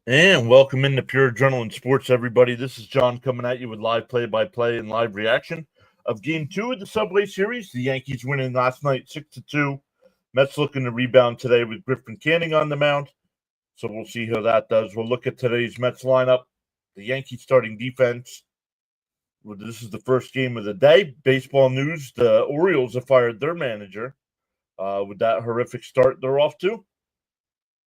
And welcome into Pure Adrenaline Sports, everybody. This is John coming at you with live play-by-play and live reaction of Game 2 of the Subway Series. The Yankees winning last night 6-2. Mets looking to rebound today with Griffin Canning on the mound. So we'll see how that does. We'll look at today's Mets lineup. The Yankees starting defense. This is the first game of the day. Baseball news, the Orioles have fired their manager. With that horrific start they're off to.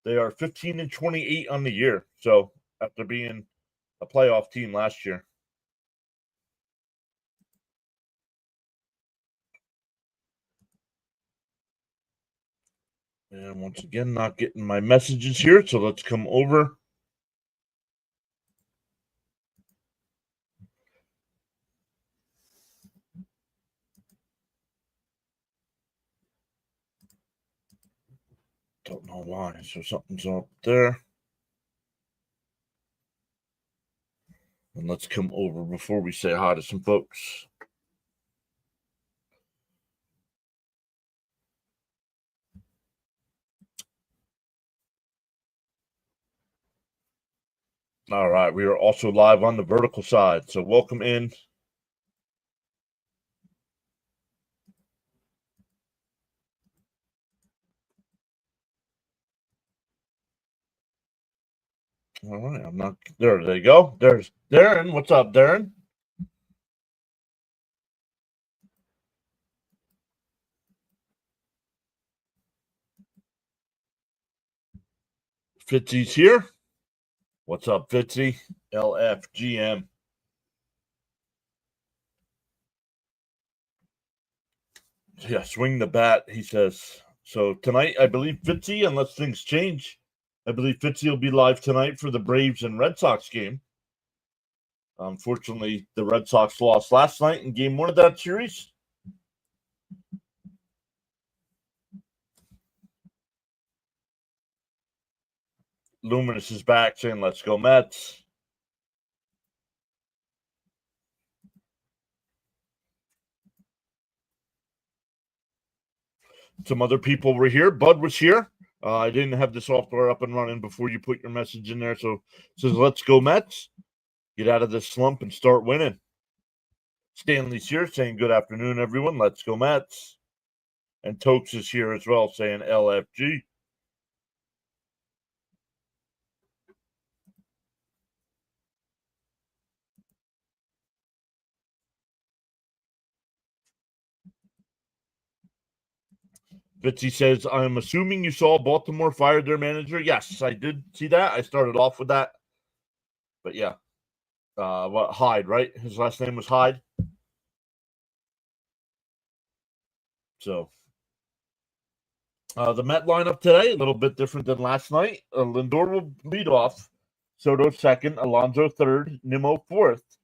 They are 15-28 on the year. So after being a playoff team last year. And once again, not getting my messages here. So let's come over. Don't know why. So something's up there. And let's come over before we say hi to some folks. All right. We are also live on the vertical side. So welcome in. All right. I'm not there. There you go. There's Darren. What's up, Darren? Fitzy's here. What's up, Fitzy? LFGM. Yeah, swing the bat, he says. So tonight, I believe Fitzy, unless things change, I believe Fitzy will be live tonight for the Braves and Red Sox game. Unfortunately, the Red Sox lost last night in game 1 of that series. Luminous is back saying, let's go Mets. Some other people were here. Bud was here. I didn't have the software up and running before you put your message in there. So it says, let's go Mets. Get out of this slump and start winning. Stanley's here saying, good afternoon, everyone. Let's go Mets. And Tokes is here as well saying LFG. Fitzy says, I'm assuming you saw Baltimore fired their manager. Yes, I did see that. I started off with that. But yeah. What Hyde, right? His last name was Hyde. So the Met lineup today, a little bit different than last night. Lindor will lead off. Soto second, Alonso third, Nimmo fourth.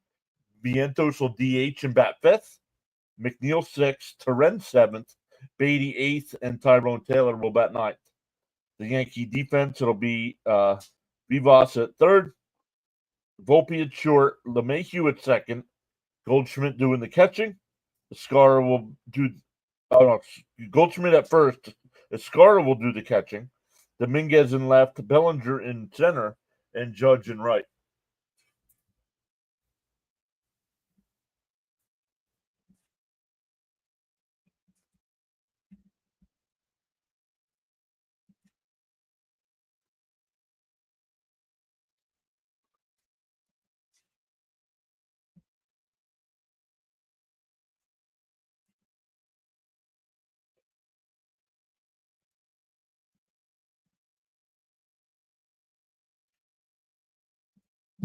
Vientos will DH and bat fifth. McNeil sixth, Terren seventh, Beatty eighth, and Tyrone Taylor will bat ninth. The Yankee defense, it'll be Vivas at third, Volpe at short, LeMahieu at second, Goldschmidt doing the catching. Escara will do Goldschmidt at first. Escara will do the catching. Dominguez in left, Bellinger in center, and Judge in right.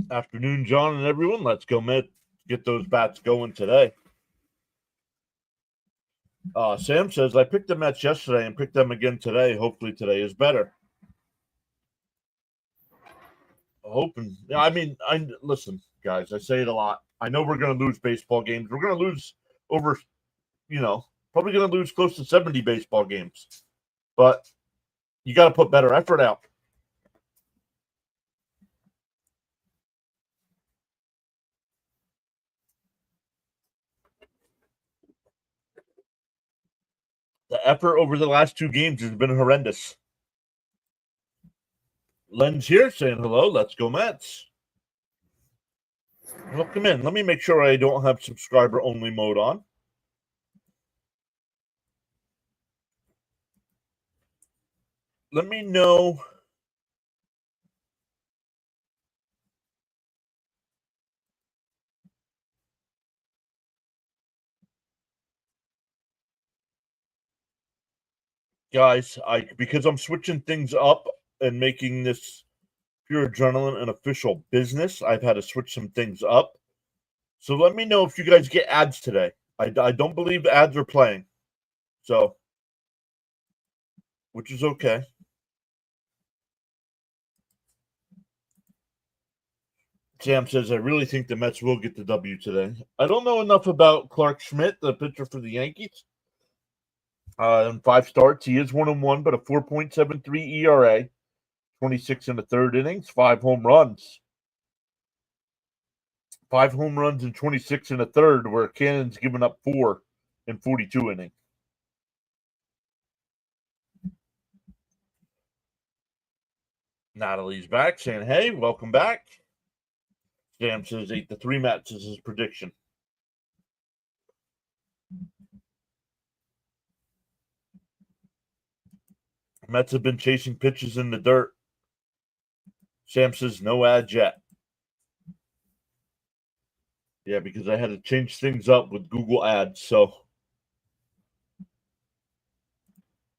Afternoon, John and everyone. Let's go, Met. Get those bats going today. Sam says, I picked the Mets yesterday and picked them again today. Hopefully today is better. Hoping. Yeah, I listen, guys, I say it a lot. I know we're going to lose baseball games. We're going to lose over, probably going to lose close to 70 baseball games. But you got to put better effort out. The effort over the last 2 games has been horrendous. Len's here saying hello. Let's go Mets. Welcome in. Let me make sure I don't have subscriber only mode on. Let me know. Guys, because I'm switching things up and making this Pure Adrenaline an official business, I've had to switch some things up. So let me know if you guys get ads today. I don't believe ads are playing. So, which is okay. Sam says, I really think the Mets will get the W today. I don't know enough about Clark Schmidt, the pitcher for the Yankees. In 5 starts, he is 1-1, but a 4.73 ERA, 26 in the third innings, 5 home runs. 5 home runs and 26 in the third, where Cannon's given up 4 in 42 innings. Natalie's back saying, hey, welcome back. Sam says 8-3 Mets is his prediction. Mets have been chasing pitches in the dirt. Sam says no ads yet. Yeah, because I had to change things up with Google Ads, so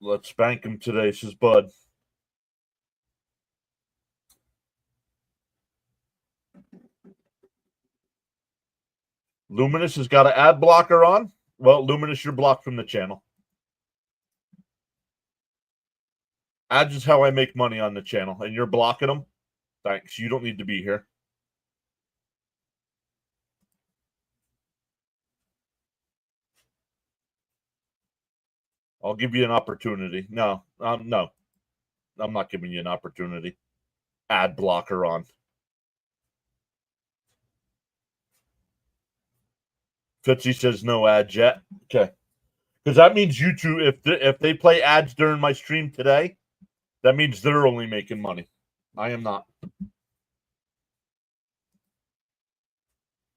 let's bank him today, says Bud. Luminous has got an ad blocker on. Well, Luminous, you're blocked from the channel. Ads is how I make money on the channel, and you're blocking them. Thanks. You don't need to be here. I'll give you an opportunity. No. I'm not giving you an opportunity. Ad blocker on. Fitzy says no ads yet. Okay. Because that means YouTube, if they play ads during my stream today, that means they're only making money. I am not.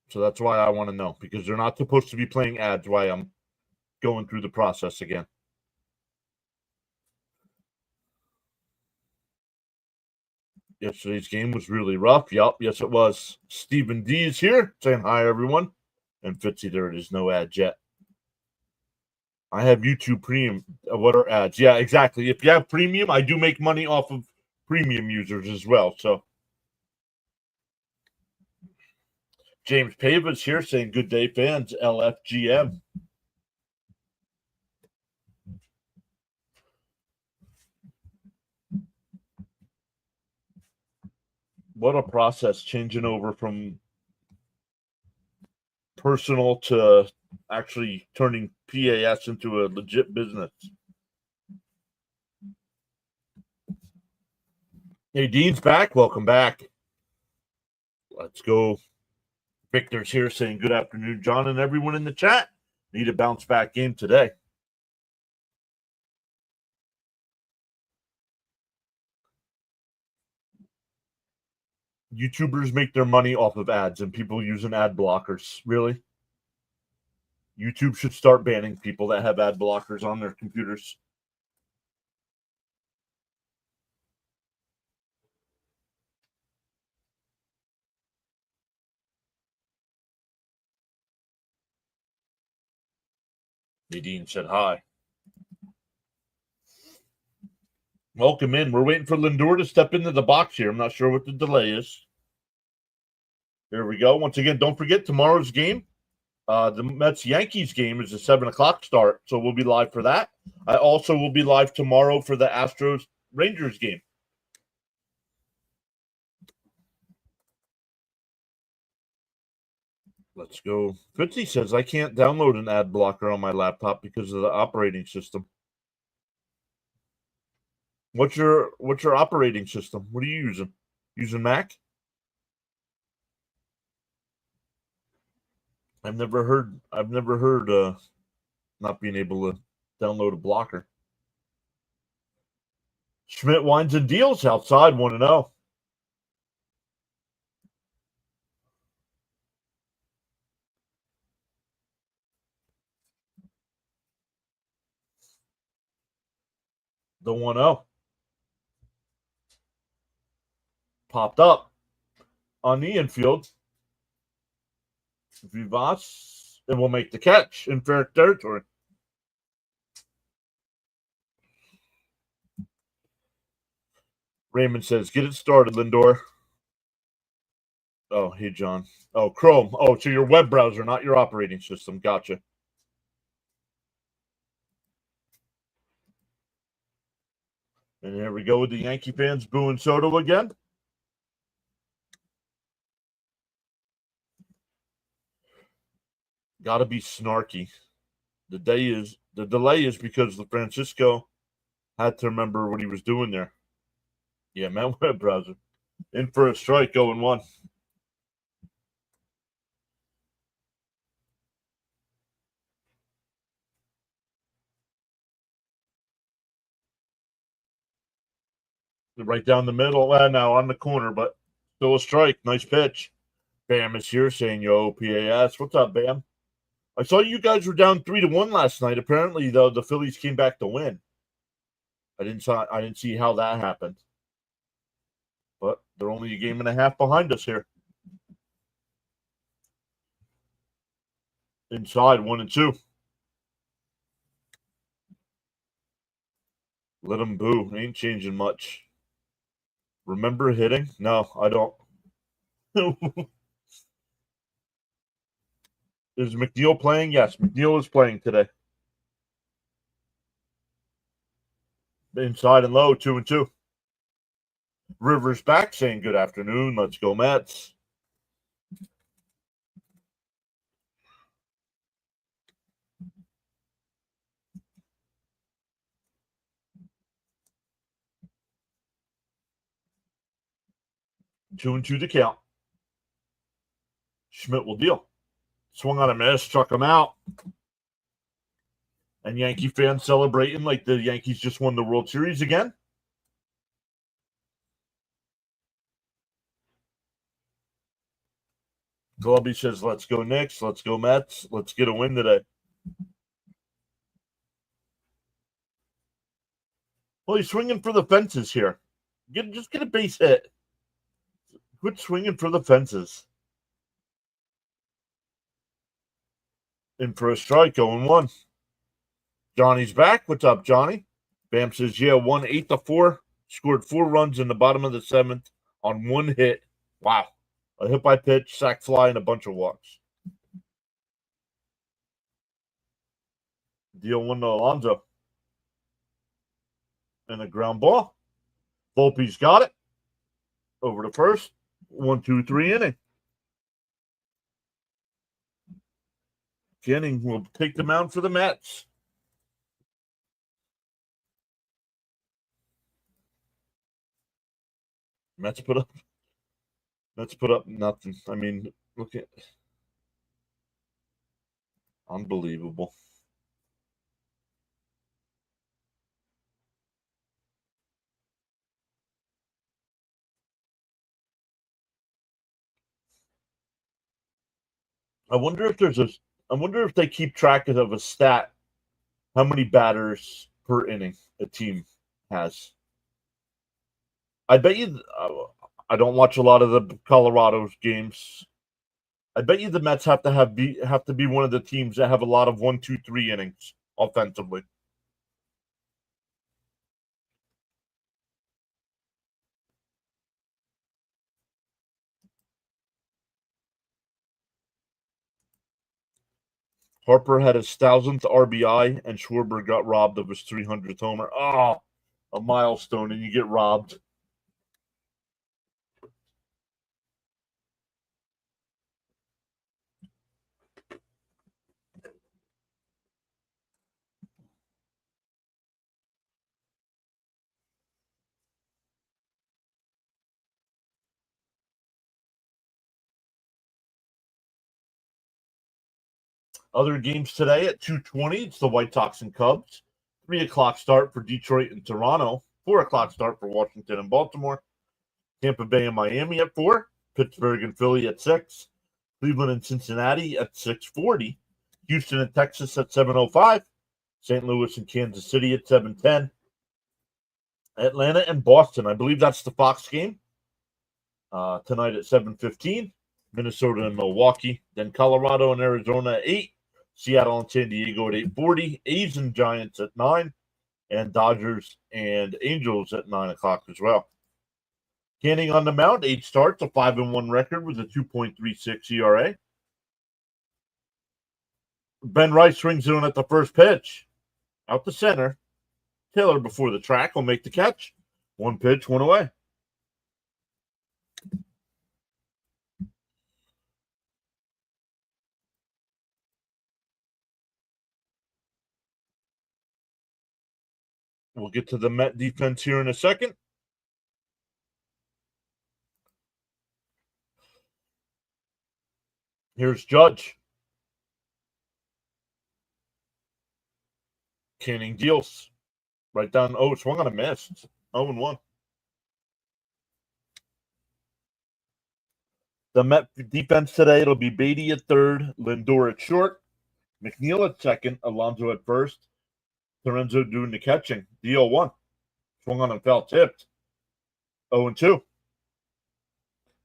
So that's why I want to know, because they're not supposed to be playing ads while I'm going through the process again. Yesterday's game was really rough. Yup, yes it was. Stephen D is here saying hi, everyone. And Fitzy, there it is. No ads yet. I have YouTube Premium. What are ads? Yeah, exactly. If you have Premium, I do make money off of Premium users as well. So James Pava's here saying good day, fans. LFGM. What a process changing over from personal to actually turning PAS into a legit business. Hey, Dean's back. Welcome back. Let's go. Victor's here saying good afternoon, John, and everyone in the chat. Need a bounce back game today. YouTubers make their money off of ads and people using ad blockers. Really? YouTube should start banning people that have ad blockers on their computers. Nadine said hi. Welcome in. We're waiting for Lindor to step into the box here. I'm not sure what the delay is. There we go. Once again, don't forget tomorrow's game. The Mets-Yankees game is a 7 o'clock start, so we'll be live for that. I also will be live tomorrow for the Astros-Rangers game. Let's go. Fitzy says, I can't download an ad blocker on my laptop because of the operating system. What's your operating system? What are you using? Using Mac? I've never heard not being able to download a blocker. Schmidt winds and deals outside 1-0. The 1-0 popped up on the infield. Vivas, and will make the catch in fair territory. Raymond says, "Get it started, Lindor." Oh, hey, John. Oh, Chrome. Oh, so your web browser, not your operating system. Gotcha. And here we go with the Yankee fans booing Soto again. Got to be snarky. The delay is because the Francisco had to remember what he was doing there. Yeah, man, web browser. In for a strike, 0-1. Right down the middle. Now on the corner, but still a strike. Nice pitch. Bam is here saying, "Yo, PAS. What's up, Bam?" I saw you guys were down 3-1 last night. Apparently, though, the Phillies came back to win. I didn't see how that happened. But they're only a game and a half behind us here. Inside 1-2. Let them boo. Ain't changing much. Remember hitting? No, I don't. Is McNeil playing? Yes, McNeil is playing today. Inside and low, 2-2. Rivers back saying good afternoon. Let's go, Mets. Two and two to count. Schmidt will deal. Swung on a miss, struck him out. And Yankee fans celebrating like the Yankees just won the World Series again. Glubby says, "Let's go Knicks. Let's go Mets. Let's get a win today." Well, he's swinging for the fences here. Just get a base hit. Quit swinging for the fences. In for a strike, 0-1. Johnny's back. What's up, Johnny? Bam says, "Yeah, won 8-4. Scored 4 runs in the bottom of the 7th on 1 hit. Wow. A hit by pitch, sac fly, and a bunch of walks." Deal 1 to Alonso. And a ground ball. Volpe's got it. Over to first. 1-2-3 inning. Jennings will take the mound for the Mets. Mets put up nothing. I mean, look at unbelievable. I wonder if they keep track of a stat, how many batters per inning a team has. I bet you. I don't watch a lot of the Colorado games. I bet you the Mets have to be one of the teams that have a lot of 1, 2, 3 innings offensively. Harper had his 1,000th RBI, and Schwarber got robbed of his 300th homer. Oh, a milestone, and you get robbed. Other games today at 2:20, it's the White Sox and Cubs. 3 o'clock start for Detroit and Toronto. 4 o'clock start for Washington and Baltimore. Tampa Bay and Miami at 4. Pittsburgh and Philly at 6. Cleveland and Cincinnati at 6:40. Houston and Texas at 7:05. St. Louis and Kansas City at 7:10. Atlanta and Boston. I believe that's the Fox game. Tonight at 7:15. Minnesota and Milwaukee. Then Colorado and Arizona at 8. Seattle and San Diego at 8:40. A's and Giants at 9. And Dodgers and Angels at 9 o'clock as well. Canning on the mound, 8 starts, a 5-1 record with a 2.36 ERA. Ben Rice swings in at the first pitch. Out the center. Taylor before the track will make the catch. 1 pitch, 1 away. We'll get to the Met defense here in a second. Here's Judge. Canning deals. Right down. Oh, swung on a miss. 0-1. The Met defense today, it'll be Beatty at third, Lindor at short, McNeil at second, Alonso at first, Lorenzo doing the catching. The 0-1. Swung on and foul tipped. 0-2.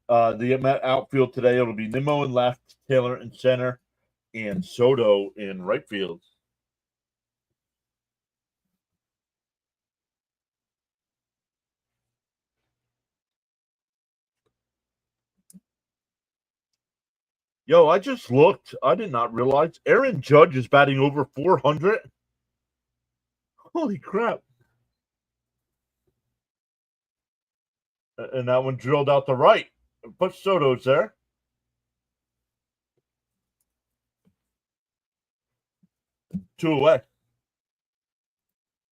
The Met outfield today, it'll be Nimmo in left, Taylor in center, and Soto in right field. Yo, I just looked. I did not realize Aaron Judge is batting over 400. Holy crap. And that one drilled out the right. But Soto's there. Two away.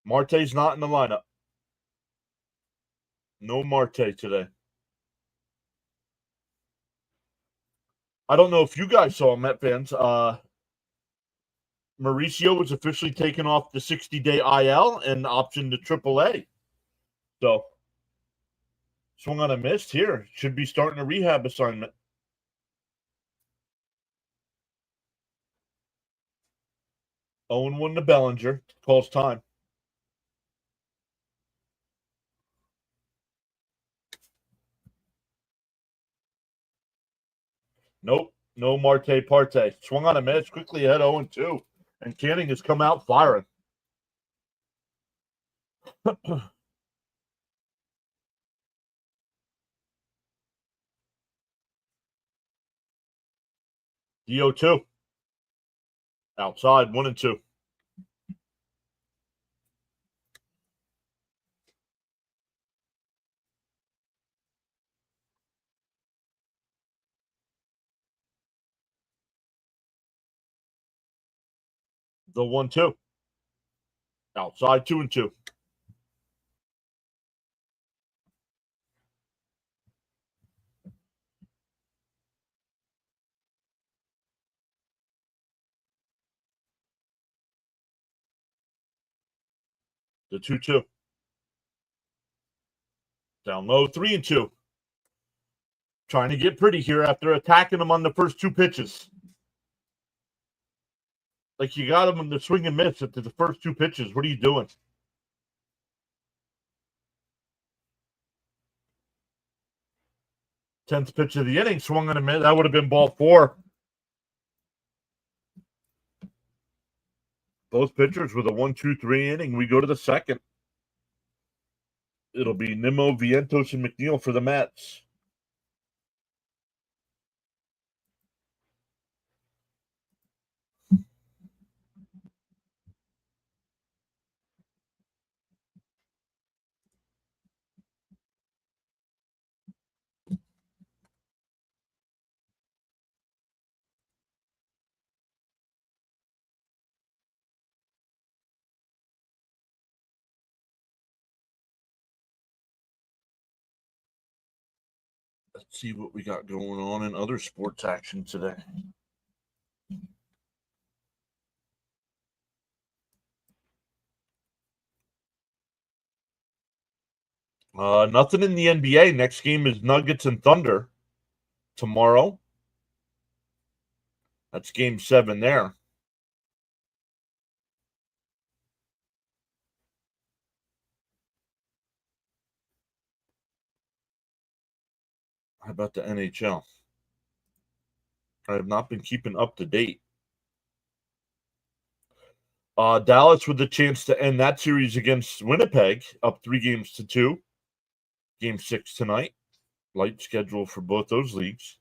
Marte's not in the lineup. No Marte today. I don't know if you guys saw, Met fans. Mauricio was officially taken off the 60-day IL and optioned to AAA. So, swung on a miss here. Should be starting a rehab assignment. Owen won to Bellinger. Calls time. Nope. No Marte Parte. Swung on a miss. Quickly ahead 0-2. And Canning has come out firing. DO2. Outside, 1-2. The 1-2. Outside, 2-2. The 2-2. Down low, 3-2. Trying to get pretty here after attacking him on the first 2 pitches. Like, you got him in the swing and miss after the first 2 pitches. What are you doing? Tenth pitch of the inning, swung on a miss. That would have been ball 4. Both pitchers with a 1-2-3 inning. We go to the second. It'll be Nimmo, Vientos, and McNeil for the Mets. Let's see what we got going on in other sports action today. Nothing in the NBA. Next game is Nuggets and Thunder tomorrow. That's game 7 there. How about the NHL? I have not been keeping up to date. Dallas with the chance to end that series against Winnipeg, up 3-2. Game 6 tonight. Light schedule for both those leagues.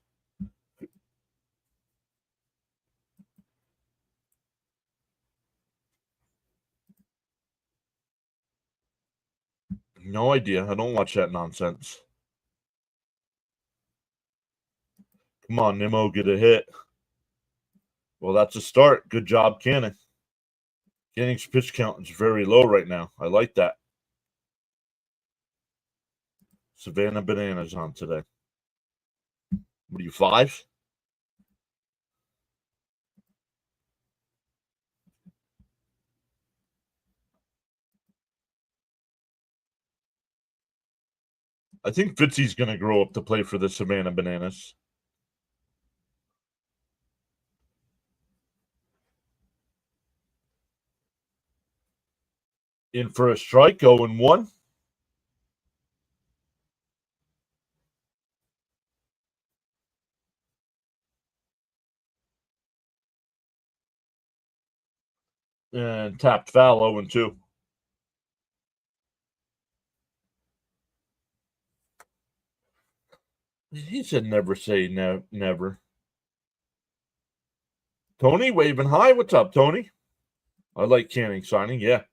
No idea. I don't watch that nonsense. Come on, Nimmo, get a hit. Well, that's a start. Good job, Canning. Canning's pitch count is very low right now. I like that. Savannah Bananas on today. What are you, 5? I think Fitzy's going to grow up to play for the Savannah Bananas. In for a strike, 0-1. And tapped foul, 0-2. He said never say never. Tony waving high. What's up, Tony? I like Canning signing, yeah.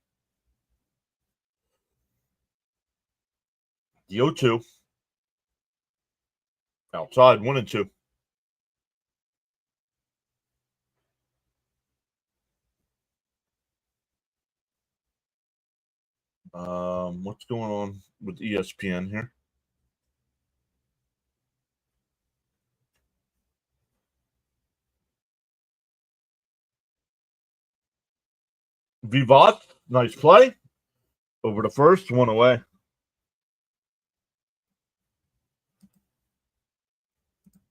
The 0-2. Outside, 1-2. What's going on with ESPN here? Vivat, nice play. Over the first, 1 away.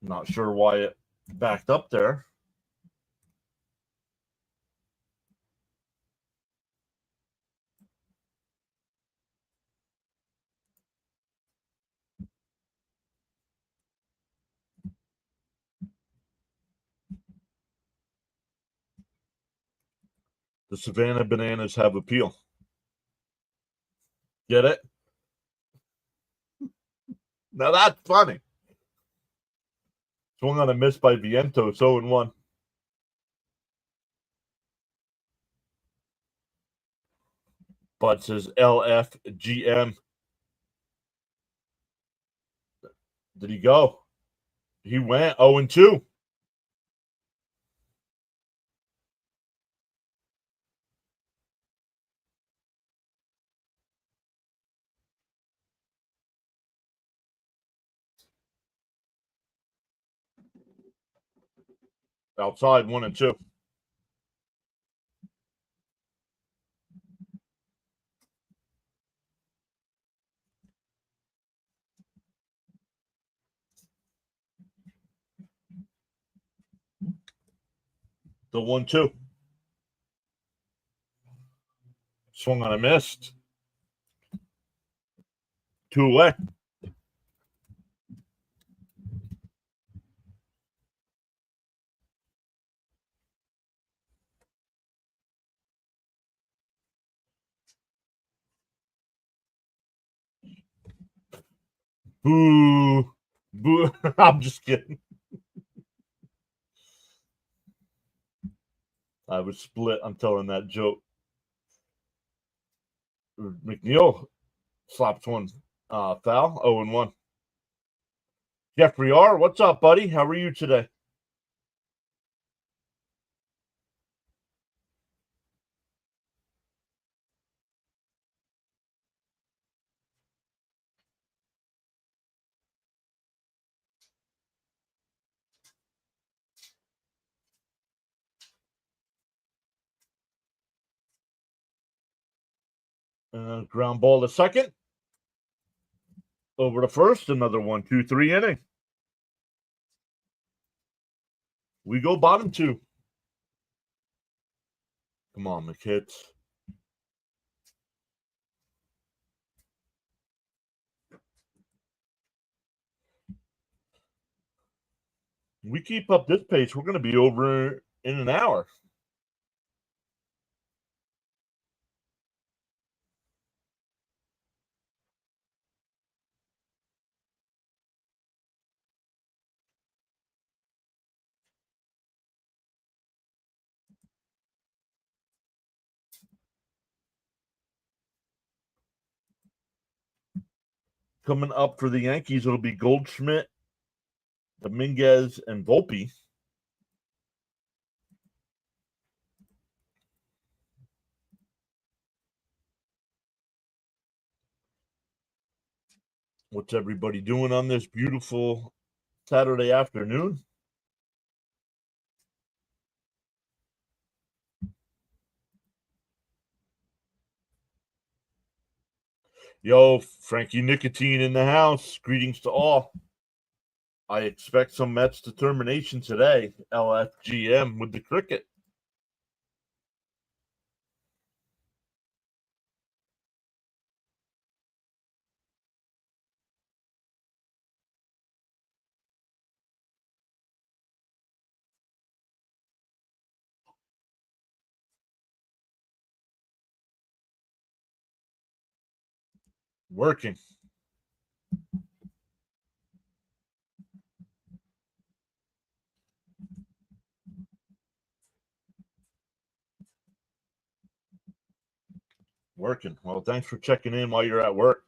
Not sure why it backed up there. The Savannah Bananas have appeal. Get it? Now that's funny. Swung on a miss by Vientos, 0-1. Bud says LFGM. Did he go? He went 0-2. Outside, 1-2. The 1-2. Swung on a missed. 2 away. Boo. Boo. I'm just kidding. I was split on telling that joke. McNeil slaps one foul, 0-1. Jeffrey R., what's up, buddy? How are you today? Ground ball to second. Over to first, another 1-2-3 inning. We go bottom two. Come on, McHits. We keep up this pace, we're going to be over in an hour. Coming up for the Yankees, it'll be Goldschmidt, Dominguez, and Volpe. What's everybody doing on this beautiful Saturday afternoon? Yo, Frankie Nicotine in the house. Greetings to all. I expect some Mets determination today. LFGM with the cricket. Working. Working. Well, thanks for checking in while you're at work.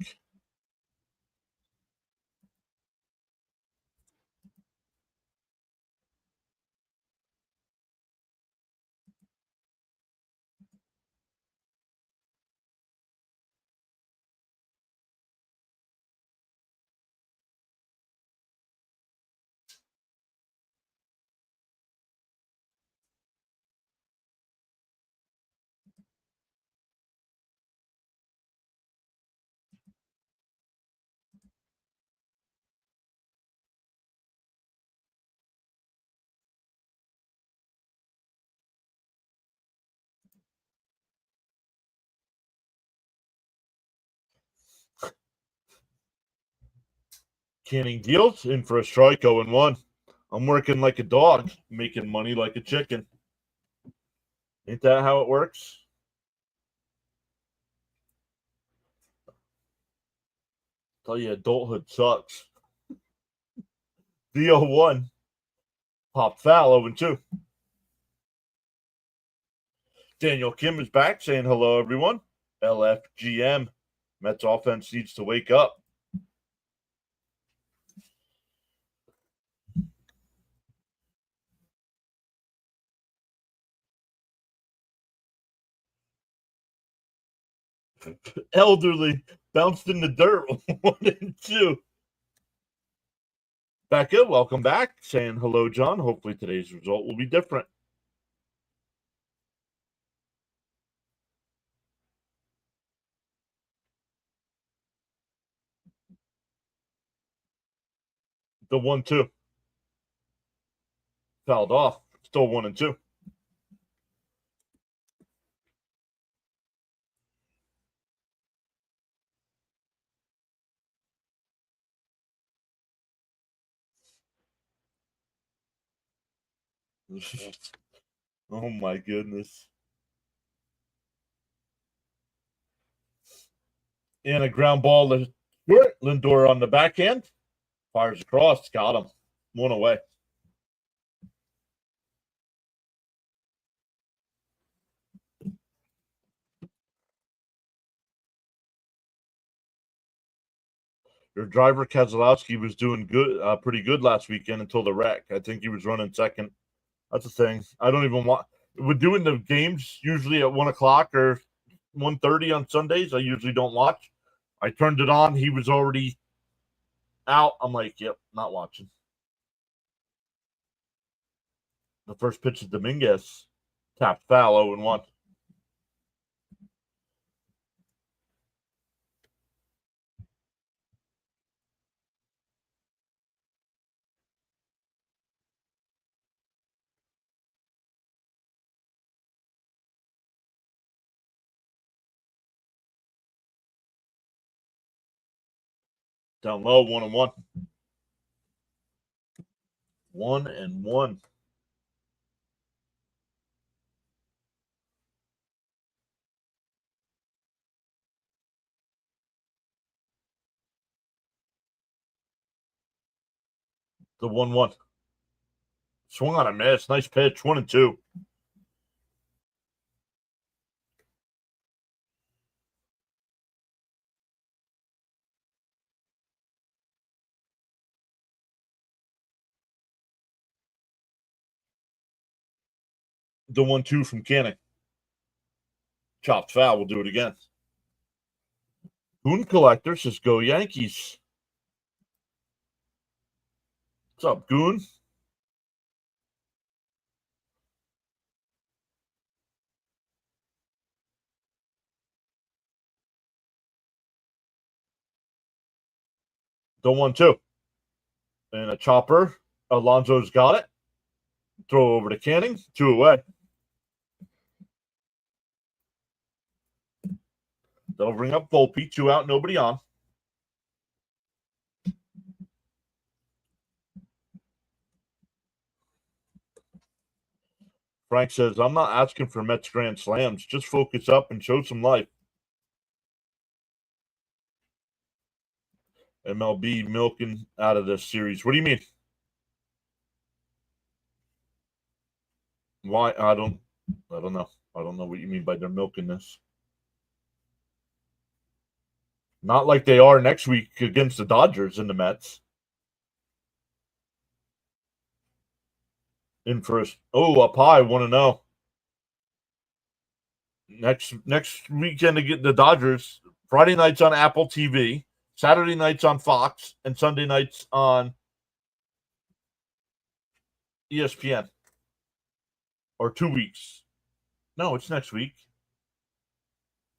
Canning deals in for a strike 0-1. I'm working like a dog, making money like a chicken. Ain't that how it works? Tell you, adulthood sucks. The 0-1. Pop foul 0-2. Daniel Kim is back saying hello, everyone. LFGM. Mets offense needs to wake up. Elderly bounced in the dirt 1-2. Becca, welcome back. Saying hello, John. Hopefully today's result will be different. The 1-2. Fouled off. Still 1-2. Oh my goodness. And a ground ball to Stewart. Lindor on the backhand. Fires across. Got him. 1 away. Your driver Keselowski was doing good, pretty good last weekend until the wreck. I think he was running second. That's the thing. I don't even want. We're doing the games usually at 1 o'clock or 1:30 on Sundays. I usually don't watch. I turned it on. He was already out. I'm like, yep, not watching. The first pitch is Dominguez. Tapped foul 0-1. Down low, 1-1. 1-1. The 1-1. Swung on a miss. Nice pitch. 1-2. The 1-2 from Canning. Chopped foul. We'll do it again. Boone Collector says, go Yankees. What's up, Goon? The 1-2. And a chopper. Alonso's got it. Throw over to Canning. 2 away. They'll bring up Volpe. 2 out, nobody on. Frank says, I'm not asking for Mets grand slams. Just focus up and show some life. MLB milking out of this series. What do you mean? Why? I don't know. I don't know what you mean by they're milking this. Not like they are next week against the Dodgers and the Mets. In first. Oh, up high, 1-0. Next weekend to get the Dodgers. Friday nights on Apple TV, Saturday nights on Fox, and Sunday nights on ESPN. Or 2 weeks. No, it's next week.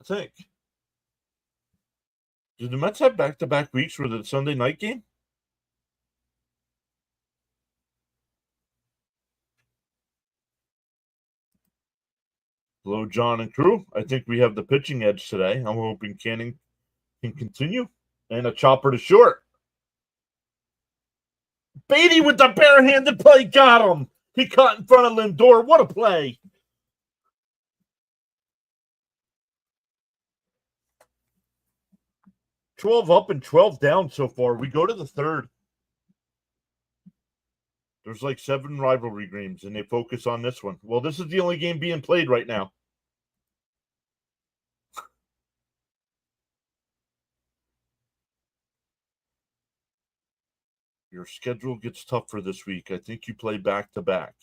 I think. Did the Mets have back-to-back weeks for the Sunday night game? Hello, John and crew. I think we have the pitching edge today. I'm hoping Canning can continue. And a chopper to short. Beatty with the barehanded play got him. He caught in front of Lindor. What a play. $12 up and 12 down so far. We go to the third. There's like 7 rivalry games, and they focus on this one. Well, this is the only game being played right now. Your schedule gets tougher this week. I think you play back-to-back.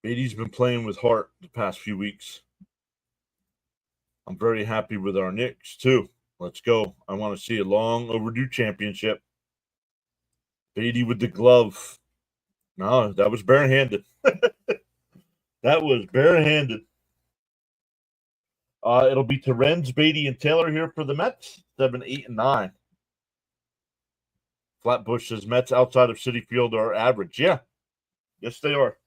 Beatty's been playing with heart the past few weeks. I'm very happy with our Knicks, too. Let's go. I want to see a long overdue championship. Beatty with the glove. No, that was barehanded. That was barehanded. It'll be Terrence, Beatty, and Taylor here for the Mets. 7, 8, and 9. Flatbush says Mets outside of Citi Field are average. Yeah. Yes, they are.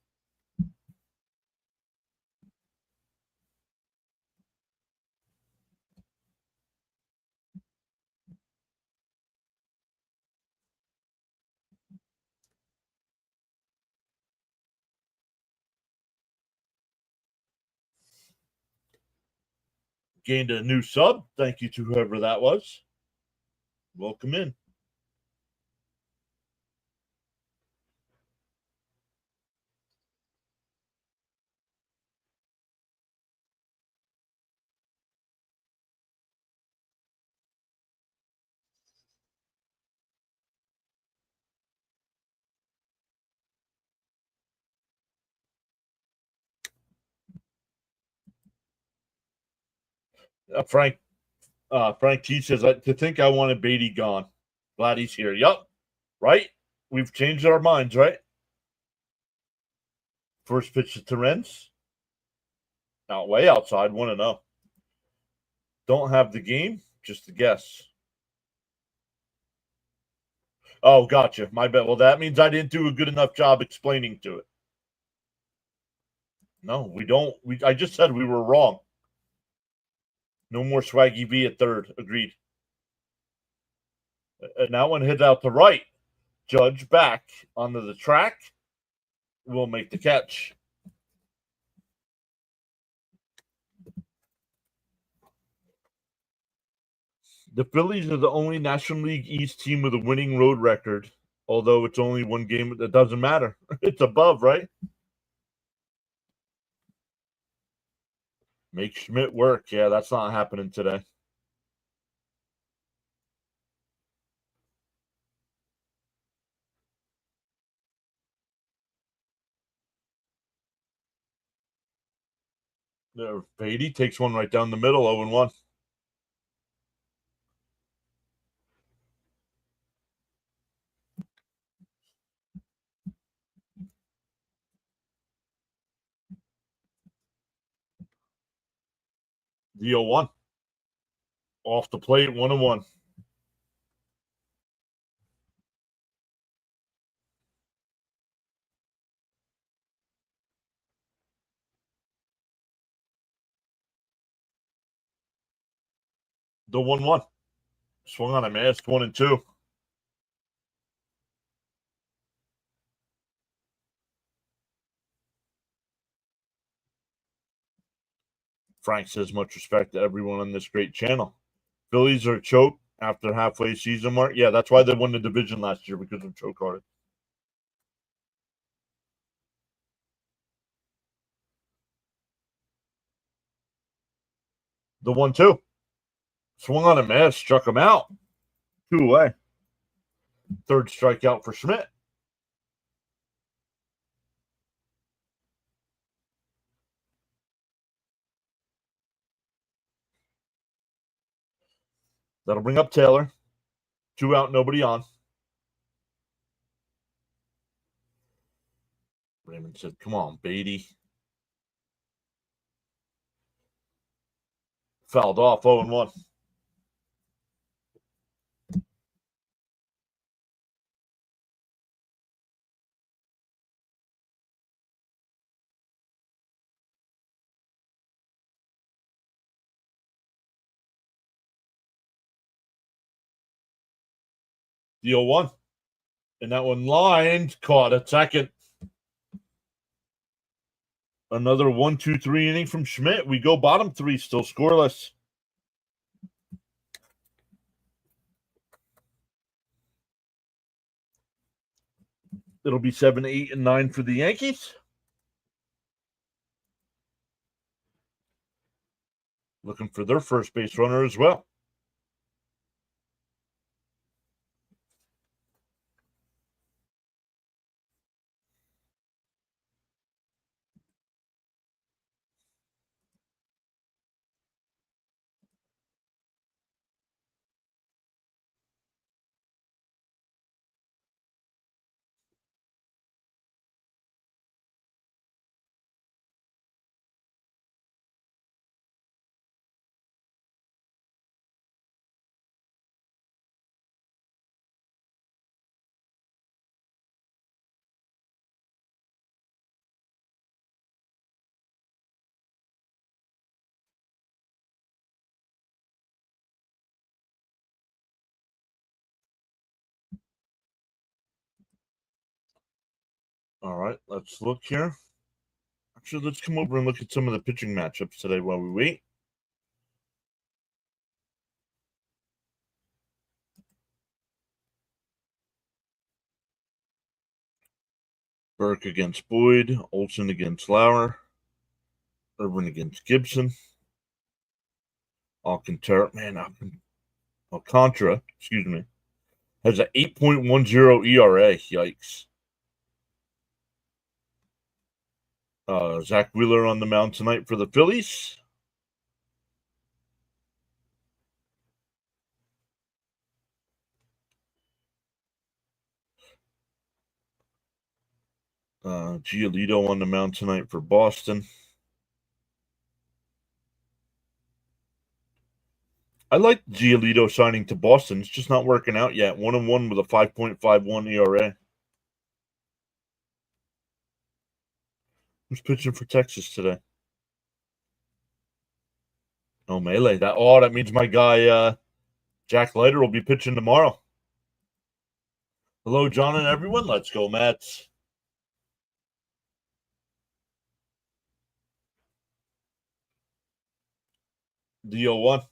Gained a new sub. Thank you to whoever that was. Welcome in. Frank T says, to think I wanted Beatty gone. Glad he's here. Yup. Right? We've changed our minds, right? First pitch to Terrence. Out way outside, 1-0. Don't have the game, just a guess. Oh, gotcha. My bad. Well, that means I didn't do a good enough job explaining to it. No, we don't. I just said we were wrong. No more Swaggy V at third. Agreed. And that one hit out to right. Judge back onto the track. Will make the catch. The Phillies are the only National League East team with a winning road record, although it's only one game. That doesn't matter. It's above, right? Make Schmidt work. Yeah, that's not happening today. Beatty takes one right down the middle, 0-1. The 0-1. Off the plate, 1-1. The 1-1. Swung on a missed, 1-2. Frank says much respect to everyone on this great channel. Phillies are choked after halfway season mark. Yeah, that's why they won the division last year, because of choke hard. The 1-2. Swung on a miss, struck him out. 2 away. Third strikeout for Schmidt. That'll bring up Taylor. 2 out, nobody on. Raymond said, come on, Beatty. Fouled off, 0-1. The 0-1. And that one lined, caught at second. Another 1-2-3 inning from Schmidt. We go bottom 3, still scoreless. It'll be 7, 8, and 9 for the Yankees. Looking for their first base runner as well. All right, let's look here. Actually, let's come over and look at some of the pitching matchups today while we wait. Burke against Boyd, Olsen against Lauer, Irwin against Gibson, Alcantara, Alcantara, has an 8.10 ERA. Yikes. Zach Wheeler on the mound tonight for the Phillies. Giolito on the mound tonight for Boston. I like Giolito signing to Boston. It's just not working out yet. 1-1 with a 5.51 ERA. Who's pitching for Texas today? Oh, Melee. That means my guy Jack Leiter will be pitching tomorrow. Hello, John and everyone. Let's go, Mets. The 0-1.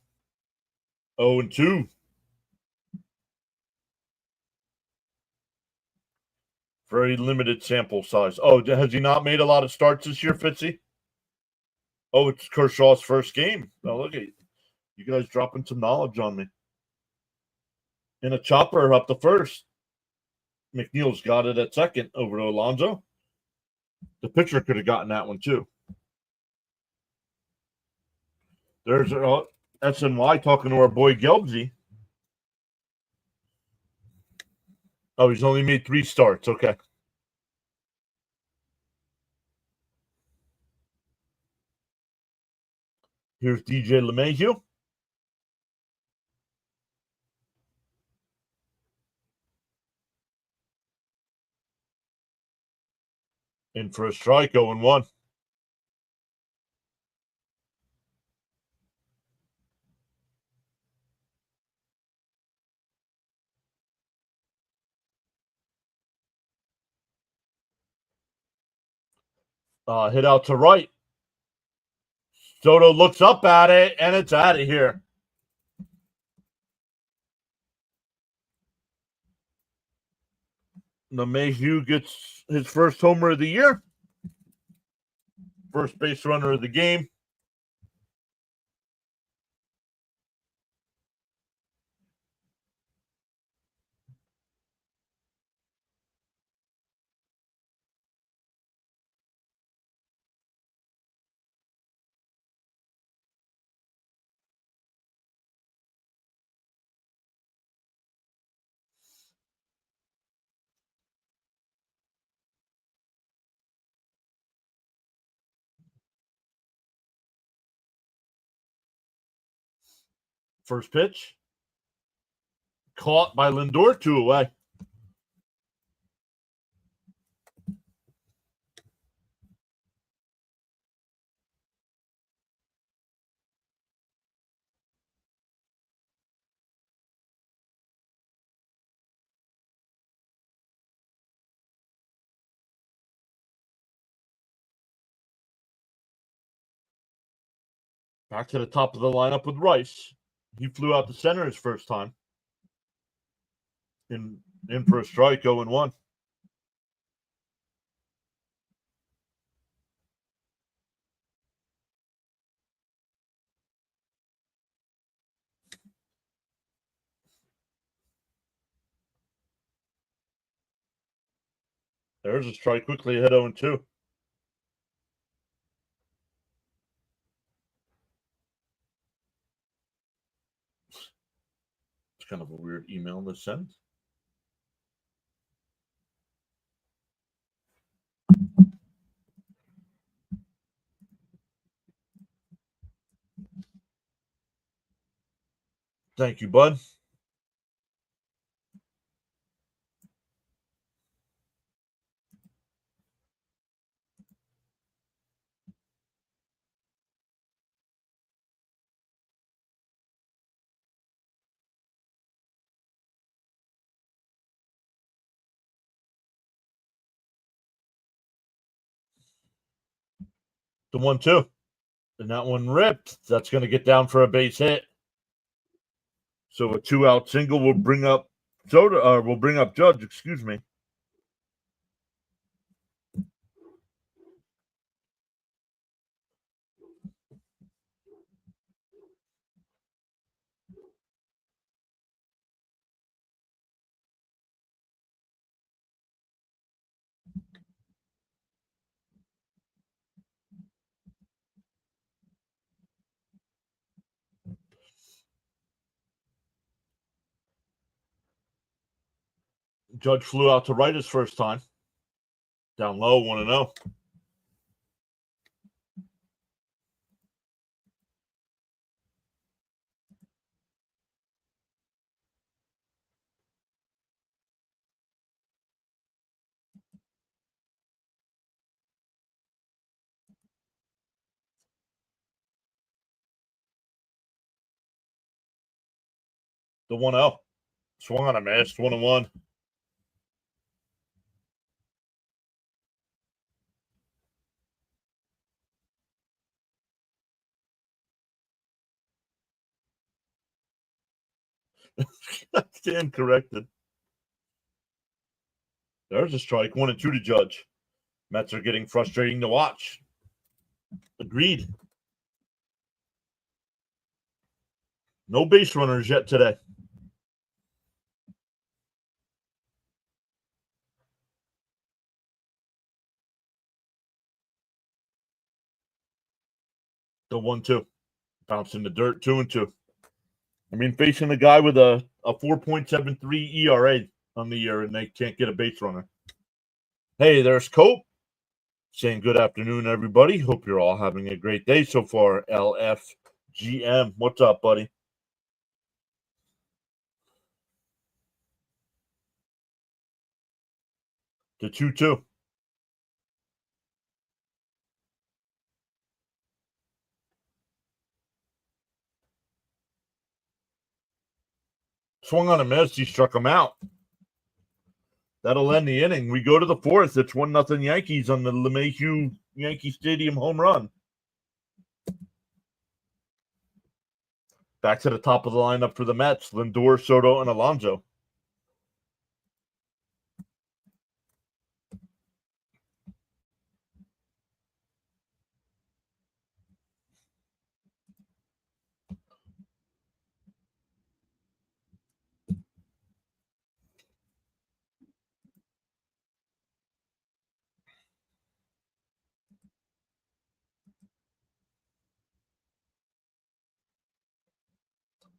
0-2. Very limited sample size. Oh, has he not made a lot of starts this year, Fitzy? Oh, it's Kershaw's first game. Oh, look at you guys dropping some knowledge on me. In a chopper up the first. McNeil's got it at second over to Alonso. The pitcher could have gotten that one too. There's SNY talking to our boy Gelbsy. Oh, he's only made 3 starts. Okay. Here's DJ LeMahieu. In for a strike, 0-1. Hit out to right. Soto looks up at it, and it's out of here. LeMahieu gets his first homer of the year. First base runner of the game. First pitch. Caught by Lindor, 2 away. Back to the top of the lineup with Rice. He flew out to center his first time. In for a strike, 0-1. There's a strike quickly ahead 0-2. It's kind of a weird email to send. Thank you, bud. The 1-2. And that one ripped. That's going to get down for a base hit. So a 2-out single will bring up Judge, excuse me. Judge flew out to right his first time. Down low, 1-0. The 1-0. Swung on a miss, 1-1. Stand corrected. There's a strike. 1-2 to Judge. Mets are getting frustrating to watch. Agreed. No base runners yet today. The 1-2. Bounce in the dirt, 2-2. I mean, facing a guy with a 4.73 ERA on the year, and they can't get a base runner. Hey, there's Cope saying good afternoon, everybody. Hope you're all having a great day so far. LFGM. What's up, buddy? The 2-2. Swung on a miss. He struck him out. That'll end the inning. We go to the fourth. It's 1-0 Yankees on the LeMahieu Yankee Stadium home run. Back to the top of the lineup for the Mets. Lindor, Soto, and Alonso.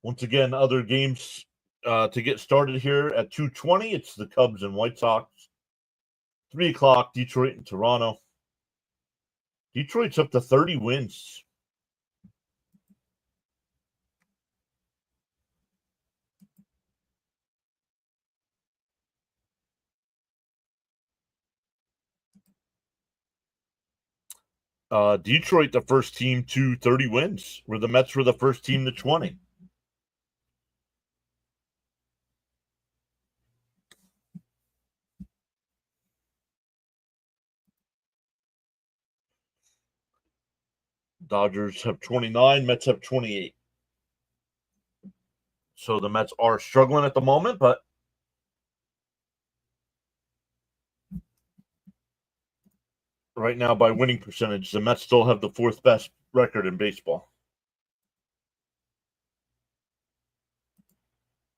Once again, other games to get started here at 2:20. It's the Cubs and White Sox. 3 o'clock, Detroit and Toronto. Detroit's up to 30 wins. Detroit, the first team to 30 wins, where the Mets were the first team to 20. Dodgers have 29, Mets have 28. So the Mets are struggling at the moment, but right now by winning percentage, the Mets still have the fourth best record in baseball.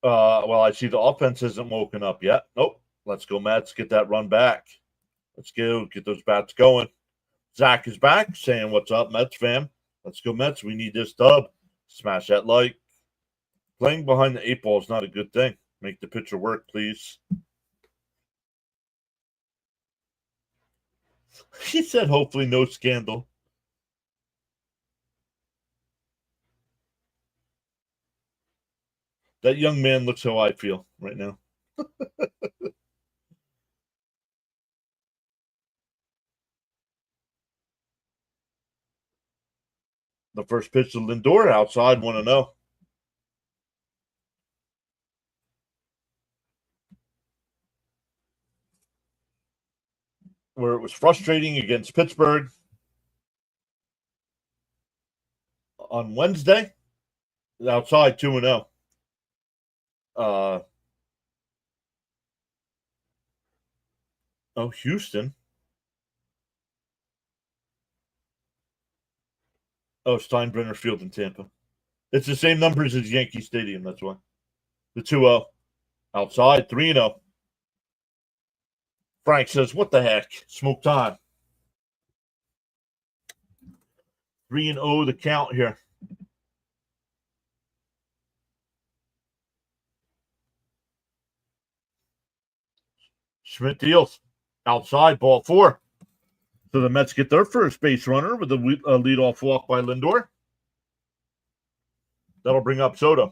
Well, I see the offense isn't woken up yet. Nope. Let's go, Mets. Get that run back. Let's go. Get those bats going. Zach is back saying, what's up, Mets fam? Let's go, Mets. We need this dub. Smash that like. Playing behind the 8 ball is not a good thing. Make the pitcher work, please. He said, hopefully no scandal. That young man looks how I feel right now. The first pitch to Lindor outside, 1-0. Where it was frustrating against Pittsburgh on Wednesday, outside 2-0. Houston. Steinbrenner Field in Tampa. It's the same numbers as Yankee Stadium, that's why. The 2-0. Outside, 3-0. Frank says, what the heck? Smoke time. 3-0 the count here. Schmidt deals. Outside, ball 4. So the Mets get their first base runner with a leadoff walk by Lindor. That'll bring up Soto.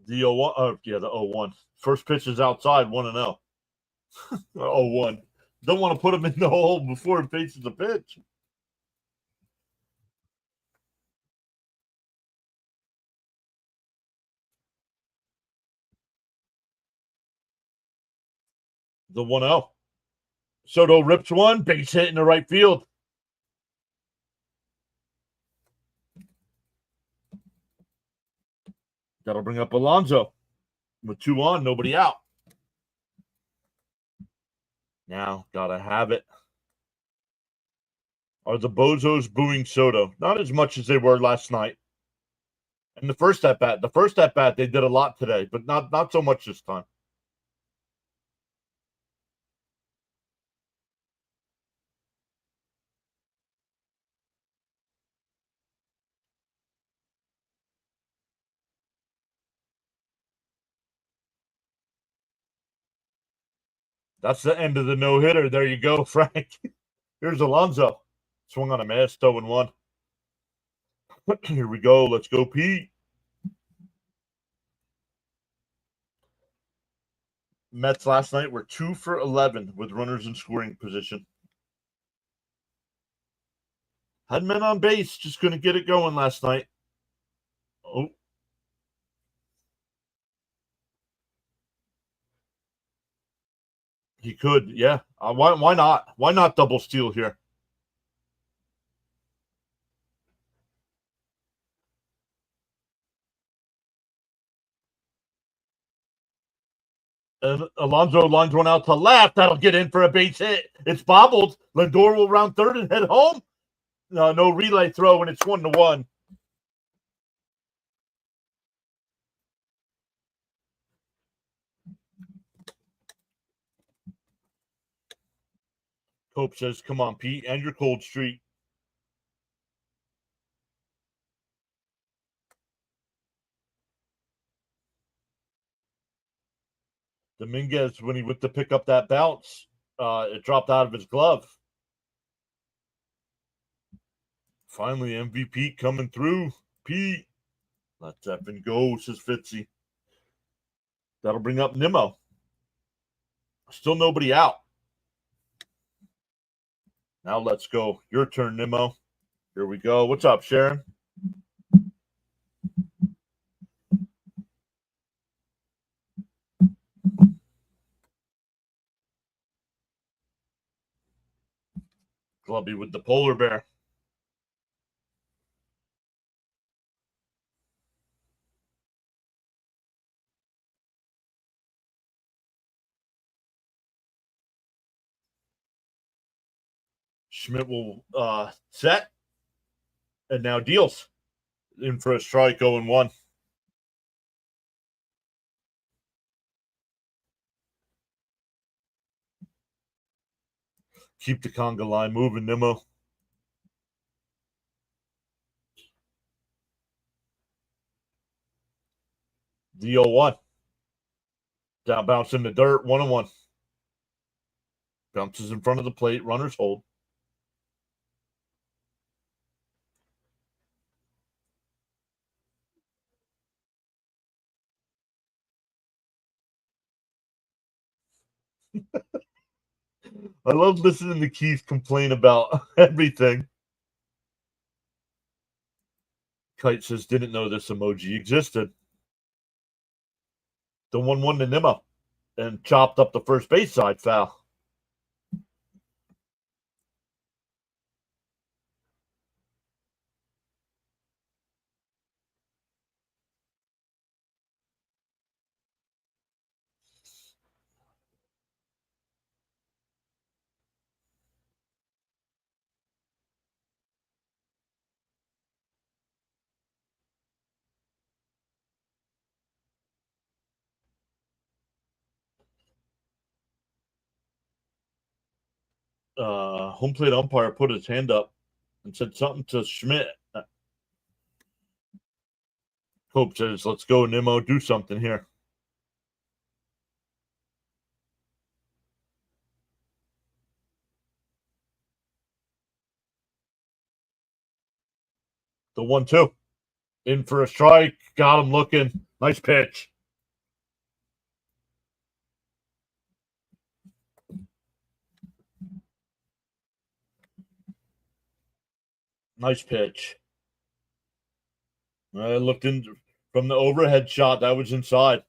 The 0-1. The 0-1. First pitch is outside, 1-0. 0-1. Don't want to put him in the hole before he faces the pitch. The 1-0. Soto rips one, base hit in the right field. That'll bring up Alonso. With 2 on, nobody out. Now, gotta have it. Are the Bozos booing Soto? Not as much as they were last night. And the first at bat, they did a lot today, but not so much this time. That's the end of the no-hitter. There you go, Frank. Here's Alonso. Swung on a miss, 0-1. Here we go. Let's go, Pete. Mets last night were 2 for 11 with runners in scoring position. Had men on base, just couldn't get it going last night. Oh. He could, yeah. Why not? Why not double steal here? And Alonso lines one out to left. That'll get in for a base hit. It's bobbled. Lindor will round third and head home. No relay throw, and it's 1-1. Cope says, come on, Pete, and your cold streak. Dominguez, when he went to pick up that bounce, it dropped out of his glove. Finally, MVP coming through. Pete. Let's effing go, says Fitzy. That'll bring up Nimmo. Still nobody out. Now let's go. Your turn, Nimmo. Here we go. What's up, Sharon? Clubby with the polar bear. Schmidt will set. And now deals. In for a strike, 0-1. Keep the conga line moving, Nimmo. The 0-1. Down bounce in the dirt, 1-1. Bounces in front of the plate, runners hold. I love listening to Keith complain about everything. Kite says, didn't know this emoji existed. The 1-1 to Nimmo. And chopped up the first base side foul. home plate umpire put his hand up and said something to Schmidt. Cope says, "Let's go, Nimmo, do something here." The 1-2. In for a strike. Got him looking. Nice pitch. Nice pitch. I looked in from the overhead shot. That was inside.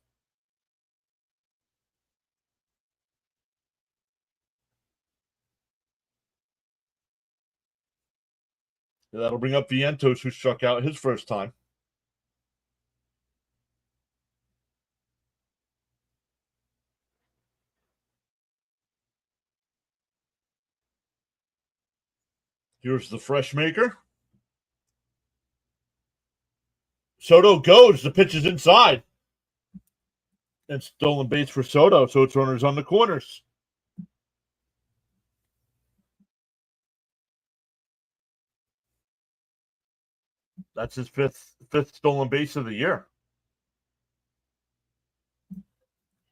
That'll bring up Vientos, who struck out his first time. Here's the fresh maker. Soto goes. The pitch is inside. And stolen base for Soto, so it's runners on the corners. That's his fifth stolen base of the year.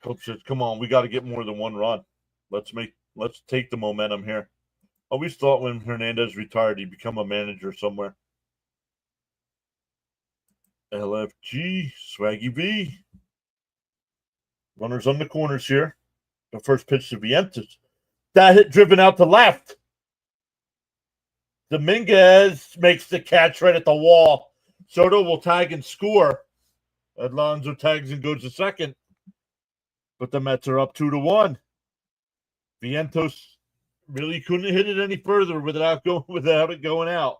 Coach says, "Come on, we got to get more than one run. Let's take the momentum here." I always thought when Hernandez retired, he'd become a manager somewhere. LFG, Swaggy V. Runners on the corners here. The first pitch to Vientos. That hit driven out to left. Dominguez makes the catch right at the wall. Soto will tag and score. Alonso tags and goes to second. But the Mets are up 2-1. Vientos really couldn't hit it any further without it going out.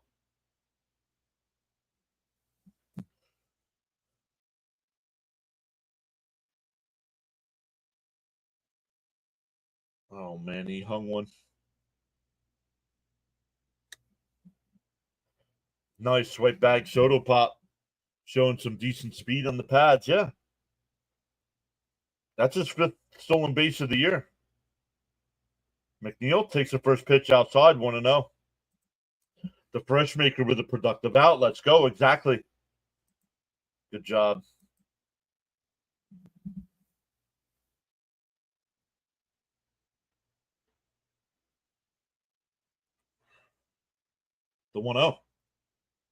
Oh man, he hung one. Nice right back Soto pop. Showing some decent speed on the pads, yeah. That's his fifth stolen base of the year. McNeil takes the first pitch outside, 1-0. The fresh maker with a productive out. Let's go. Exactly. Good job. The 1-0.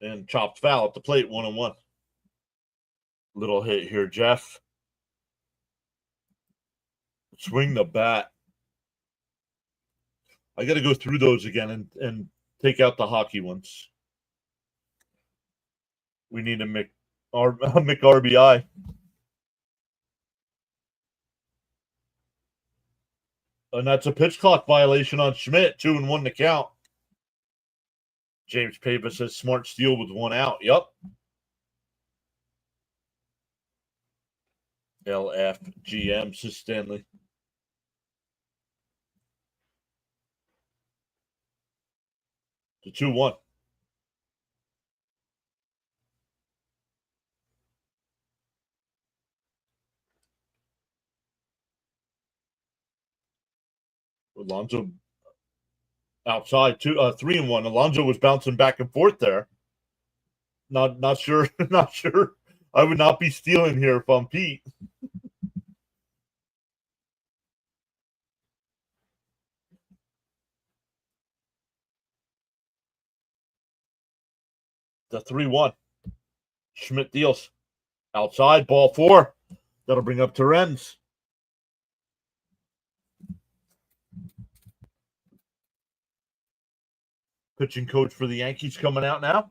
And chopped foul at the plate, 1-1. Little hit here, Jeff. Swing the bat. I got to go through those again and take out the hockey ones. We need a Mick RBI. And that's a pitch clock violation on Schmidt. 2-1 to count. James Pava says smart steal with one out. Yep. LFGM says Stanley. To 2-1. Alonso outside 3-1. Alonso was bouncing back and forth there. Not sure. Not sure. I would not be stealing here if I'm Pete. The 3-1. Schmidt deals. Outside, ball 4. That'll bring up Terens. Pitching coach for the Yankees coming out now.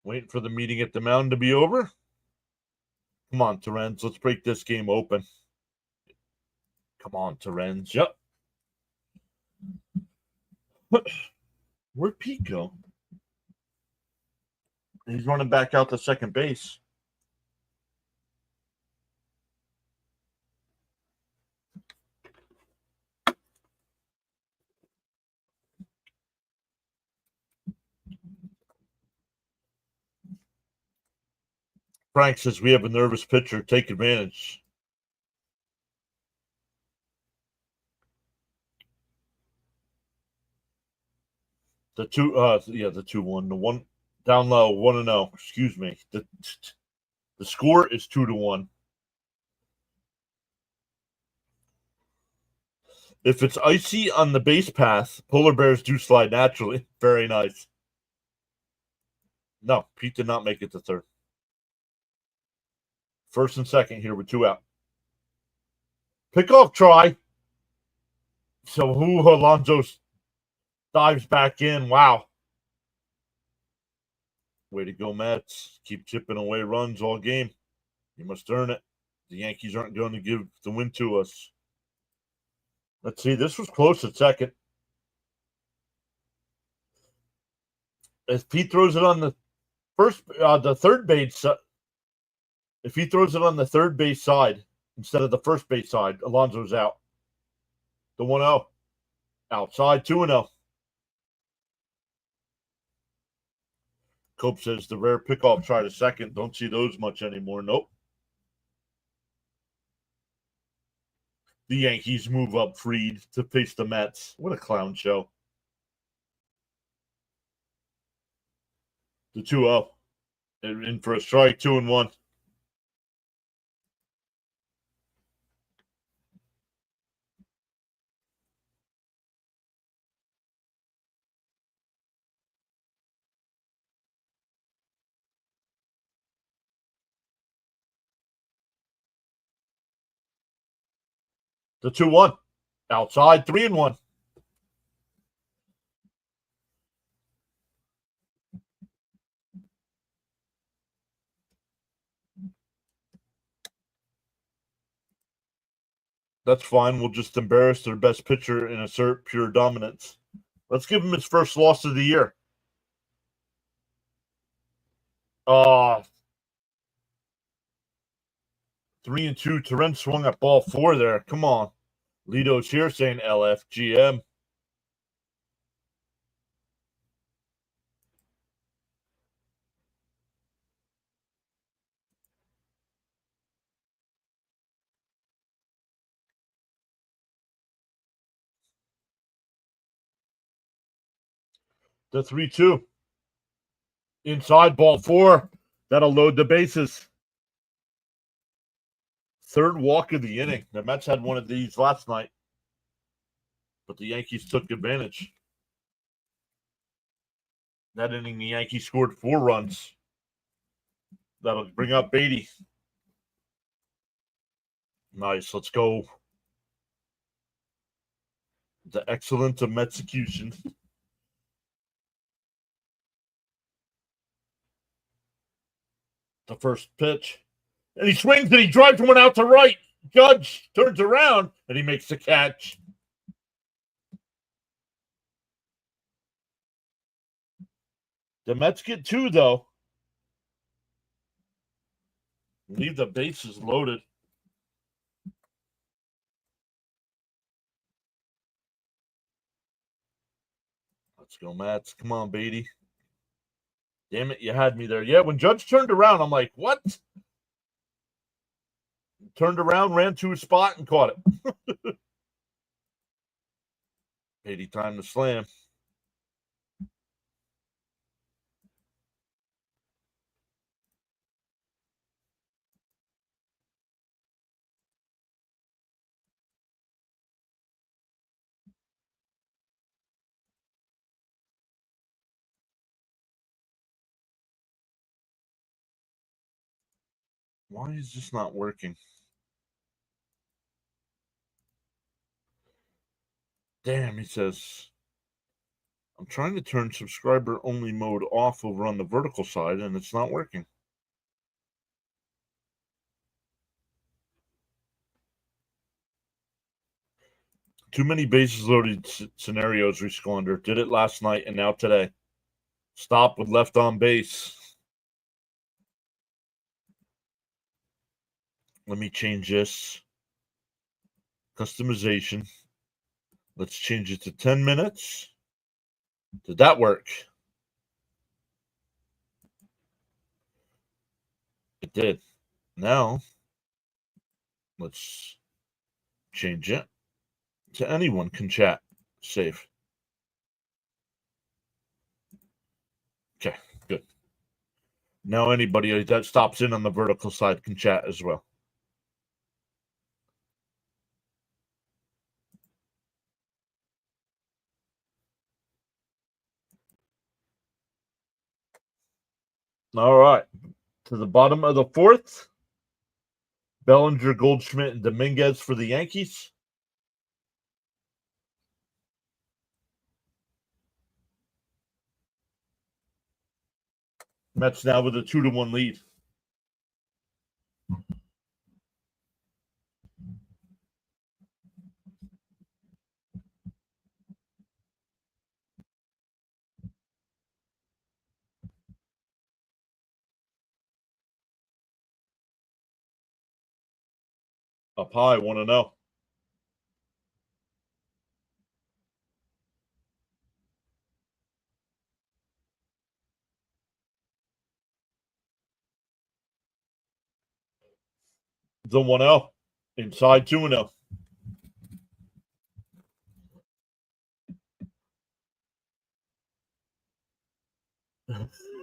Waiting for the meeting at the mound to be over. Come on, Terens. Let's break this game open. Come on, Terens. Yep. Where'd Pete go? He's running back out to second base. Frank says we have a nervous pitcher. Take advantage. The 2-1. The one down low, 1-0. Excuse me. The score is 2-1. If it's icy on the base path, polar bears do slide naturally. Very nice. No, Pete did not make it to third. First and second here with 2 out. Pickoff try. So Alonso dives back in. Wow. Way to go, Mets. Keep chipping away runs all game. You must earn it. The Yankees aren't going to give the win to us. Let's see. This was close at second. If Pete throws it on the third base, if he throws it on the third base side instead of the first base side, Alonso's out. The 1-0. Outside, 2-0. Cope says the rare pickoff try to second. Don't see those much anymore. Nope. The Yankees move up Fried to face the Mets. What a clown show. The 2-0. In for a strike, 2-1. The 2-1. Outside, 3-1. That's fine. We'll just embarrass their best pitcher and assert pure dominance. Let's give him his first loss of the year. 3-2. Terrence swung at ball 4 there. Come on. Lito's here saying LFGM. The 3-2. Inside ball 4. That'll load the bases. Third walk of the inning. The Mets had one of these last night, but the Yankees took advantage. That inning, the Yankees scored 4 runs. That'll bring up Beatty. Nice. Let's go. The excellence of Metsecution. The first pitch. And he swings and he drives one out to right. Judge turns around and he makes the catch. The Mets get 2, though. Leave the bases loaded. Let's go, Mets. Come on, Beatty. Damn it, you had me there. Yeah, when Judge turned around, I'm like, what? Turned around, ran to a spot, and caught it. Beatty time to slam. Why is this not working? Damn, he says, I'm trying to turn subscriber only mode off over on the vertical side, and it's not working. Too many bases loaded scenarios we squandered. Did it last night and now today. Stop with left on base. Let me change this. Customization. Let's change it to 10 minutes. Did that work? It did. Now, let's change it to anyone can chat. Save. Okay, good. Now anybody that stops in on the vertical side can chat as well. All right. To the bottom of the fourth. Bellinger, Goldschmidt, and Dominguez for the Yankees. Mets now with a 2-1 lead. Up high, 1-0. The 1-0. Inside 2-0.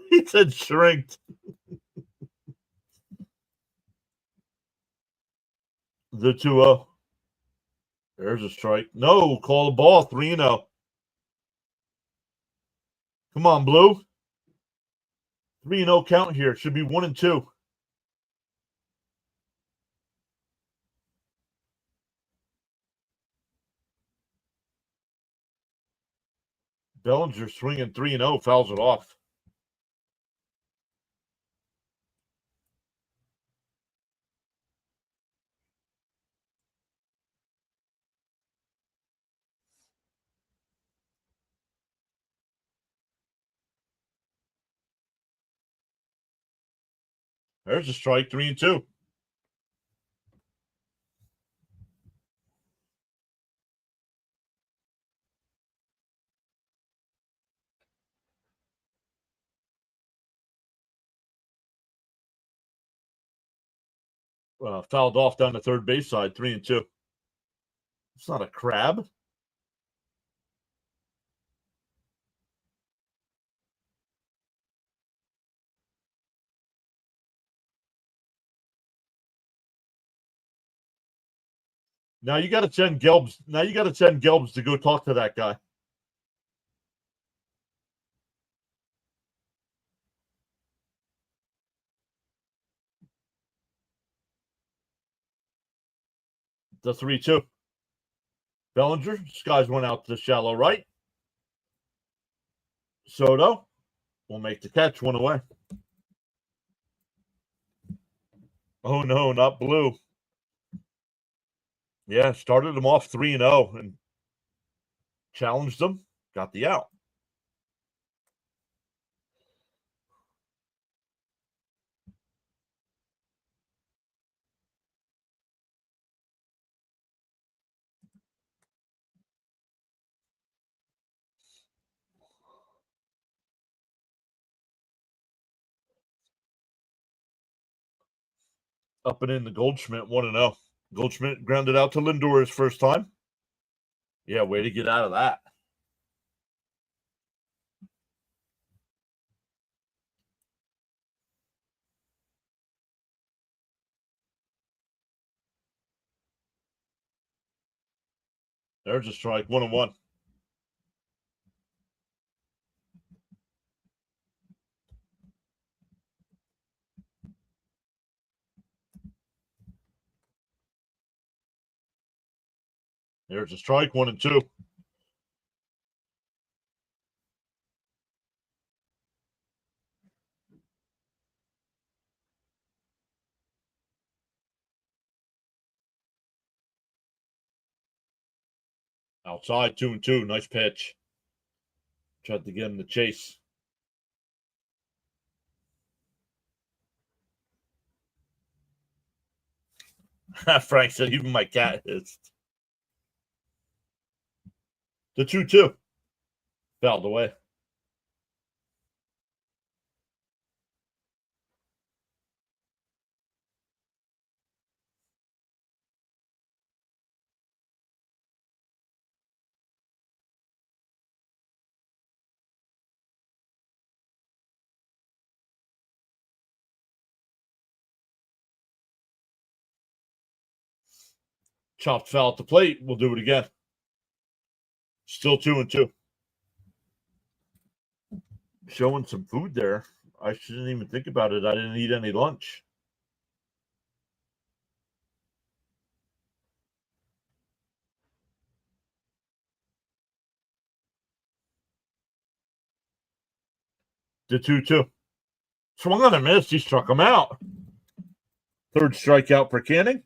He said shrinked. The 2-0. There's a strike. No, call the ball. 3-0. Come on, Blue. 3-0 count here. Should be 1-2. Bellinger swinging 3-0, fouls it off. There's a strike, 3-2. Fouled off down the third base side, 3-2. It's not a crab. Now you got to send Gelbs. Now you got to send Gelbs to go talk to that guy. The 3-2. Bellinger, skies one out to shallow right. Soto will make the catch, 1 away. Oh no, not Blue. Yeah, started him off 3-0 and challenged him, got the out. Up and in the Goldschmidt, 1-0. Goldschmidt grounded out to Lindor his first time. Yeah, way to get out of that. There's a strike, 1-1. There's a strike, 1-2. Outside, 2-2. Nice pitch. Tried to get him to chase. Frank said, even my cat hissed. The 2-2. Fouled away. Chopped foul at the plate. We'll do it again. Still 2-2. Showing some food there. I shouldn't even think about it. I didn't eat any lunch. The 2-2. Swung on a miss. He struck him out. Third strikeout for Canning.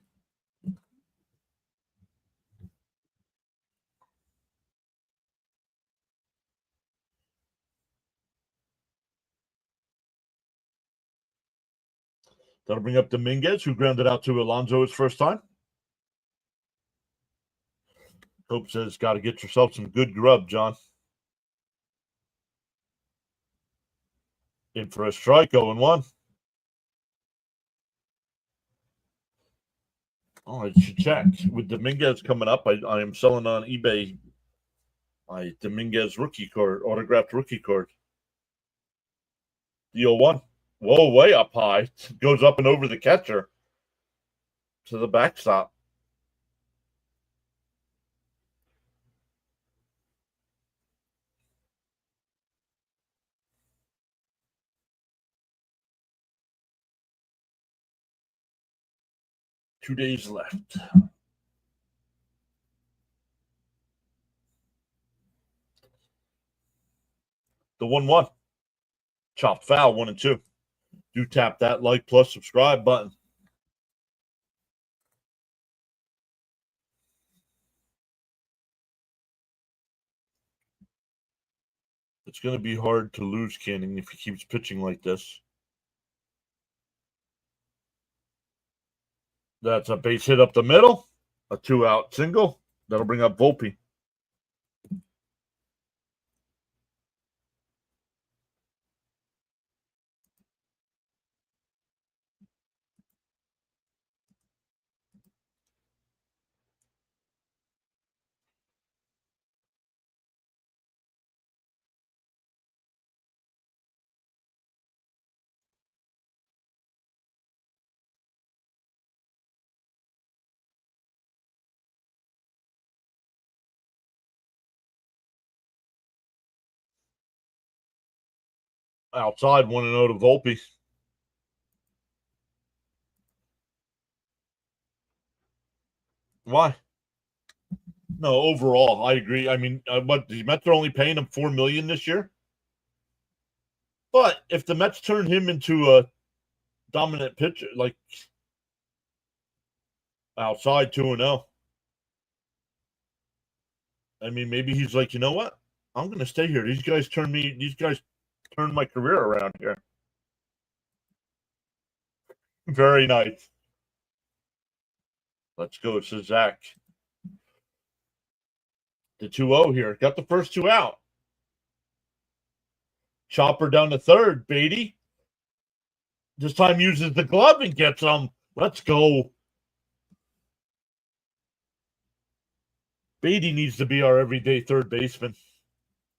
That'll bring up Dominguez, who grounded out to Alonso his first time. Hope says, got to get yourself some good grub, John. In for a strike, 0-1. Oh, I should check. With Dominguez coming up, I am selling on eBay my Dominguez rookie card, autographed rookie card. The 0-1. Whoa, way up high. Goes up and over the catcher to the backstop. Two days left. The 1-1. Chopped foul, 1-2. Do tap that like plus subscribe button. It's going to be hard to lose Canning if he keeps pitching like this. That's a base hit up the middle. A 2-out single. That'll bring up Volpe. Outside, 1-0 to Volpe. Why? No, overall, I agree. I mean, what the Mets are only paying him $4 million this year. But if the Mets turn him into a dominant pitcher, like outside 2-0, I mean, maybe he's like, you know what? I'm going to stay here. These guys turned my career around here. Very nice. Let's go, says Zach. The 2-0 here. Got the first two out. Chopper down to third. Beatty. This time uses the glove and gets them. Let's go. Beatty needs to be our everyday third baseman.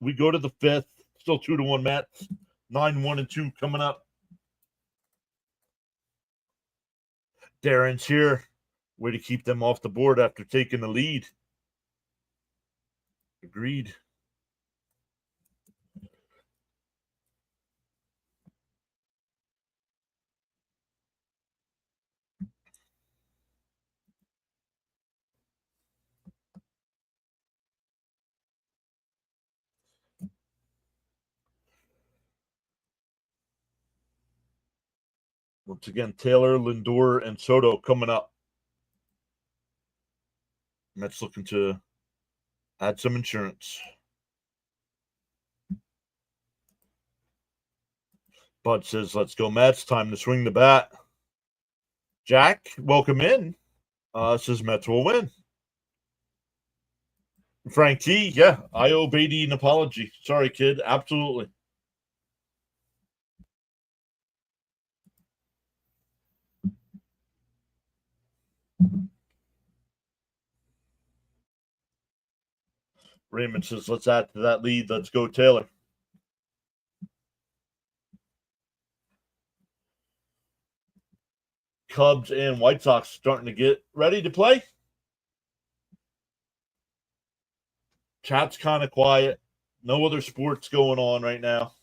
We go to the fifth. Still 2-1 Mets. 9-1-2 coming up. Darren's here. Way to keep them off the board after taking the lead. Agreed. Once again, Taylor, Lindor, and Soto coming up. Mets looking to Add some insurance. Bud says, let's go Mets. Time to swing the bat. Jack, welcome in. Says Mets will win. Frank T, yeah, I owe Beatty an apology. Sorry, kid. Absolutely. Raymond says, let's add to that lead. Let's go, Taylor. Cubs and White Sox starting to get ready to play. Chat's kind of quiet. No other sports going on right now.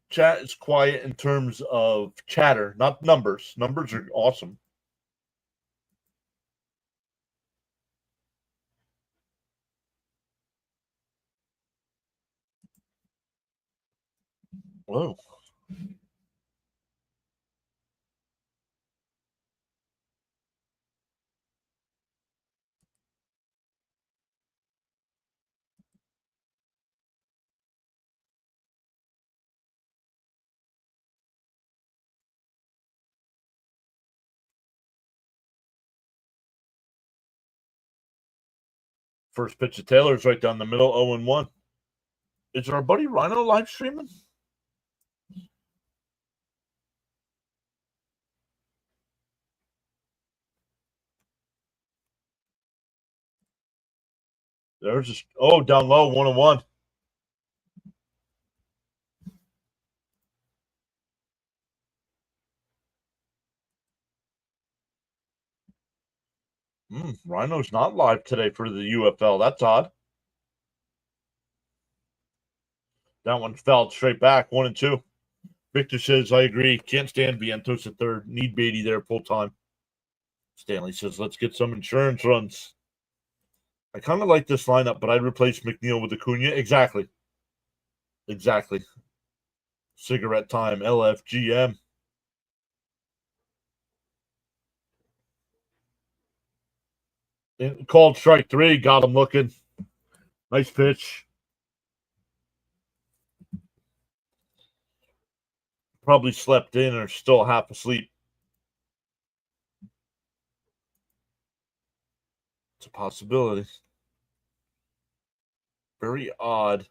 Chat is quiet in terms of chatter, not numbers. Numbers are awesome. Whoa. First pitch of Taylor's right down the middle, 0-1. Is our buddy Rhino live streaming? There's just down low, 1-1. Rhino's not live today for the UFL. That's odd. That one fell straight back, 1-2. Victor says, I agree. Can't stand Vientos at third. Need Beatty there full time. Stanley says, let's get some insurance runs. I kind of like this lineup, but I'd replace McNeil with Acuna. Exactly. Cigarette time, LFGM. Called strike 3, got him looking. Nice pitch. Probably slept in or still half asleep. It's a possibility. Very odd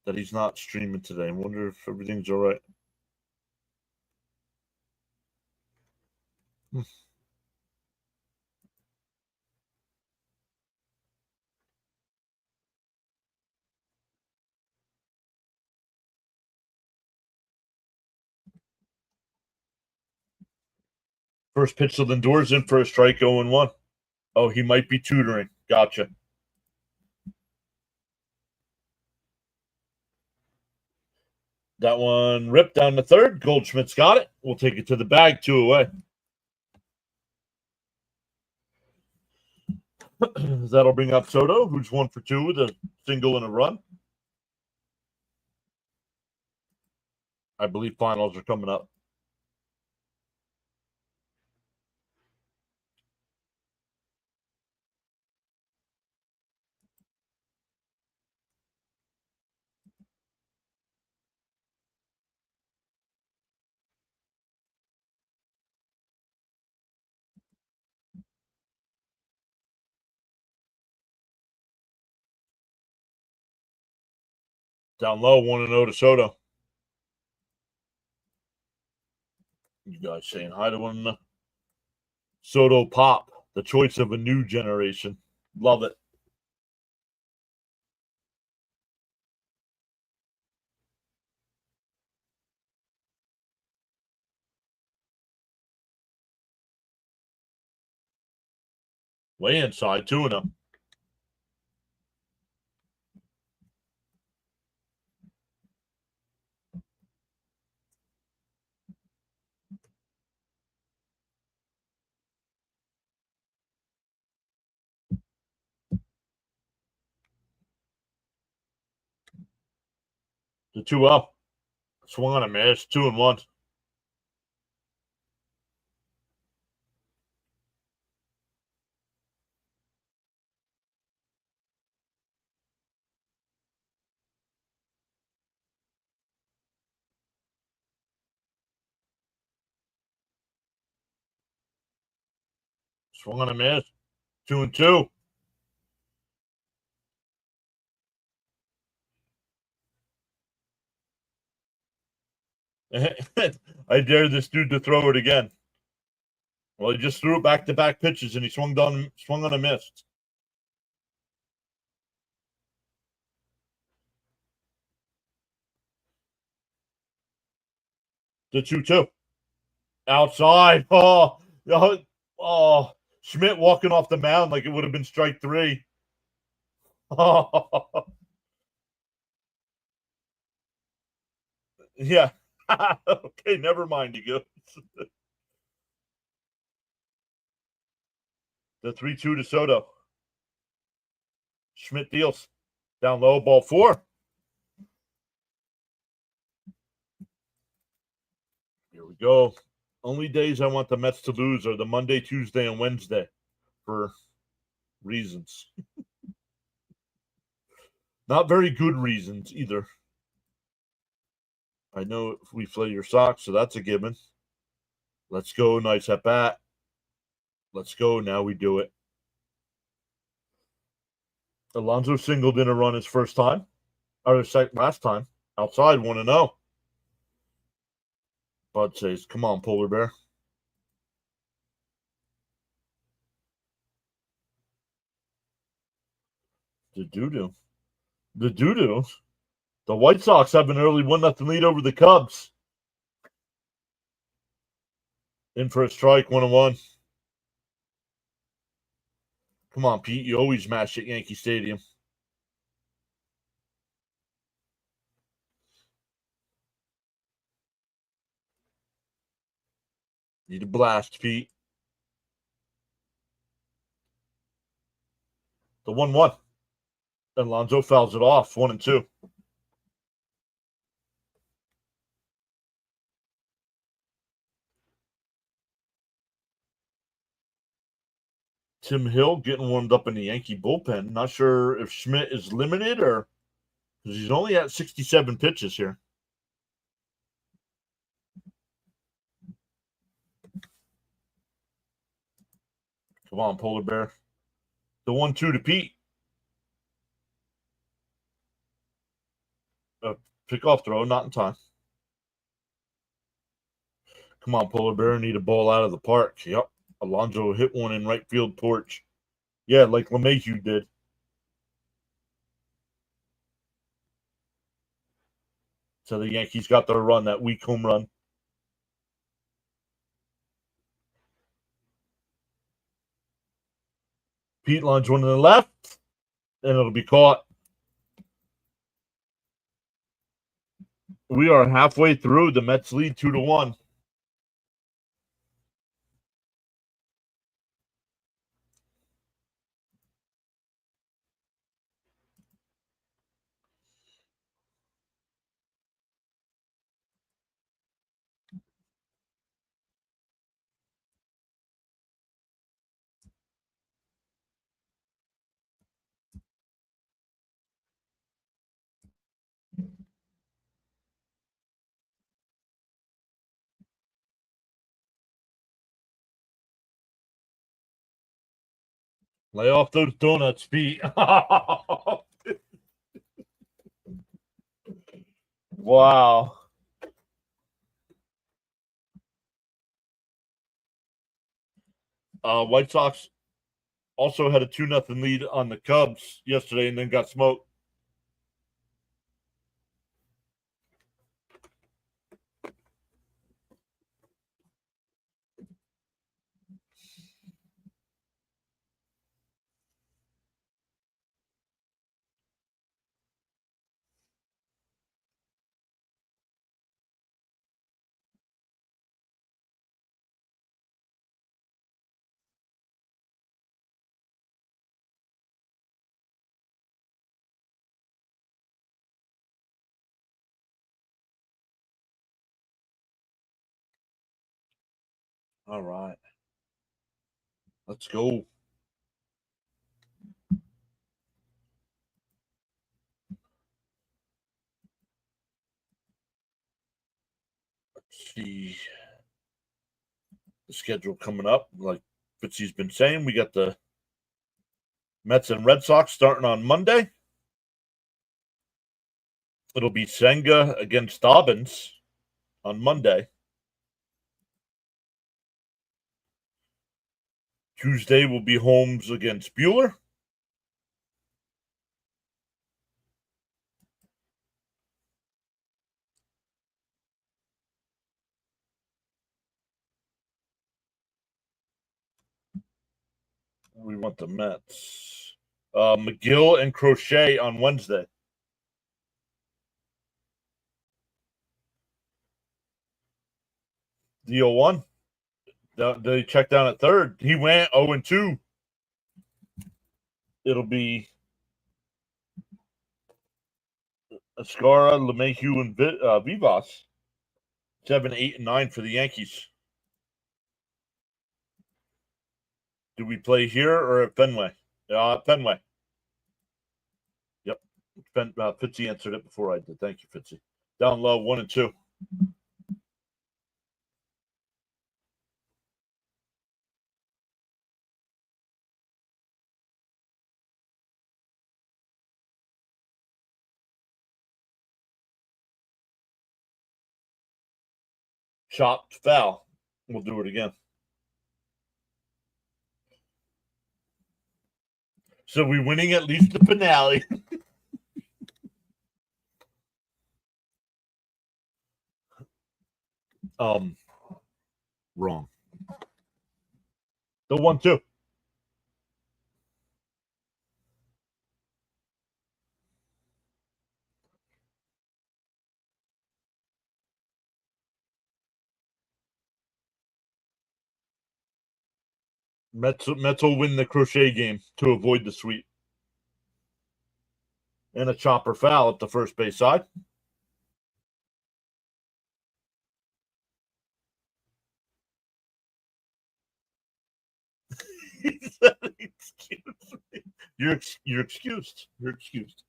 that he's not streaming today. I wonder if everything's all right. First pitch to Lindor's in for a strike, 0-1. Oh, he might be tutoring. Gotcha. That one ripped down the third. Goldschmidt's got it. We'll take it to the bag, 2 away. That'll bring up Soto, who's 1 for 2 with a single and a run. I believe finals are coming up. Down low, 1-0 to Soto. You guys saying hi to one another. Soto Pop, the choice of a new generation. Love it. Way inside, 2-0. The 2-0. Swung on a miss, 2-1. Swung on a miss. 2-2. I dare this dude to throw it again. Well, he just threw it back-to-back pitches, and he swung on a miss. The 2-2. Outside. Oh, Schmidt walking off the mound like it would have been strike 3. Yeah. Okay, never mind. You go. The 3-2 to Soto. Schmidt deals. Down low, ball 4. Here we go. Only days I want the Mets to lose are the Monday, Tuesday, and Wednesday for reasons. Not very good reasons either. I know if we flay your socks, so that's a given. Let's go. Nice at bat. Let's go. Now we do it. Alonso singled in a run his first time, or last time. Outside, 1-0. Bud says, come on, Polar Bear. The doo-doo. The doo-doo. The White Sox have an early 1-0 lead over the Cubs. In for a strike, 1-1. Come on, Pete. You always mash at Yankee Stadium. Need a blast, Pete. The 1-1. Alonso fouls it off, 1-2. Tim Hill getting warmed up in the Yankee bullpen. Not sure if Schmidt is limited or because he's only at 67 pitches here. Come on, Polar Bear. The 1-2 to Pete. Pick-off throw, not in time. Come on, Polar Bear. Need a ball out of the park. Yep. Alonso hit one in right field porch. Yeah, like LeMahieu did. So the Yankees got their run, that weak home run. Pete lines one to the left, and it'll be caught. We are halfway through. The Mets lead 2-1. Lay off those donuts, Pete. Wow. White Sox also had a 2-0 lead on the Cubs yesterday and then got smoked. All right. Let's go. Let's see the schedule coming up. Like Fitzy's been saying, we got the Mets and Red Sox starting on Monday. It'll be Senga against Dobbins on Monday. Tuesday will be Holmes against Bueller. We want the Mets. McGill and Crochet on Wednesday. The 0-1. They checked down at third. He went 0-2. It'll be Ascara, LeMahieu, and Vivas. 7, 8, and 9 for the Yankees. Do we play here or at Fenway? Fenway. Yep. Fitzy answered it before I did. Thank you, Fitzy. Down low, 1 and 2. Chopped foul. We'll do it again. So we're winning at least the finale. Wrong. The 1-2. Mets will win the Crochet game to avoid the sweep. And a chopper foul at the first base side. Excuse me. You're excused. You're excused.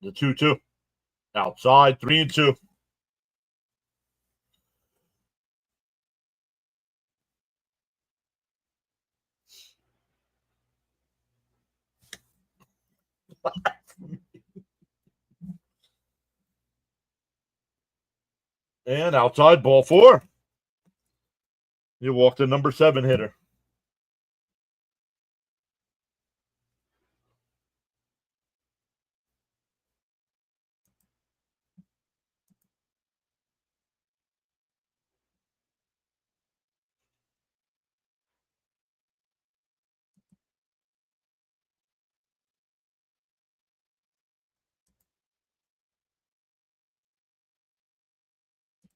The 2-2. Outside, 3 and 2. And outside, ball 4. You walked the number 7 hitter.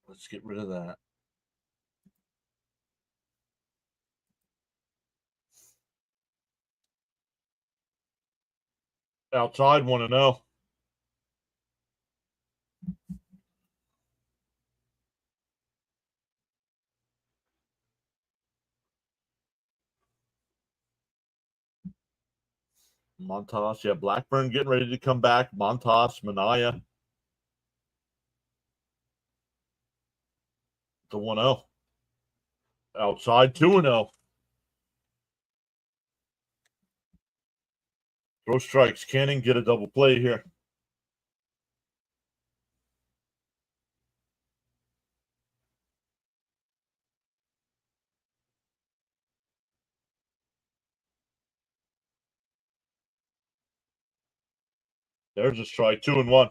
Let's get rid of that. Outside, 1-0. Montas, yeah, Blackburn getting ready to come back. Montas, Manaya. The 1-0. Outside, 2-0. Throw strikes. Canning get a double play here. There's a strike. 2-1.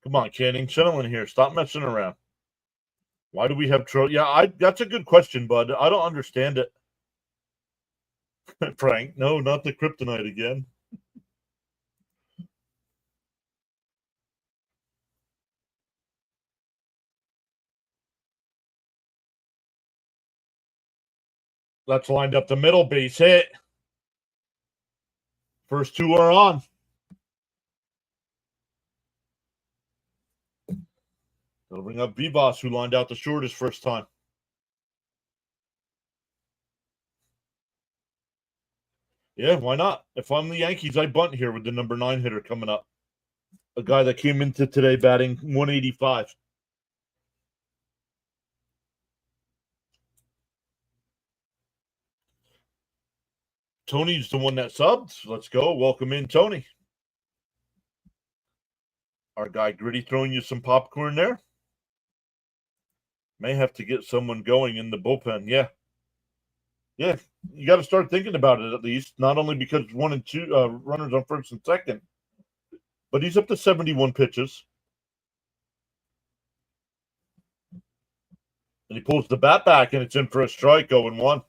Come on, Canning. Settle in here. Stop messing around. Why do we have that's a good question, bud. I don't understand it. Frank, no, not the kryptonite again. Let's lined up the middle, base hit. First 2 are on. That'll bring up Vivas, who lined out the shortest first time. Yeah, why not? If I'm the Yankees, I bunt here with the number 9 hitter coming up. a guy that came into today batting 185. Tony's the one that subbed. Let's go. Welcome in, Tony. Our guy Gritty throwing you some popcorn there. May have to get someone going in the bullpen. Yeah. Yeah. You got to start thinking about it at least. Not only because 1 and 2 runners on first and second, but he's up to 71 pitches. And he pulls the bat back and it's in for a strike, 0-1.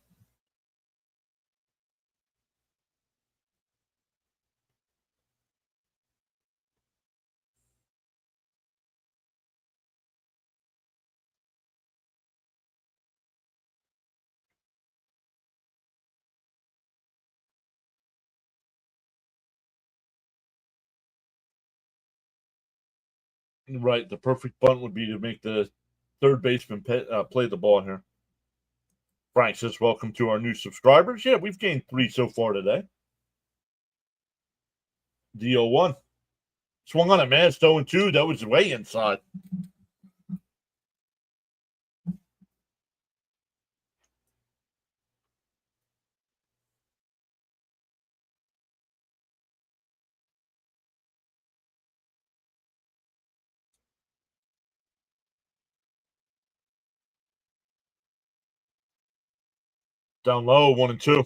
Right. The perfect bunt would be to make the third baseman play the ball here. Frank says, welcome to our new subscribers. Yeah, we've gained 3 so far today. DO1. Swung on a man, 0-2. That was way inside. Down low, 1-2.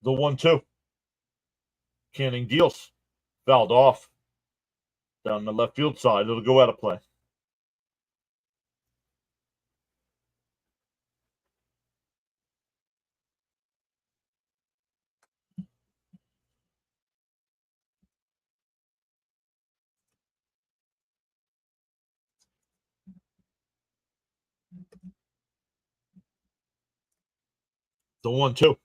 The 1-2. Canning deals. Fouled off. Down the left field side. It'll go out of play. The 1-2.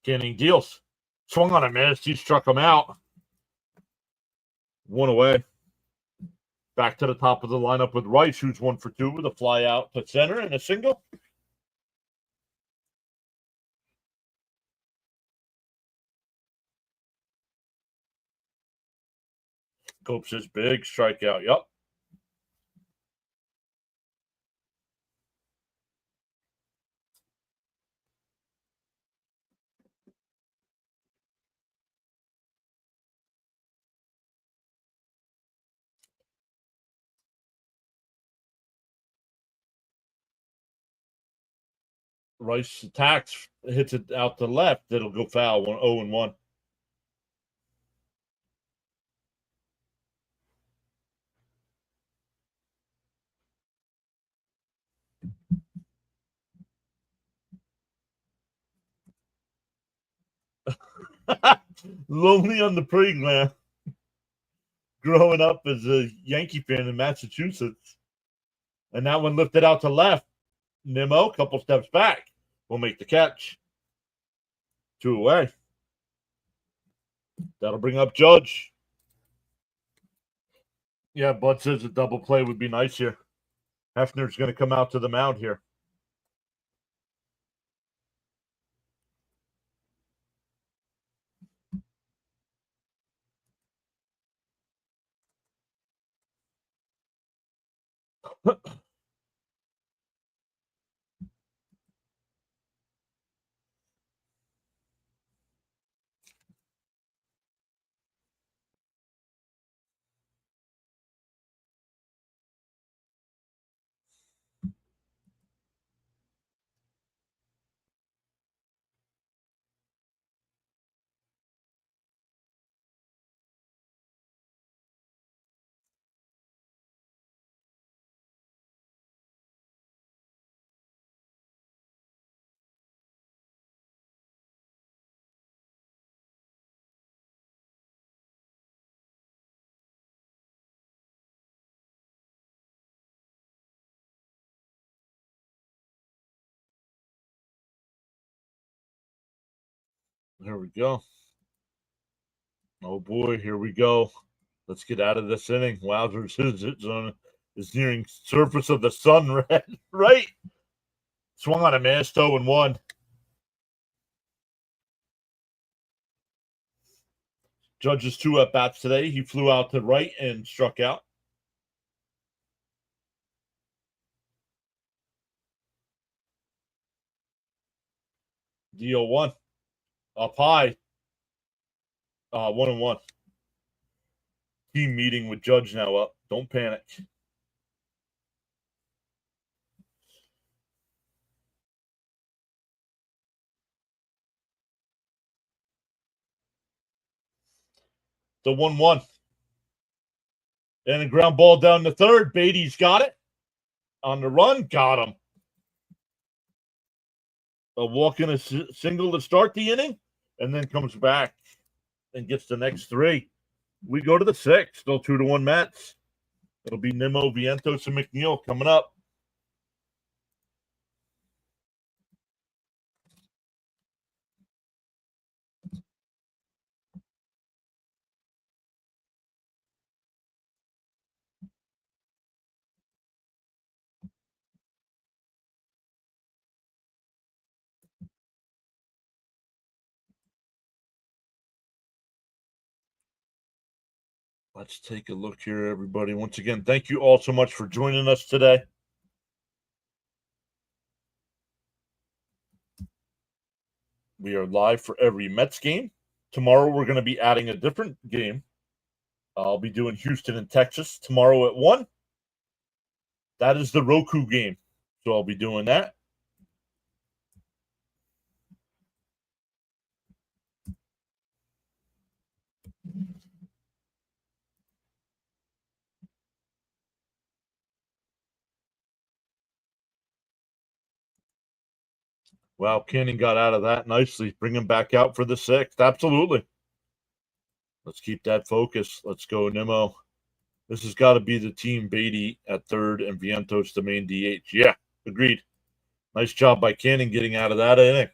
Canning deals. Swung on a miss. He struck him out. 1 away. Back to the top of the lineup with Rice, who's 1 for 2 with a fly out to center and a single. Cope says big strikeout. Yep. Rice attacks, hits it out to left. It'll go foul. 0-1. Lonely on the playground. Growing up as a Yankee fan in Massachusetts. And that one lifted out to left. Nimmo, a couple steps back, will make the catch. 2 away. That'll bring up Judge. Yeah, Bud says a double play would be nice here. Hefner's going to come out to the mound here. Here we go. Oh boy, here we go. Let's get out of this inning. Wowzers is nearing surface of the sun, right? Swung on a missed 0-1. Judge's 2 at bats today. He flew out to right and struck out. Deal 1. Up high. 1-1. Team meeting with Judge now up. Don't panic. The 1-1. And a ground ball down the third. Beatty's got it. On the run, got him. A walk in a single to start the inning, and then comes back and gets the next 3. We go to the 6th. Still 2-1 Mets. It'll be Nimmo, Vientos, and McNeil coming up. Let's take a look here, everybody. Once again, thank you all so much for joining us today. We are live for every Mets game. Tomorrow, we're going to be adding a different game. I'll be doing Houston and Texas tomorrow at 1. That is the Roku game. So I'll be doing that. Wow, Canning got out of that nicely. Bring him back out for the 6th. Absolutely. Let's keep that focus. Let's go, Nimmo. This has got to be the team. Beatty at 3rd and Vientos the main DH. Yeah, agreed. Nice job by Canning getting out of that inning.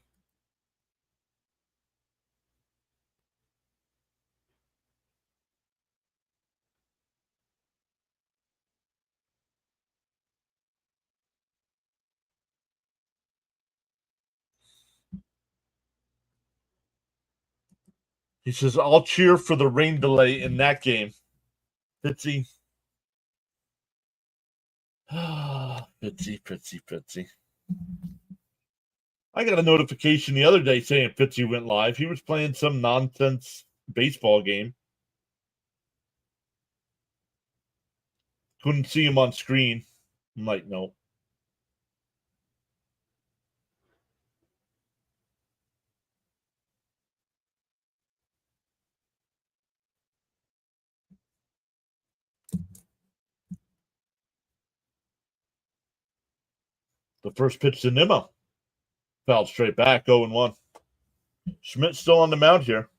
He says, I'll cheer for the rain delay in that game. Fitzy. Fitzy. I got a notification the other day saying Fitzy went live. He was playing some nonsense baseball game. Couldn't see him on screen. I'm like, no. The first pitch to Nimmo. Fouled straight back, 0-1. Schmidt's still on the mound here.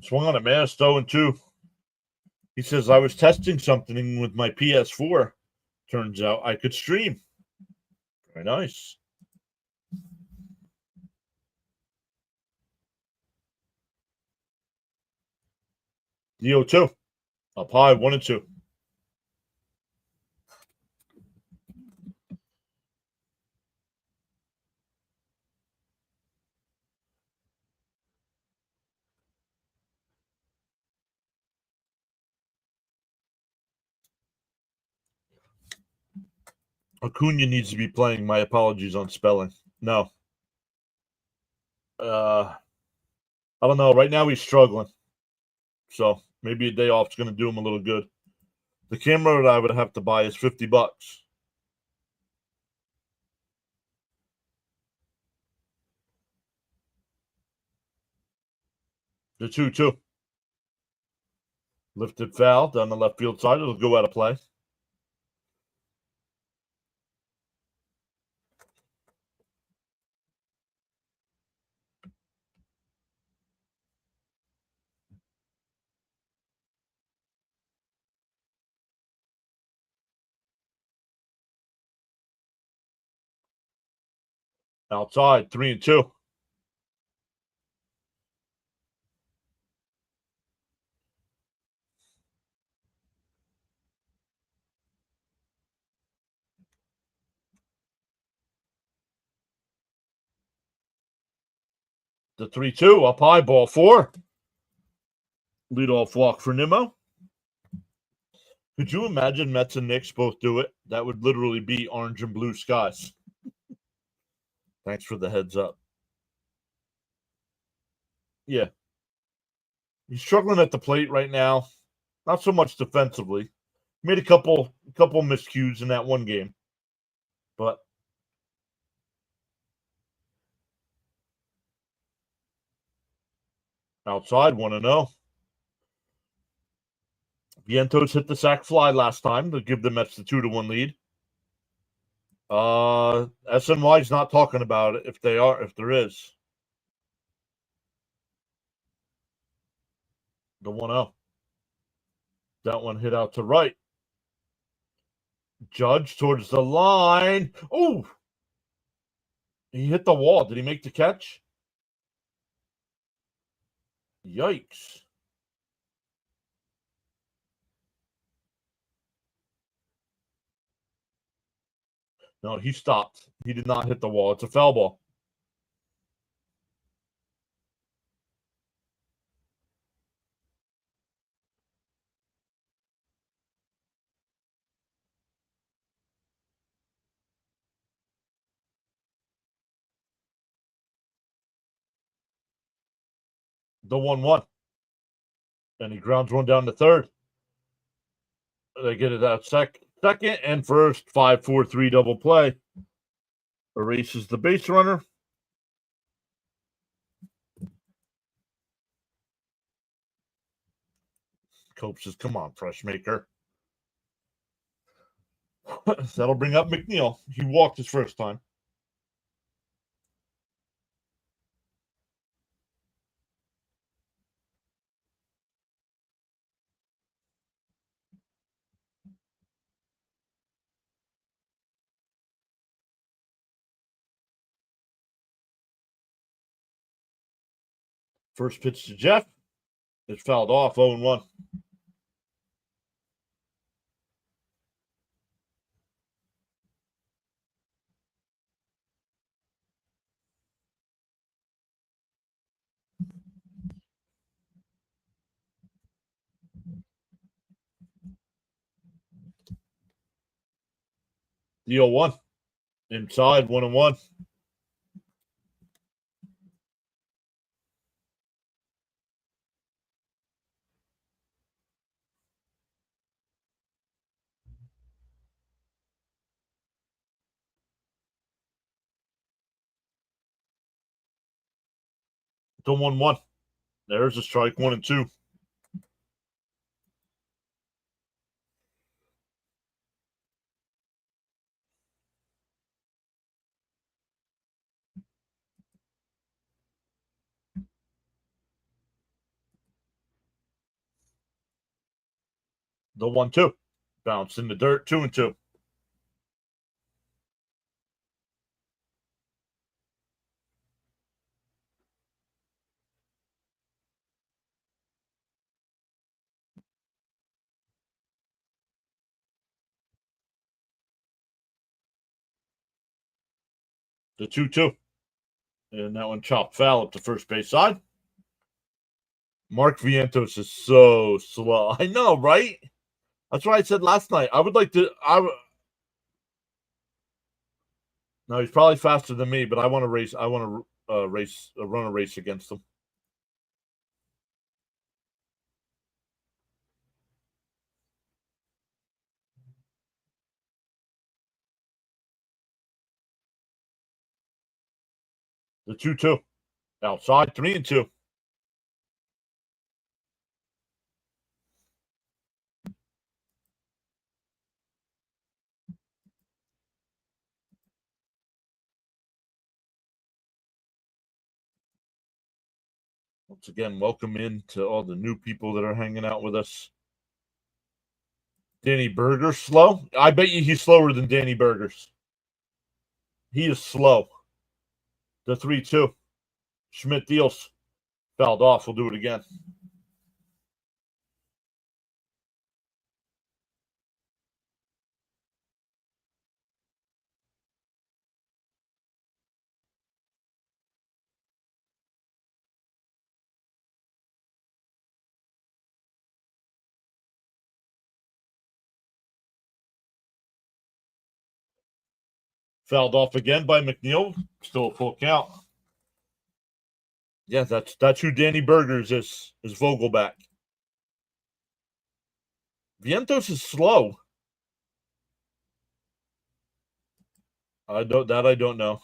Swung on a miss, 0-2. He says, I was testing something with my PS4. Turns out I could stream. Very nice. DO2. Up high, 1-2. Acuna needs to be playing. My apologies on spelling. No. I don't know. Right now he's struggling. So maybe a day off is going to do him a little good. The camera that I would have to buy is $50. The 2-2. Lifted foul down the left field side. It'll go out of play. Outside, 3-2. The 3-2, up high, ball 4. Leadoff walk for Nimmo. Could you imagine Mets and Knicks both do it? That would literally be orange and blue skies. Thanks for the heads up. Yeah. He's struggling at the plate right now. Not so much defensively. Made a couple miscues in that one game. But outside, 1-0. Vientos hit the sac fly last time to give the Mets the 2-1 lead. SNY's not talking about it if there is. The 1-0. That one hit out to right. Judge towards the line. Oh! He hit the wall. Did he make the catch? Yikes. No, he stopped. He did not hit the wall. It's a foul ball. The 1-1. And he grounds one down to third. They get it out second and first. 5-4-3 double play. Erases the base runner. Cope says, come on, fresh maker. That'll bring up McNeil. He walked his first time. First pitch to Jeff. It's fouled off, 0-1. The 0-1. Inside, 1-1. The 1-1. There's a strike, 1-2. The 1-2. Bounce in the dirt, 2-2. The 2-2. And that one chopped foul up to first base side. Mark Vientos is so slow. I know, right? That's what I said last night. I would like to. No, he's probably faster than me, but I want to race. I want to run a race against him. The 2-2. Outside, 3-2. Once again, welcome in to all the new people that are hanging out with us. Danny Berger slow? I bet you he's slower than Danny Berger's. He is slow. The 3-2. Schmidt deals. Fouled off. We'll do it again. Fouled off again by McNeil. Still a full count. Yeah, that's who Danny Burgers is Vogelback. Vientos is slow. I don't know.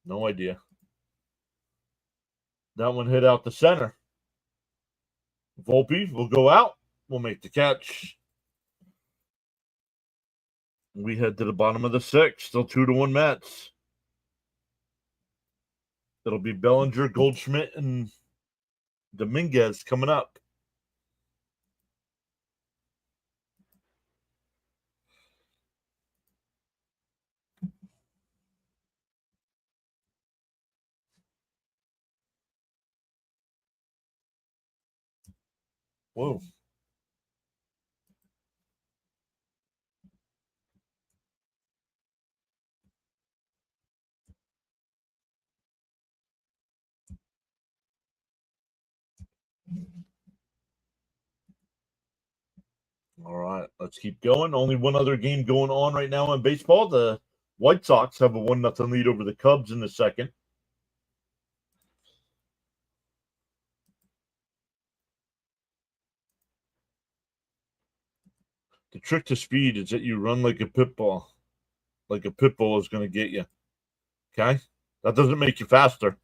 No idea. That one hit out the center. Volpe will go out. We'll make the catch. We head to the bottom of the sixth. Still 2-1 Mets. It'll be Bellinger, Goldschmidt, and Dominguez coming up. Whoa. All right, let's keep going. Only one other game going on right now in baseball. The White Sox have a 1-0 lead over the Cubs in the second. The trick to speed is that you run like a pit bull. Like a pit bull is going to get you. Okay? That doesn't make you faster.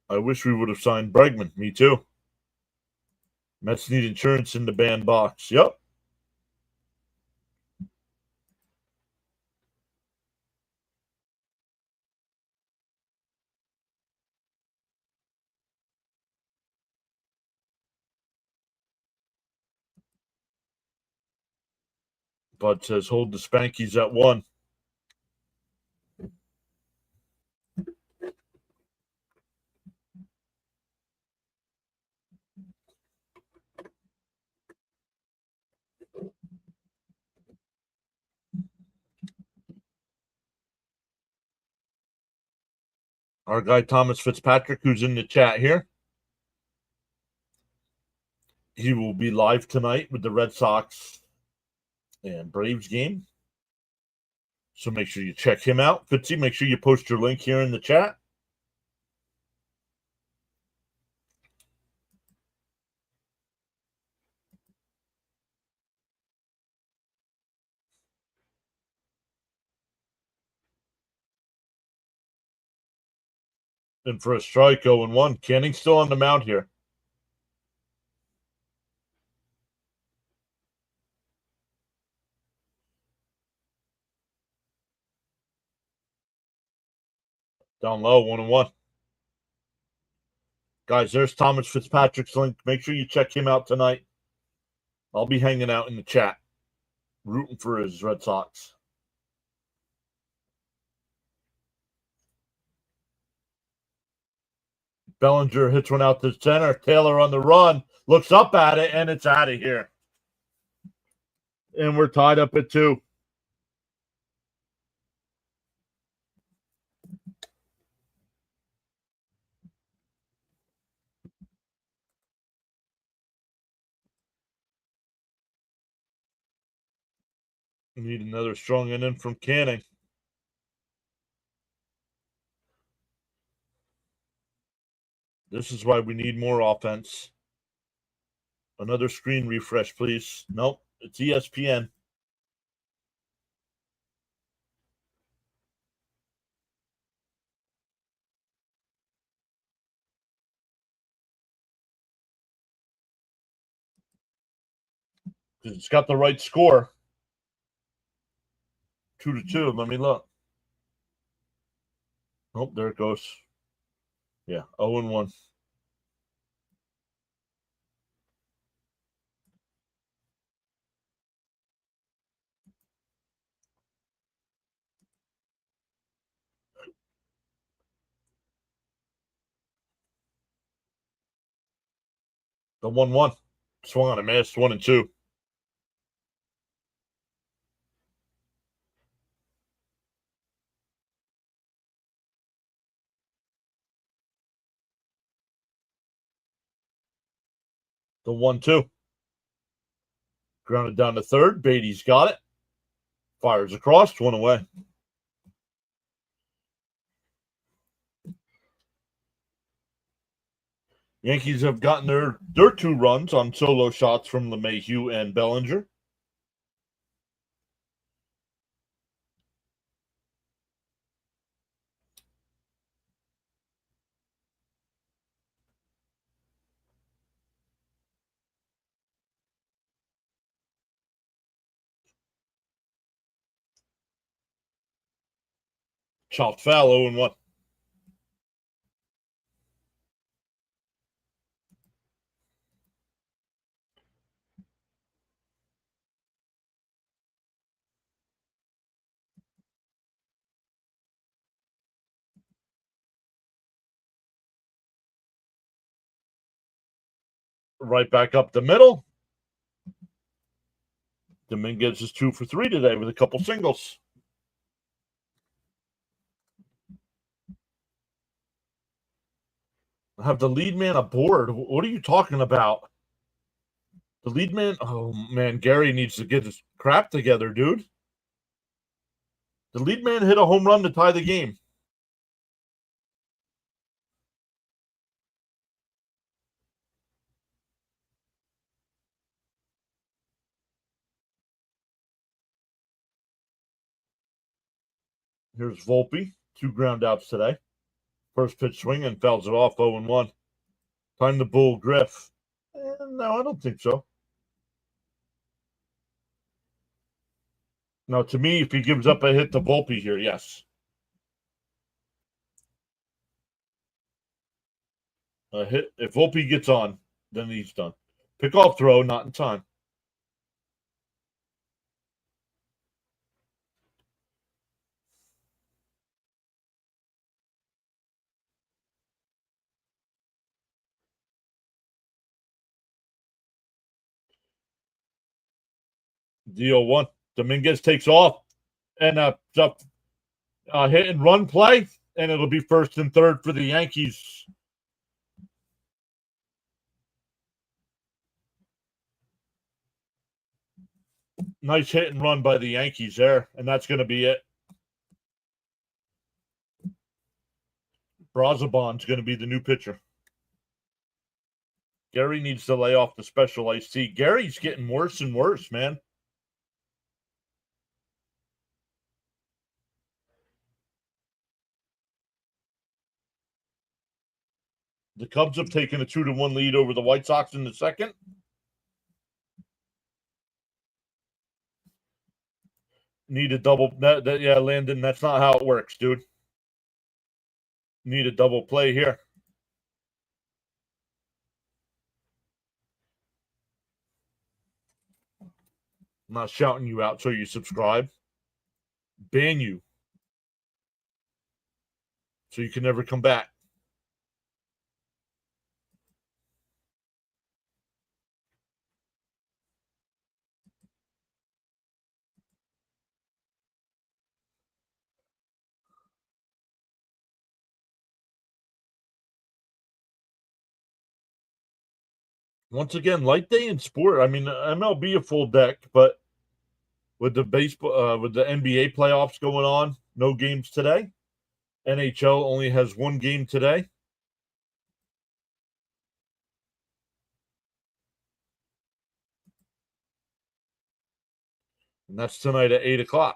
I wish we would have signed Bregman. Me too. Mets need insurance in the bandbox. Yep. Bud says hold the Spankies at 1. Our guy Thomas Fitzpatrick, who's in the chat here, he will be live tonight with the Red Sox and Braves game. So make sure you check him out. Fitzy, make sure you post your link here in the chat. And for a strike, 0-1. Canning's still on the mound here. Down low, 1-1. Guys, there's Thomas Fitzpatrick's link. Make sure you check him out tonight. I'll be hanging out in the chat, rooting for his Red Sox. Bellinger hits one out to center. Taylor on the run, looks up at it, and it's out of here. And we're tied up at 2. We need another strong inning from Canning. This is why we need more offense. Another screen refresh, please. Nope, it's ESPN. It's got the right score. 2-2. Let me look. Oh, there it goes. Yeah, 0-1. The 1-1. Swung on a miss, 1-2. The 1-2. Grounded down to third. Beatty's got it. Fires across, 1 away. Yankees have gotten their 2 runs on solo shots from LeMahieu and Bellinger. Chopped foul, 0-1. Right back up the middle. Dominguez is 2 for 3 today with a couple singles. I have the lead man aboard. What are you talking about? The lead man? Oh, man, Gary needs to get his crap together, dude. The lead man hit a home run to tie the game. Here's Volpe. 2 ground outs today. First pitch swing and fouls it off, 0-1. Time to bull Griff. No, I don't think so. No, to me, if he gives up a hit to Volpe here, yes. A hit. If Volpe gets on, then he's done. Pick off throw, not in time. Deal 1. Dominguez takes off and hit and run play, and it'll be first and third for the Yankees. Nice hit and run by the Yankees there, and that's going to be it. Brazoban's going to be the new pitcher. Gary needs to lay off the special iced tea. Gary's getting worse and worse, man. The Cubs have taken a 2-1 lead over the White Sox in the second. Need a double. Yeah, Landon, that's not how it works, dude. Need a double play here. I'm not shouting you out so you subscribe. Ban you. So you can never come back. Once again, light day in sport. I mean, MLB a full deck, but with the with the NBA playoffs going on, no games today. NHL only has 1 game today. And that's tonight at 8:00.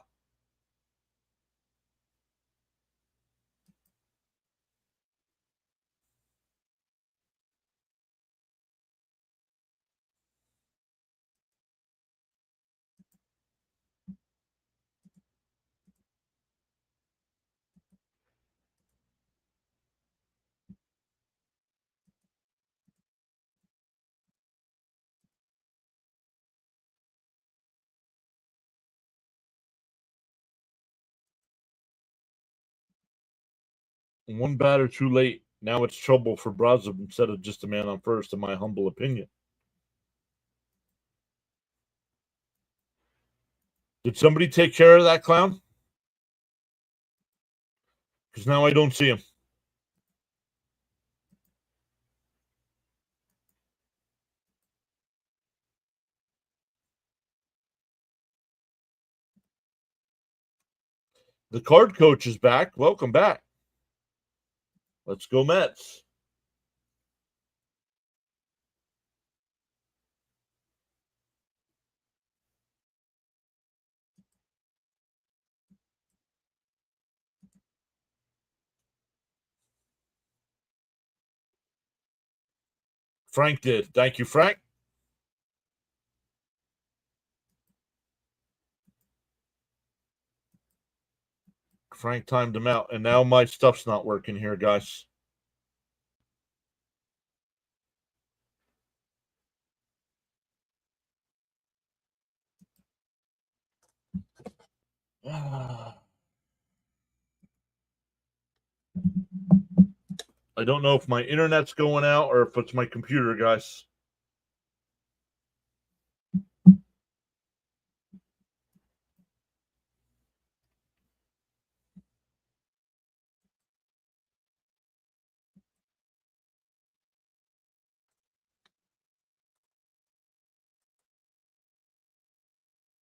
One batter too late. Now it's trouble for Braza instead of just a man on first, in my humble opinion. Did somebody take care of that clown? Because now I don't see him. The card coach is back. Welcome back. Let's go Mets. Frank did. Thank you, Frank. Frank timed him out, and now my stuff's not working here, guys. I don't know if my internet's going out or if it's my computer, guys.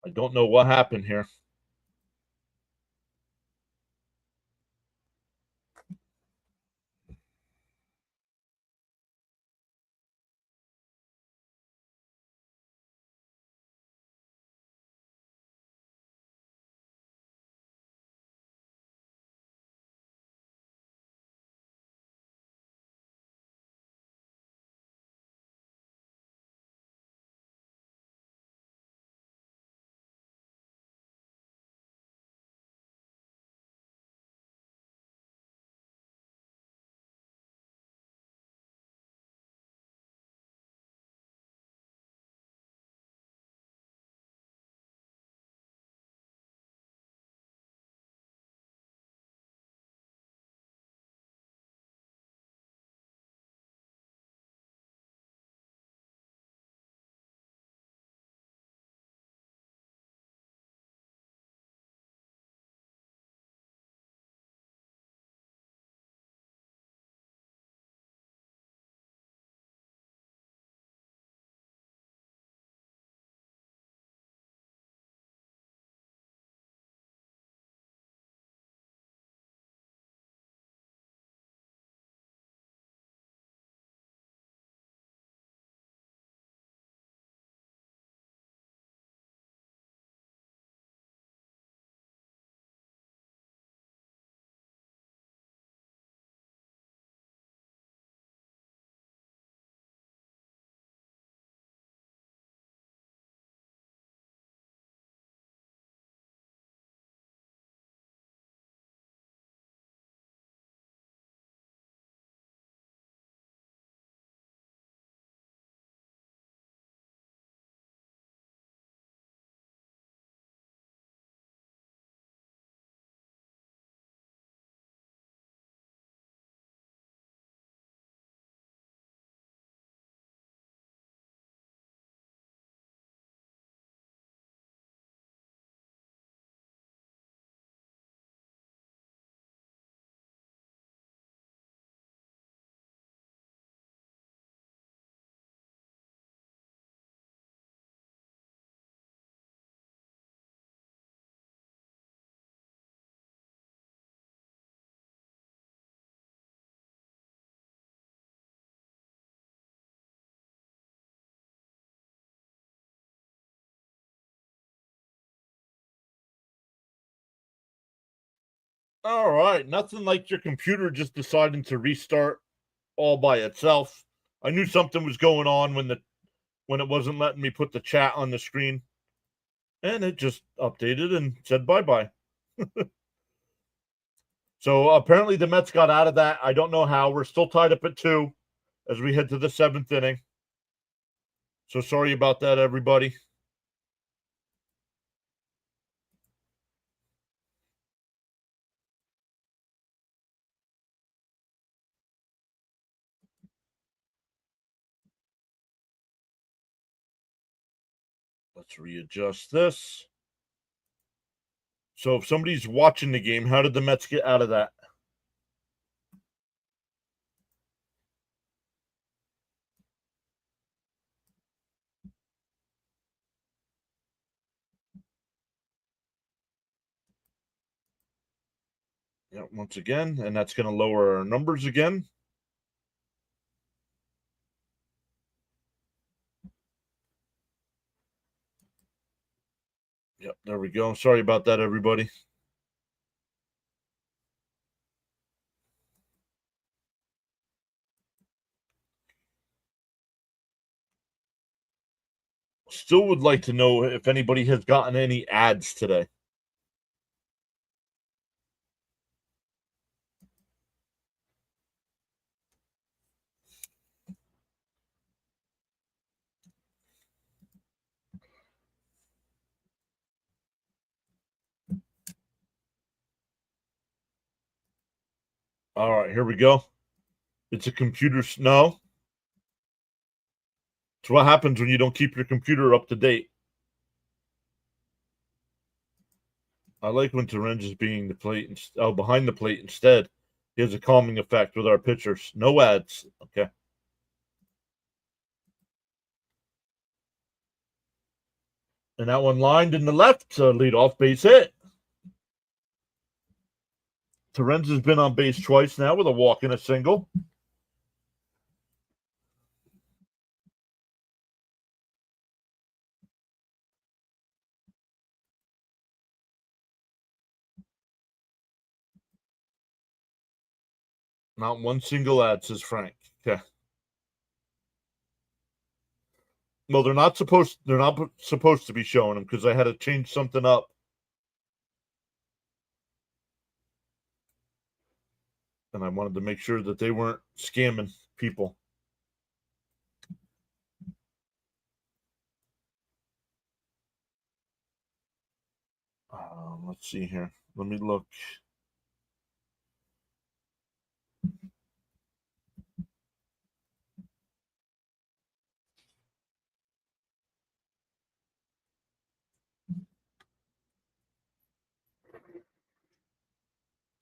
I don't know what happened here. All right, nothing like your computer just deciding to restart all by itself. I knew something was going on when it wasn't letting me put the chat on the screen, and it just updated and said bye-bye. So apparently the Mets got out of that. I don't know how. We're still tied up at 2 as we head to the 7th inning. So sorry about that, everybody. Let's readjust this. So if somebody's watching the game, how did the Mets get out of that? Yeah, once again, and that's going to lower our numbers again. Yep, there we go. Sorry about that, everybody. Still would like to know if anybody has gotten any ads today. All right, here we go. It's a computer. No. It's what happens when you don't keep your computer up to date. I like when Terenge is being the plate behind the plate instead. He has a calming effect with our pitchers. No ads. Okay. And that one lined in the left leadoff base hit. Terenge has been on base twice now with a walk and a single. Not one single ad, says Frank. Okay. Well, they're not supposed to be showing them because I had to change something up. And I wanted to make sure that they weren't scamming people. Let's see here. Let me look.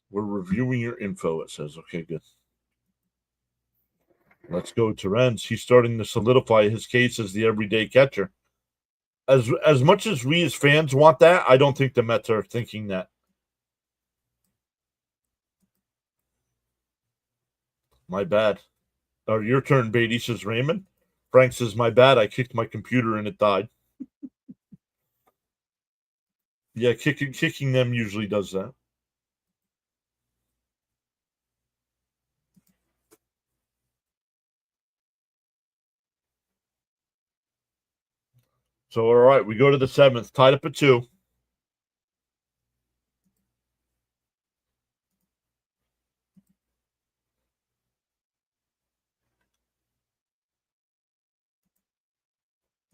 We're reviewing your info, it says. Okay, good. Let's go to Renz. He's starting to solidify his case as the everyday catcher. As much as we as fans want that, I don't think the Mets are thinking that. My bad. Your turn, Beatty, says Raymond. Frank says, my bad. I kicked my computer and it died. Yeah, kicking them usually does that. So, all right, we go to the seventh, tied up at 2.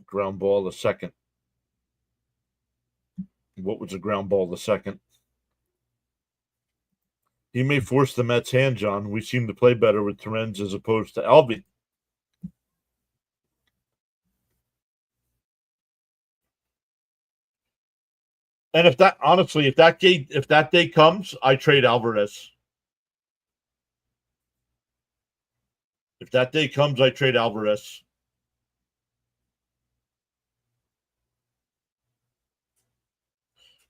Ground ball the second. What was a ground ball the second? He may force the Mets' hand, John. We seem to play better with Terenge as opposed to Alvey. And if that honestly, if that day comes, I trade Alvarez. If that day comes, I trade Alvarez.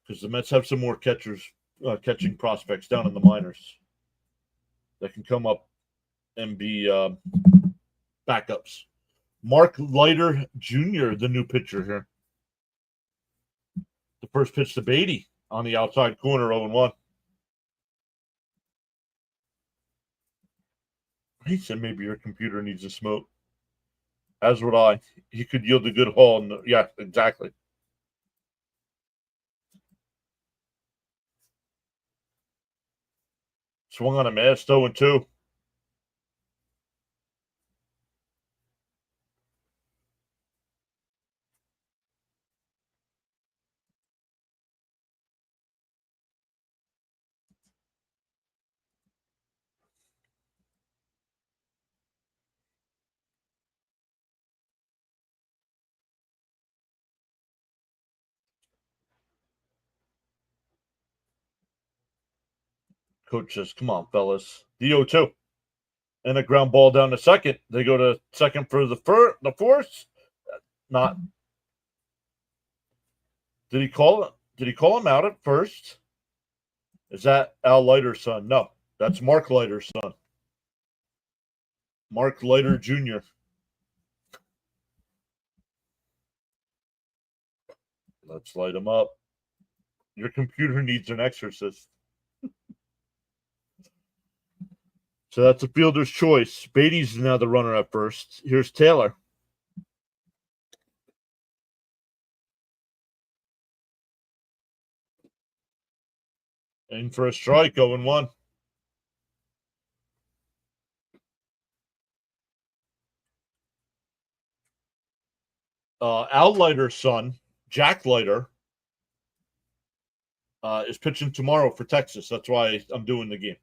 Because the Mets have some more catching prospects down in the minors that can come up and be backups. Mark Leiter Jr., the new pitcher here. The first pitch to Beatty on the outside corner, 0-1. He said maybe your computer needs a smoke. As would I. He could yield a good haul. Yeah, exactly. Swung on a miss, 0-2. Coach says, come on, fellas. DO2. And a ground ball down to second. They go to second for the force. Not. Did he call him out at first? Is that Al Leiter's son? No, that's Mark Leiter's son. Mark Leiter Jr. Let's light him up. Your computer needs an exorcist. So that's a fielder's choice. Beatty's now the runner at first. Here's Taylor. In for a strike, 0-1. Al Leiter's son, Jack Leiter, is pitching tomorrow for Texas. That's why I'm doing the game.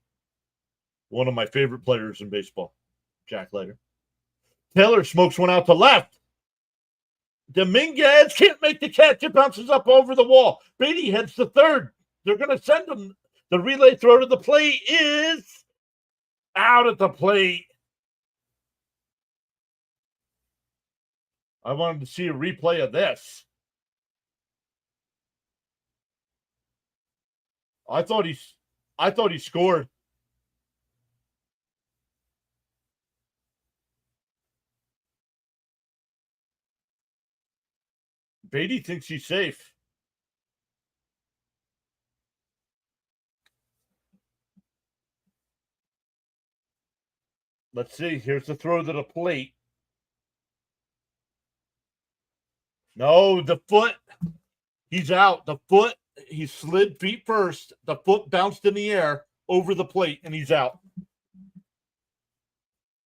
One of my favorite players in baseball, Jack Leiter. Taylor smokes one out to left. Dominguez can't make the catch. It bounces up over the wall. Beatty heads to third. They're going to send him. The relay throw to the plate is out at the plate. I wanted to see a replay of this. I thought he scored. Beatty thinks he's safe. Let's see. Here's the throw to the plate. No, the foot. He's out. The foot. He slid feet first. The foot bounced in the air over the plate, and he's out.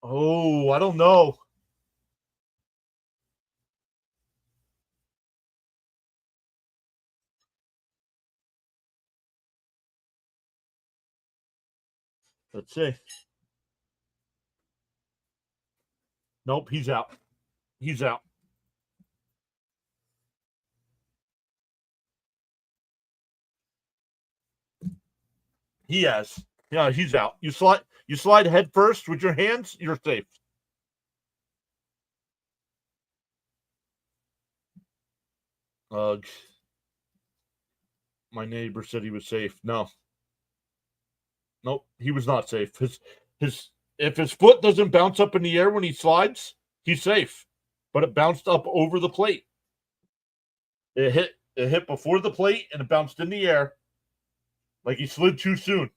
Oh, I don't know. Let's see. Nope, he's out. He's out. He has. Yeah, he's out. You slide head first with your hands, you're safe. My neighbor said he was safe. No. Nope, he was not safe. If his foot doesn't bounce up in the air when he slides, he's safe. But it bounced up over the plate. It hit before the plate and it bounced in the air like he slid too soon.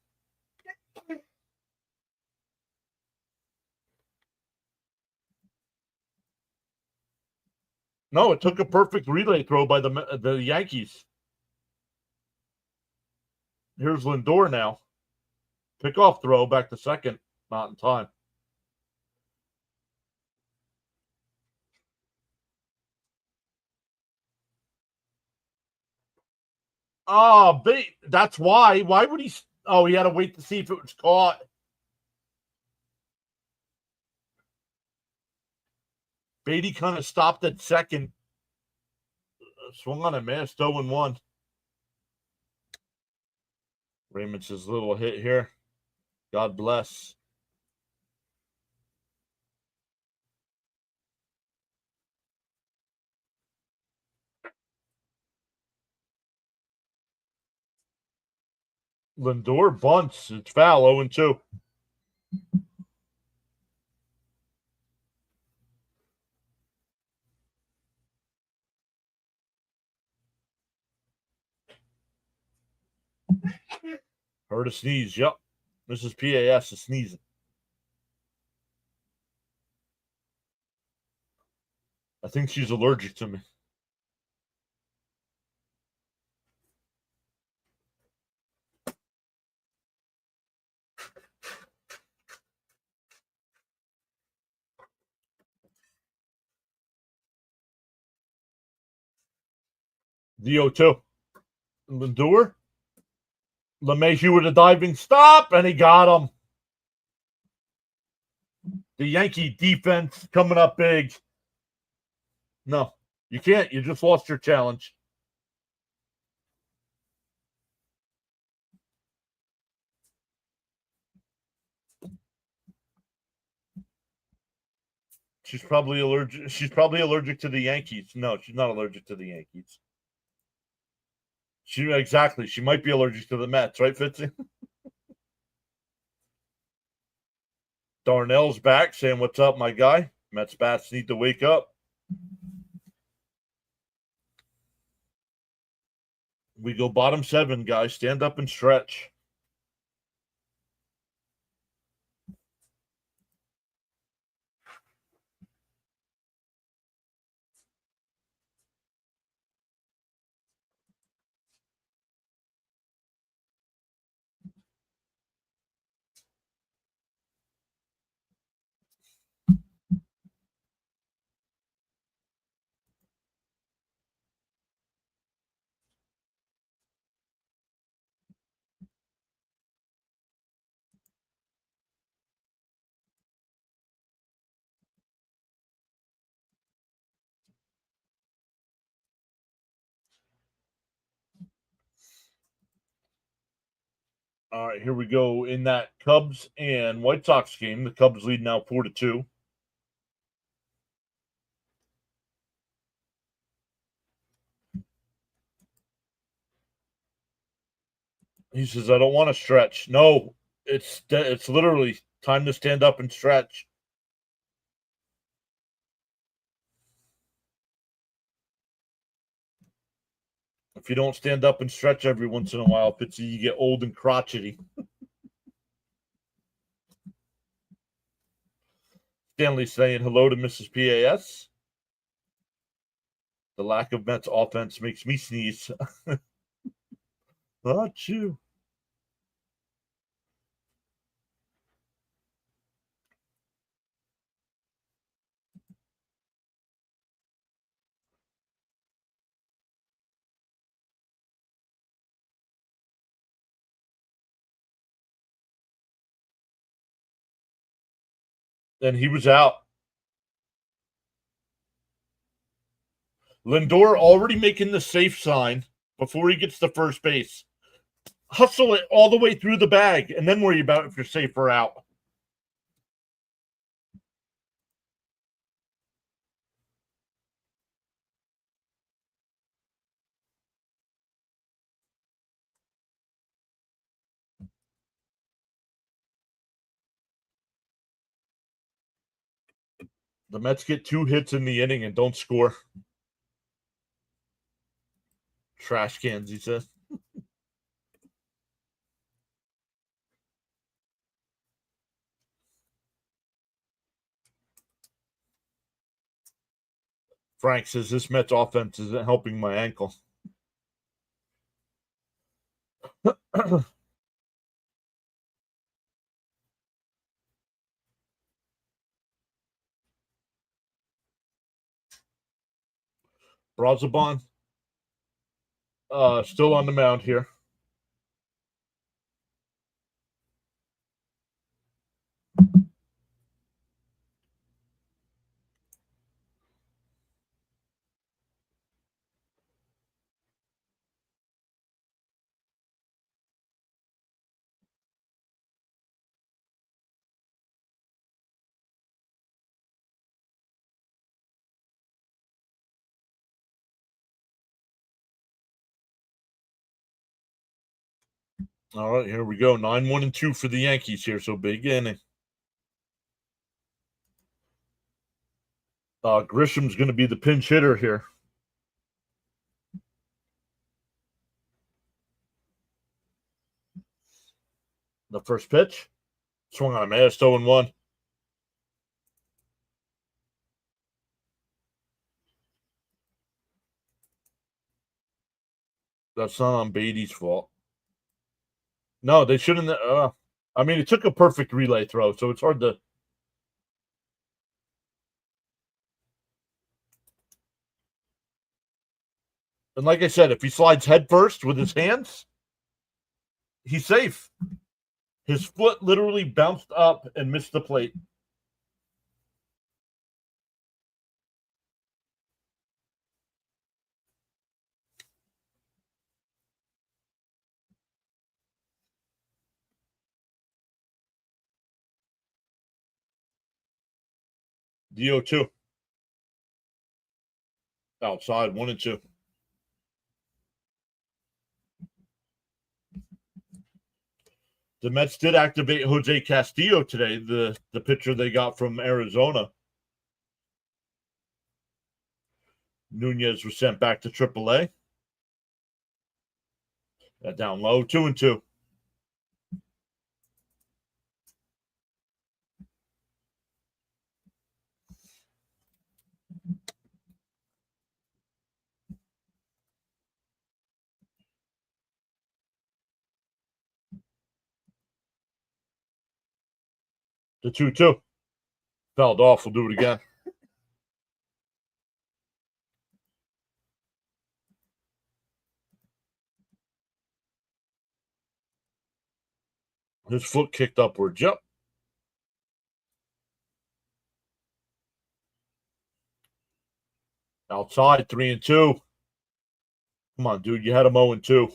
No, it took a perfect relay throw by the Yankees. Here's Lindor now. Pickoff throw back to second. Not in time. Oh, that's why. Why would he? Oh, he had to wait to see if it was caught. Beatty kind of stopped at second. Swung on a missed. 0-1. Raymond's his little hit here. God bless. Lindor bunts. It's foul. 0-2. Heard a sneeze. Yep. Mrs. PAS is sneezing. I think she's allergic to me. DO2. Lindor. LeMahieu with a diving stop, and he got him. The Yankee defense coming up big. No, you can't. You just lost your challenge. She's probably allergic. She's probably allergic to the Yankees. No, she's not allergic to the Yankees. Exactly. She might be allergic to the Mets, right, Fitzy? Darnell's back saying, "What's up, my guy? Mets bats need to wake up." We go bottom 7, guys. Stand up and stretch. All right, here we go. In that Cubs and White Sox game, the Cubs lead now 4-2. He says, "I don't want to stretch." No, it's literally time to stand up and stretch. If you don't stand up and stretch every once in a while, Fitzy, you get old and crotchety. Stanley saying hello to Mrs. PAS. The lack of Mets offense makes me sneeze. Not you. And he was out. Lindor already making the safe sign before he gets to first base. Hustle it all the way through the bag, and then worry about if you're safe or out. The Mets get 2 hits in the inning and don't score. Trash cans, he says. Frank says this Mets offense isn't helping my ankle. Brazoban still on the mound here. All right, here we go. 9-1-2 for the Yankees here, so big inning. Grisham's going to be the pinch hitter here. The first pitch swung on a miss, 0-1. That's not on Beatty's fault. No, they shouldn't. I mean, it took a perfect relay throw, so it's hard to. And like I said, if he slides head first with his hands, he's safe. His foot literally bounced up and missed the plate. DO2. Outside, 1-2. The Mets did activate Jose Castillo today, the pitcher they got from Arizona. Nunez was sent back to AAA. That down low, 2-2. The 2-2. Fouled off. We'll do it again. His foot kicked upwards. Yep. Outside, 3-2. Come on, dude. You had him 0-2.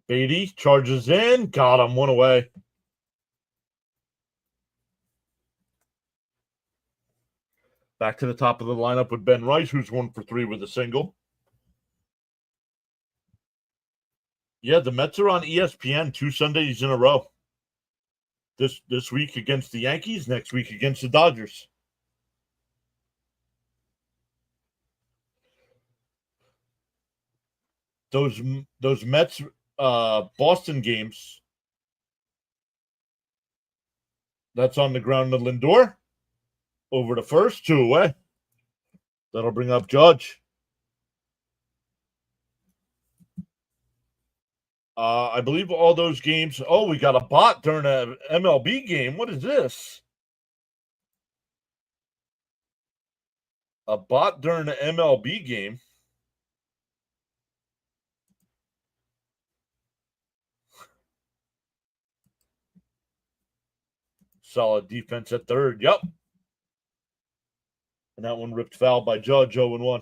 Beatty charges in. Got him. 1 away. Back to the top of the lineup with Ben Rice, who's 1 for 3 with a single. Yeah, the Mets are on ESPN 2 Sundays in a row. This week against the Yankees, next week against the Dodgers. Those Mets Boston games. That's on the ground to Lindor. Over to first, 2 away. That'll bring up Judge. I believe all those games. Oh, we got a bot during a MLB game. What is this? A bot during an MLB game. Solid defense at third. Yep. And that one ripped foul by Judge, 0-1.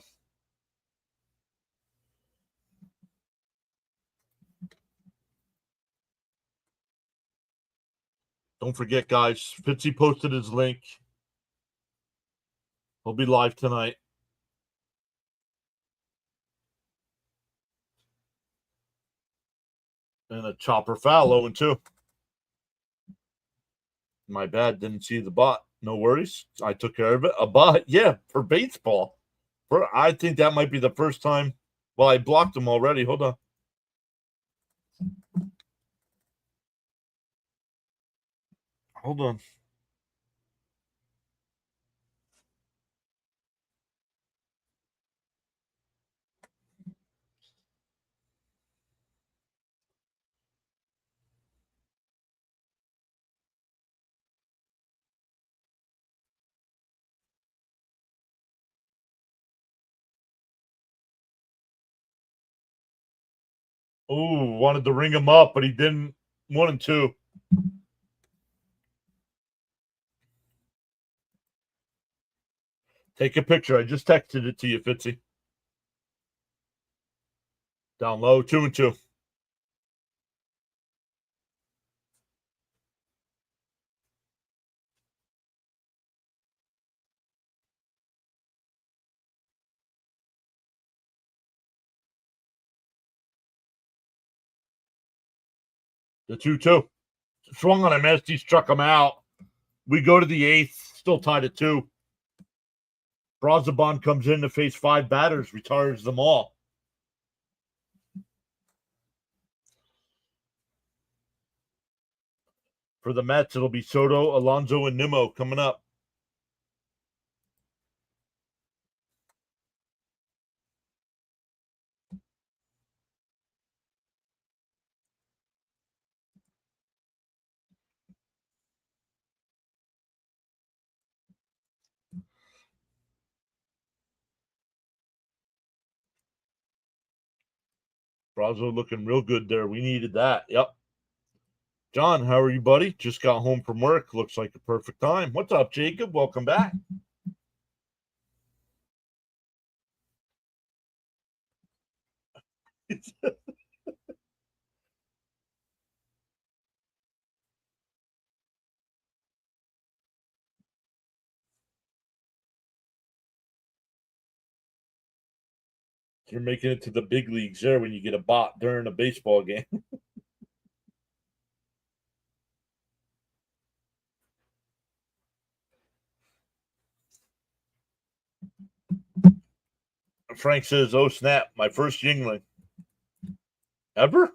Don't forget, guys, Fitzy posted his link. He'll be live tonight. And a chopper foul, 0-2. My bad, didn't see the bot. No worries. I took care of it. A bot, yeah, for baseball. I think that might be the first time. Well, I blocked him already. Hold on. Hold on. Oh, wanted to ring him up, but he didn't. 1-2. Take a picture. I just texted it to you, Fitzy. Down low, 2-2. The 2-2. Swung on a miss. He struck him out. We go to the 8th. Still tied at 2. Brazoban comes in to face 5 batters. Retires them all. For the Mets, it'll be Soto, Alonso, and Nimmo coming up. Brazo looking real good there. We needed that. Yep. John, how are you, buddy? Just got home from work. Looks like a perfect time. What's up, Jacob? Welcome back. You're making it to the big leagues there when you get a bot during a baseball game. Frank says, "Oh snap! My first Yingling ever."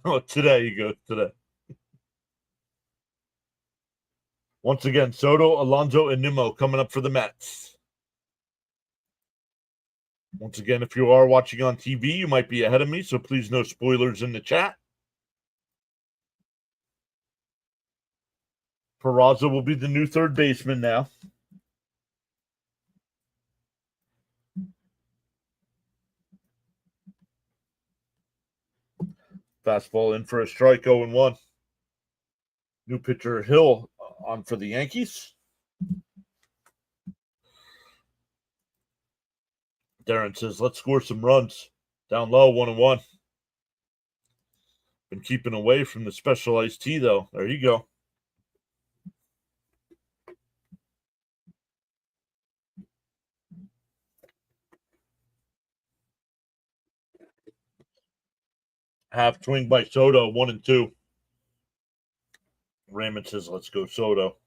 Oh, today you go today. Once again, Soto, Alonso, and Nimmo coming up for the Mets. Once again, if you are watching on TV, you might be ahead of me, so please no spoilers in the chat. Peraza will be the new third baseman now. Fastball in for a strike, 0-1. New pitcher Hill on for the Yankees. Darren says, let's score some runs. Down low, 1-1. Been keeping away from the specialized tea, though. There you go. Half swing by Soto, 1-2. Raymond says, let's go Soto.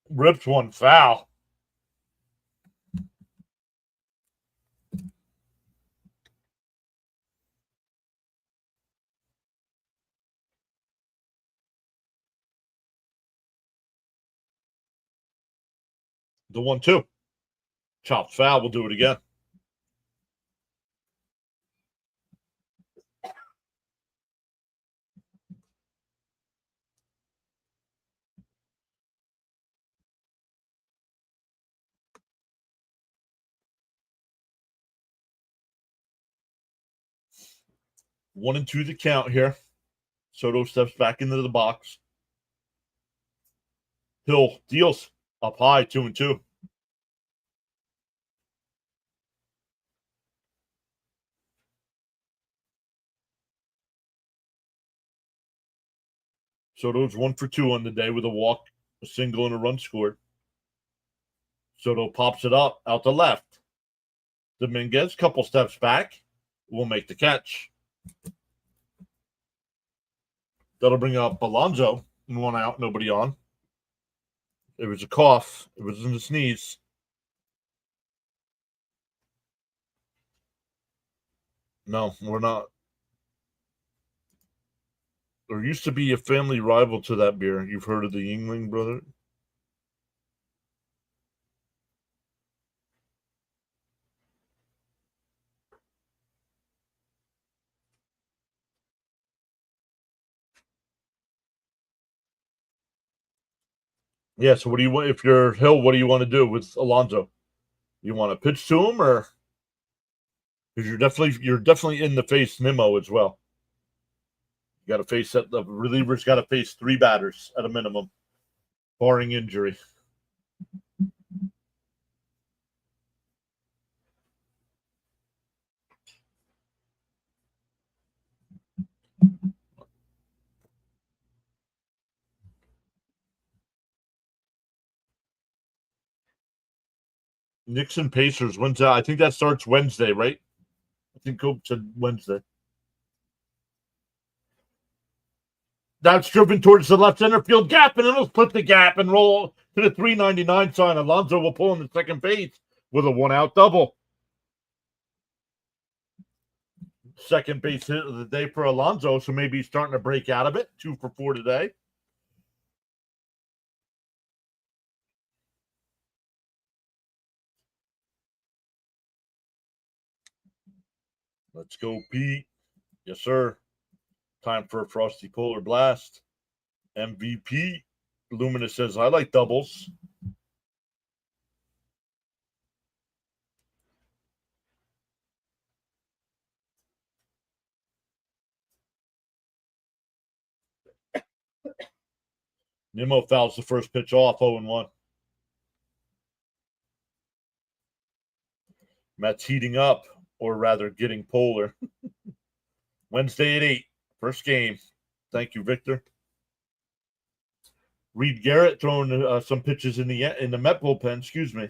Rips one foul. The 1-2. Chopped foul. We'll do it again. One and two the count here. Soto steps back into the box. Hill deals up high, 2-2. Soto's 1 for 2 on the day with a walk, a single, and a run scored. Soto pops it up out the left. Dominguez, couple steps back, will make the catch. That'll bring up Alonso, and 1 out, nobody on. It was a cough. It wasn't a sneeze. No, we're not. There used to be a family rival to that beer. You've heard of the Yingling, brother? Yeah, so what do you want? If you're Hill, what do you want to do with Alonso? You want to pitch to him, or because you're definitely in the face Nimmo as well. You got to face that. The reliever's got to face 3 batters at a minimum, barring injury. Nixon Pacers, when's that? I think that starts Wednesday, right? I think Cope said Wednesday. That's driven towards the left center field gap, and it'll split the gap and roll to the 399 sign. Alonso will pull in the second base with a 1-out double. Second base hit of the day for Alonso, so maybe he's starting to break out of it. 2 for 4 today. Let's go, Pete. Yes, sir. Time for a Frosty Polar Blast. MVP. Luminous says, I like doubles. Nimmo fouls the first pitch off, 0-1. Mets heating up, or rather getting polar. Wednesday at 8, first game. Thank you, Victor. Reed Garrett throwing some pitches in the Met bullpen. Excuse me.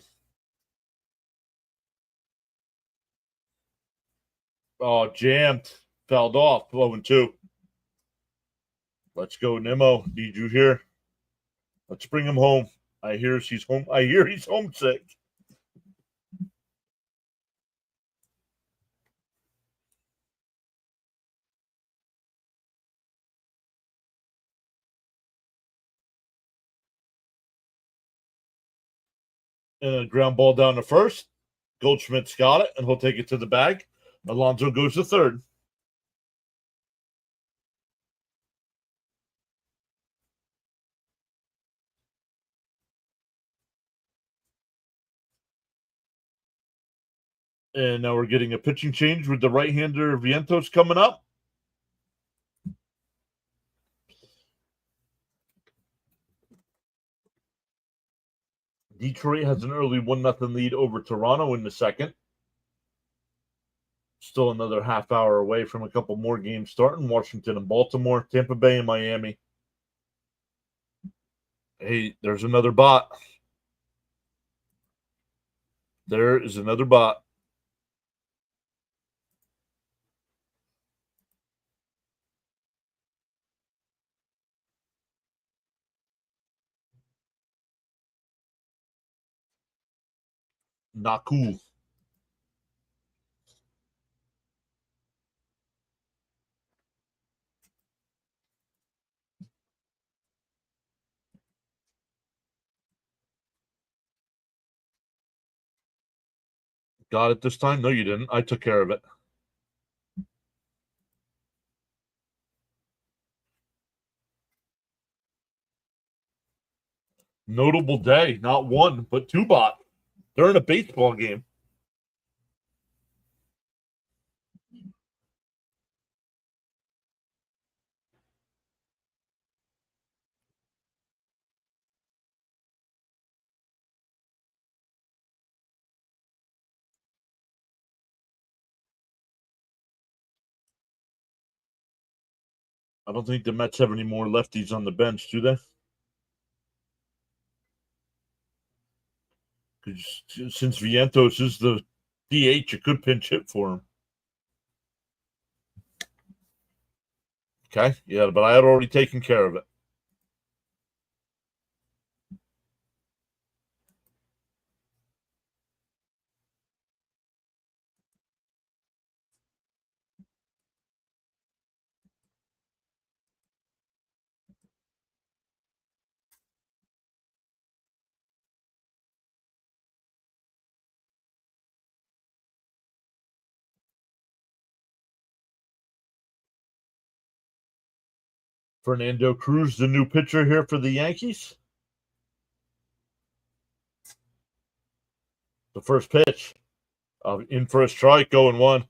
Oh, jammed, fouled off. 0-2. Let's go, Nimmo. Need you here. Let's bring him home. I hear he's home. I hear he's homesick. And a ground ball down to first. Goldschmidt's got it, and he'll take it to the bag. Alonso goes to third. And now we're getting a pitching change with the right-hander Vientos coming up. Detroit has an early 1-0 lead over Toronto in the second. Still another half hour away from a couple more games starting. Washington and Baltimore, Tampa Bay and Miami. Hey, there's another bot. There is another bot. Not cool. Got it this time? No, you didn't. I took care of it. Notable day. Not one, but 2 bot. They're in a baseball game. I don't think the Mets have any more lefties on the bench, do they? Because since Vientos is the DH, a good pinch hit for him. Okay, yeah, but I had already taken care of it. Fernando Cruz, the new pitcher here for the Yankees. The first pitch. In for a strike, 0-1.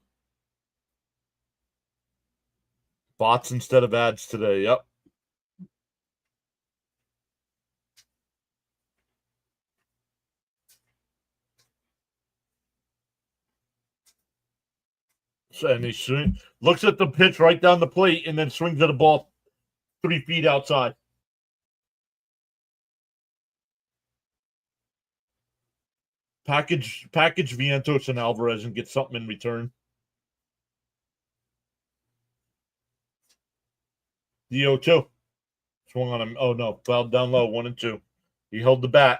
Bots instead of ads today. Yep. And he looks at the pitch right down the plate and then swings at the ball 3 feet outside. Package Vientos and Alvarez and get something in return. The 0-2. Swung on him. Oh, no. Fouled down low, 1-2. He held the bat.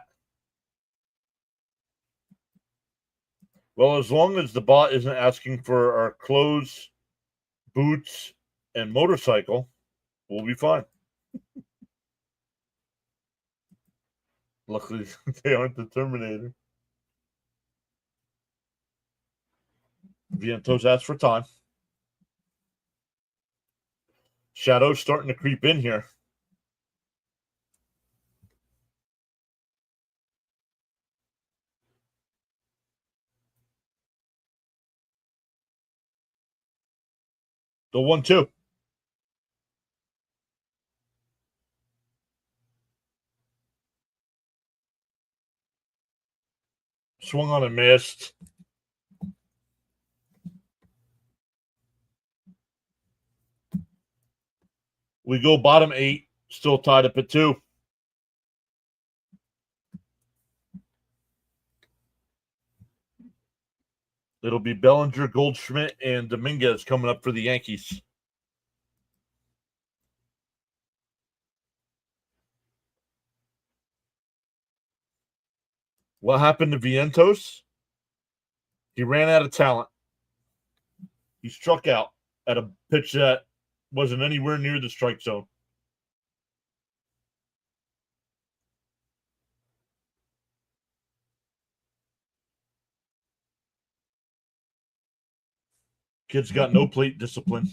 Well, as long as the bot isn't asking for our clothes, boots, and motorcycle, we'll be fine. Luckily, they aren't the Terminator. Vientos asked for time. Shadow's starting to creep in here. The 1-2. Swung on and missed. We go bottom 8, still tied up at 2. It'll be Bellinger, Goldschmidt, and Dominguez coming up for the Yankees. What happened to Vientos? He ran out of talent. He struck out at a pitch that wasn't anywhere near the strike zone. Kid's got no plate discipline.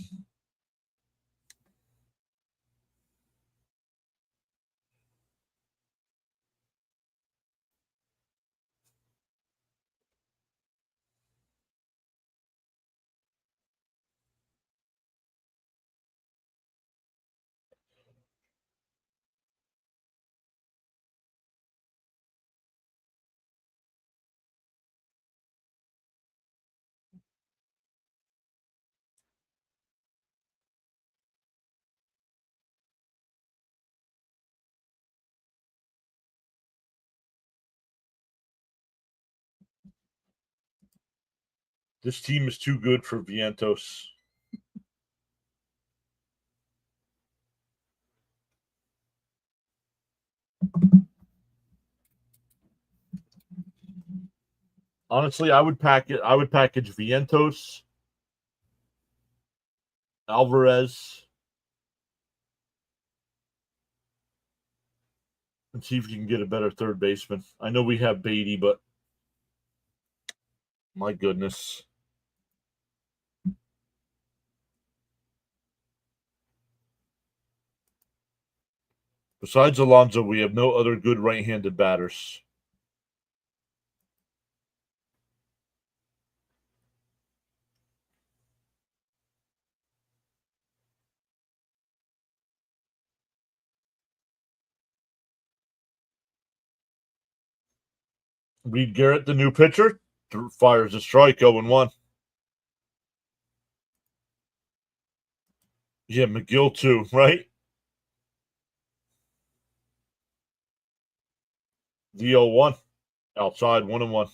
This team is too good for Vientos. Honestly, I would package Vientos, Alvarez, and see if you can get a better third baseman. I know we have Beatty, but my goodness. Besides Alonso, we have no other good right-handed batters. Reed Garrett, the new pitcher, fires a strike, 0-1. Yeah, McGill too, right? The 0-1. Outside, 1-1.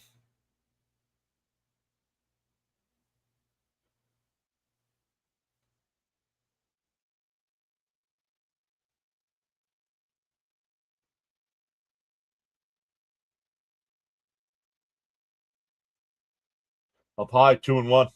Up high, 2-1.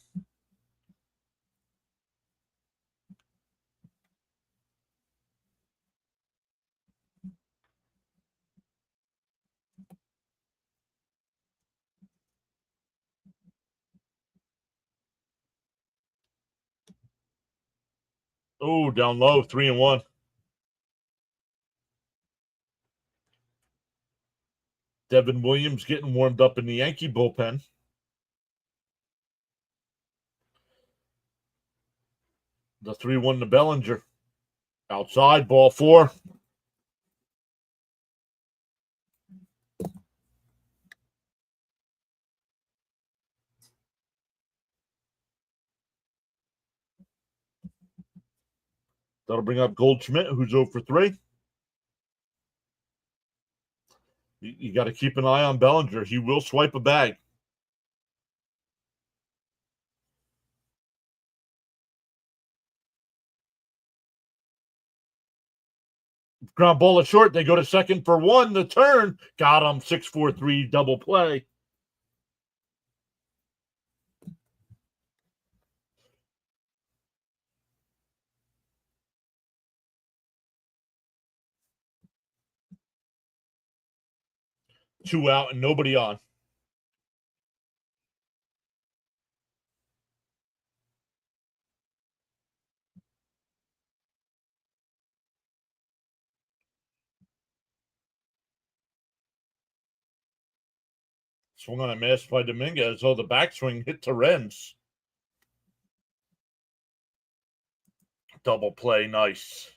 Oh, down low, 3-1. Devin Williams getting warmed up in the Yankee bullpen. The 3-1 to Bellinger. Outside, ball 4. That'll bring up Goldschmidt, who's 0 for 3. You got to keep an eye on Bellinger. He will swipe a bag. Ground ball is short. They go to second for one. The turn. Got him. 6-4-3 double play. Two out and nobody on. Swung on a miss by Dominguez. Oh, the backswing hit Torrens. Double play. Nice.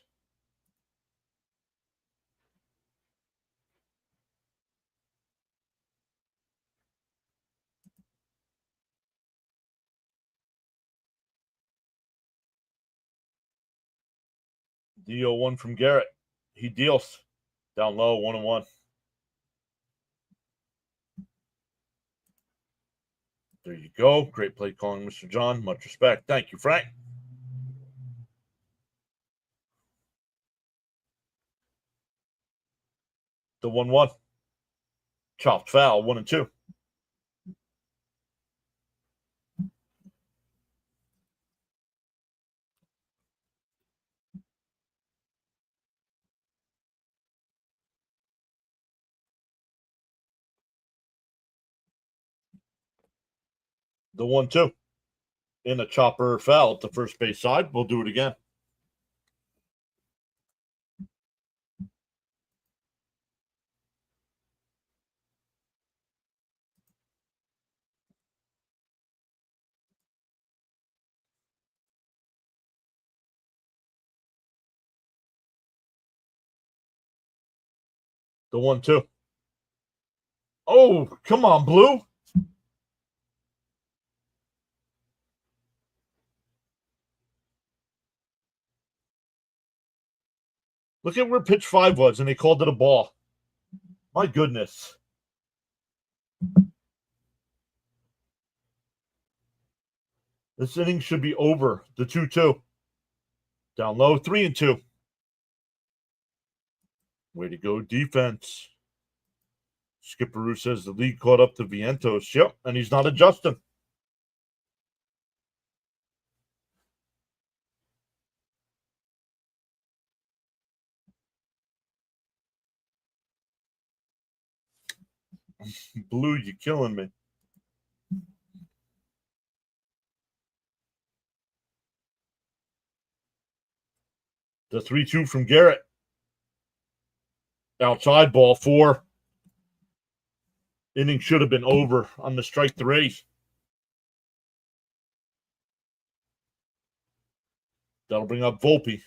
Deal one from Garrett. He deals. Down low, 1-1. There you go. Great play calling, Mr. John. Much respect. Thank you, Frank. The 1-1. Chopped foul, 1-2. The 1-2. In a chopper foul at the first base side. We'll do it again. The 1-2. Oh, come on, Blue. Look at where pitch 5 was, and they called it a ball. My goodness. This inning should be over. The 2-2. Down low, 3-2. Way to go, defense. Skipperoo says the lead caught up to Vientos. Yep, and he's not adjusting. Blue, you killing me. The 3-2 from Garrett. Outside ball 4. Inning should have been over on the strike 3. That'll bring up Volpe.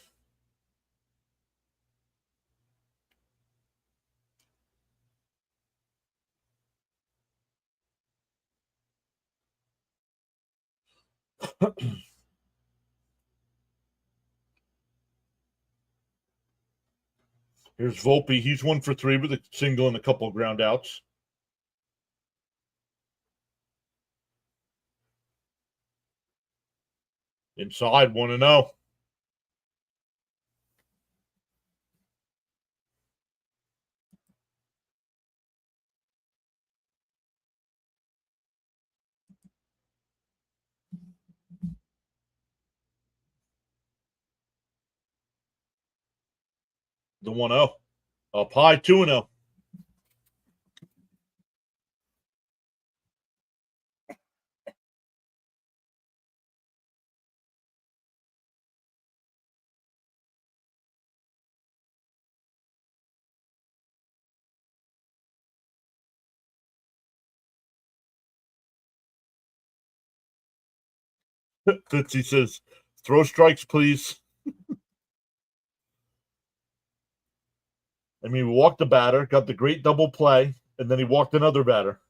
Here's Volpe. He's 1 for 3 with a single and a couple of ground outs. Inside, 1-0. The 1-0. Up high, 2-0. Fitzy says, throw strikes, please. I mean, we walked the batter, got the great double play, and then he walked another batter.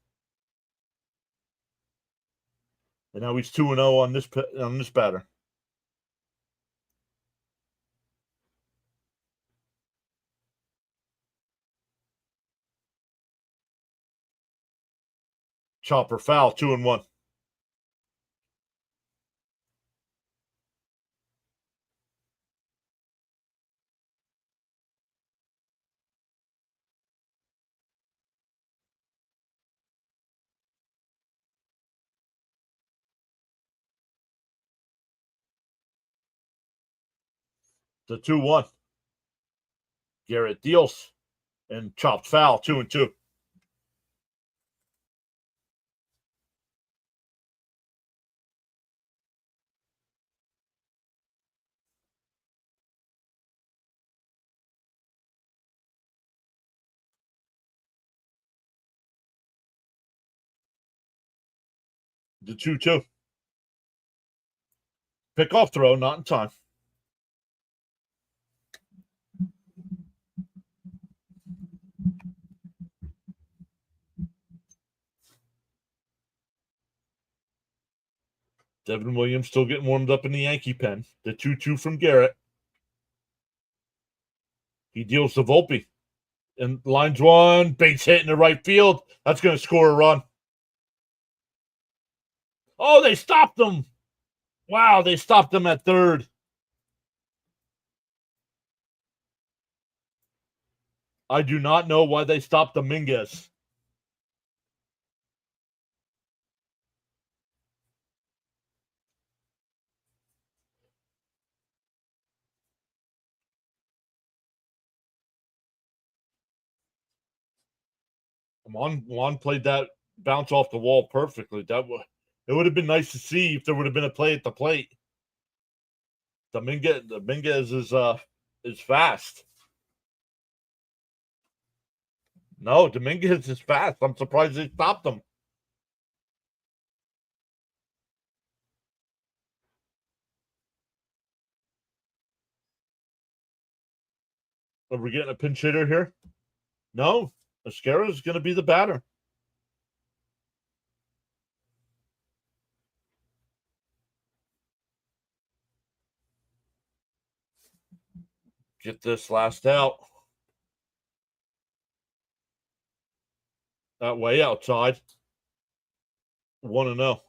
And now he's 2-0 on this batter. Chopper foul, 2-1. The 2-1. Garrett deals and chopped foul, 2-2. The 2-2. Pick-off throw, not in time. Devin Williams still getting warmed up in the Yankee pen. The 2-2 from Garrett. He deals to Volpe. And lines one, base hit in the right field. That's going to score a run. Oh, they stopped them. Wow, they stopped them at third. I do not know why they stopped Dominguez. Juan played that bounce off the wall perfectly. It would have been nice to see if there would have been a play at the plate. Dominguez is fast. No, Dominguez is fast. I'm surprised they stopped him. Are we getting a pinch hitter here? No, Esquera is going to be the batter. Get this last out. That way outside. 1-0.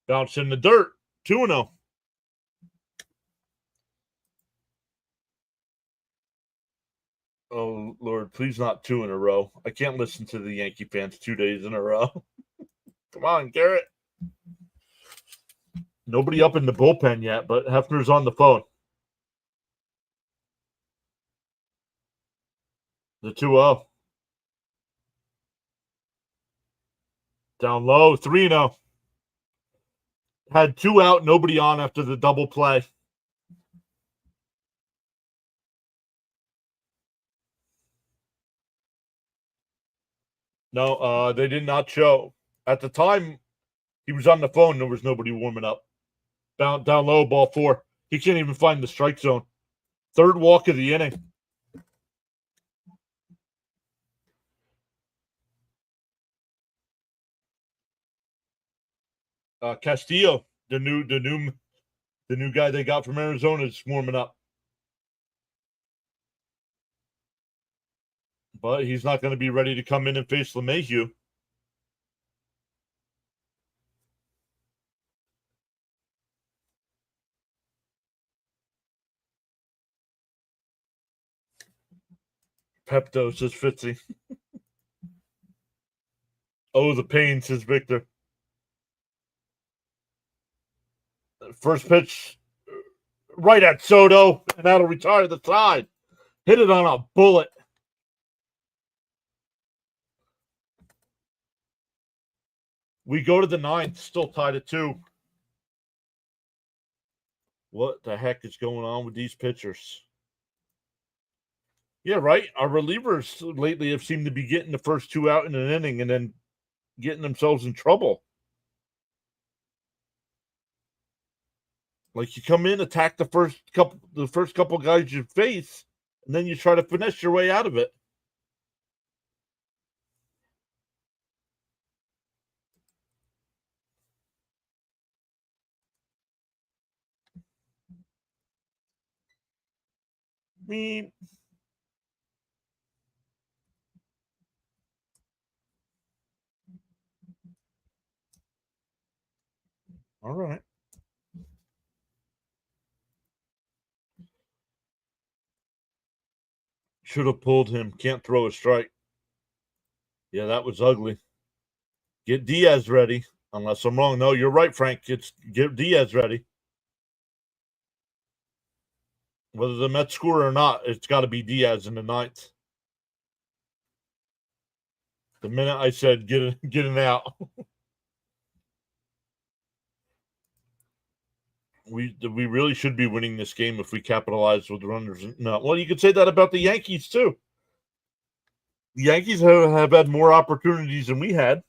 Bounce in the dirt. 2-0. Oh, Lord, please not 2 in a row. I can't listen to the Yankee fans 2 days in a row. Come on, Garrett. Nobody up in the bullpen yet, but Hefner's on the phone. The 2-0. Down low, 3-0. Had 2 out, nobody on after the double play. No, they did not show. At the time he was on the phone, there was nobody warming up. Down low, ball 4. He can't even find the strike zone. Third walk of the inning. Castillo, the new guy they got from Arizona, is warming up. But he's not going to be ready to come in and face LeMahieu. Pepto, says Fitzy. Oh, the pain, says Victor. First pitch right at Soto, and that'll retire the side. Hit it on a bullet. We go to the 9th, still tied at 2. What the heck is going on with these pitchers? Yeah, right. Our relievers lately have seemed to be getting the first 2 out in an inning and then getting themselves in trouble. Like you come in, attack the first couple guys you face, and then you try to finesse your way out of it. Mean. All right. Should have pulled him. Can't throw a strike. Yeah, that was ugly. Get Diaz ready. Unless I'm wrong. No, you're right, Frank. Get Diaz ready. Whether the Mets score or not, it's got to be Diaz in the ninth. The minute I said get it out. We really should be winning this game if we capitalize with runners. No, well, you could say that about the Yankees too. The Yankees have had more opportunities than we had.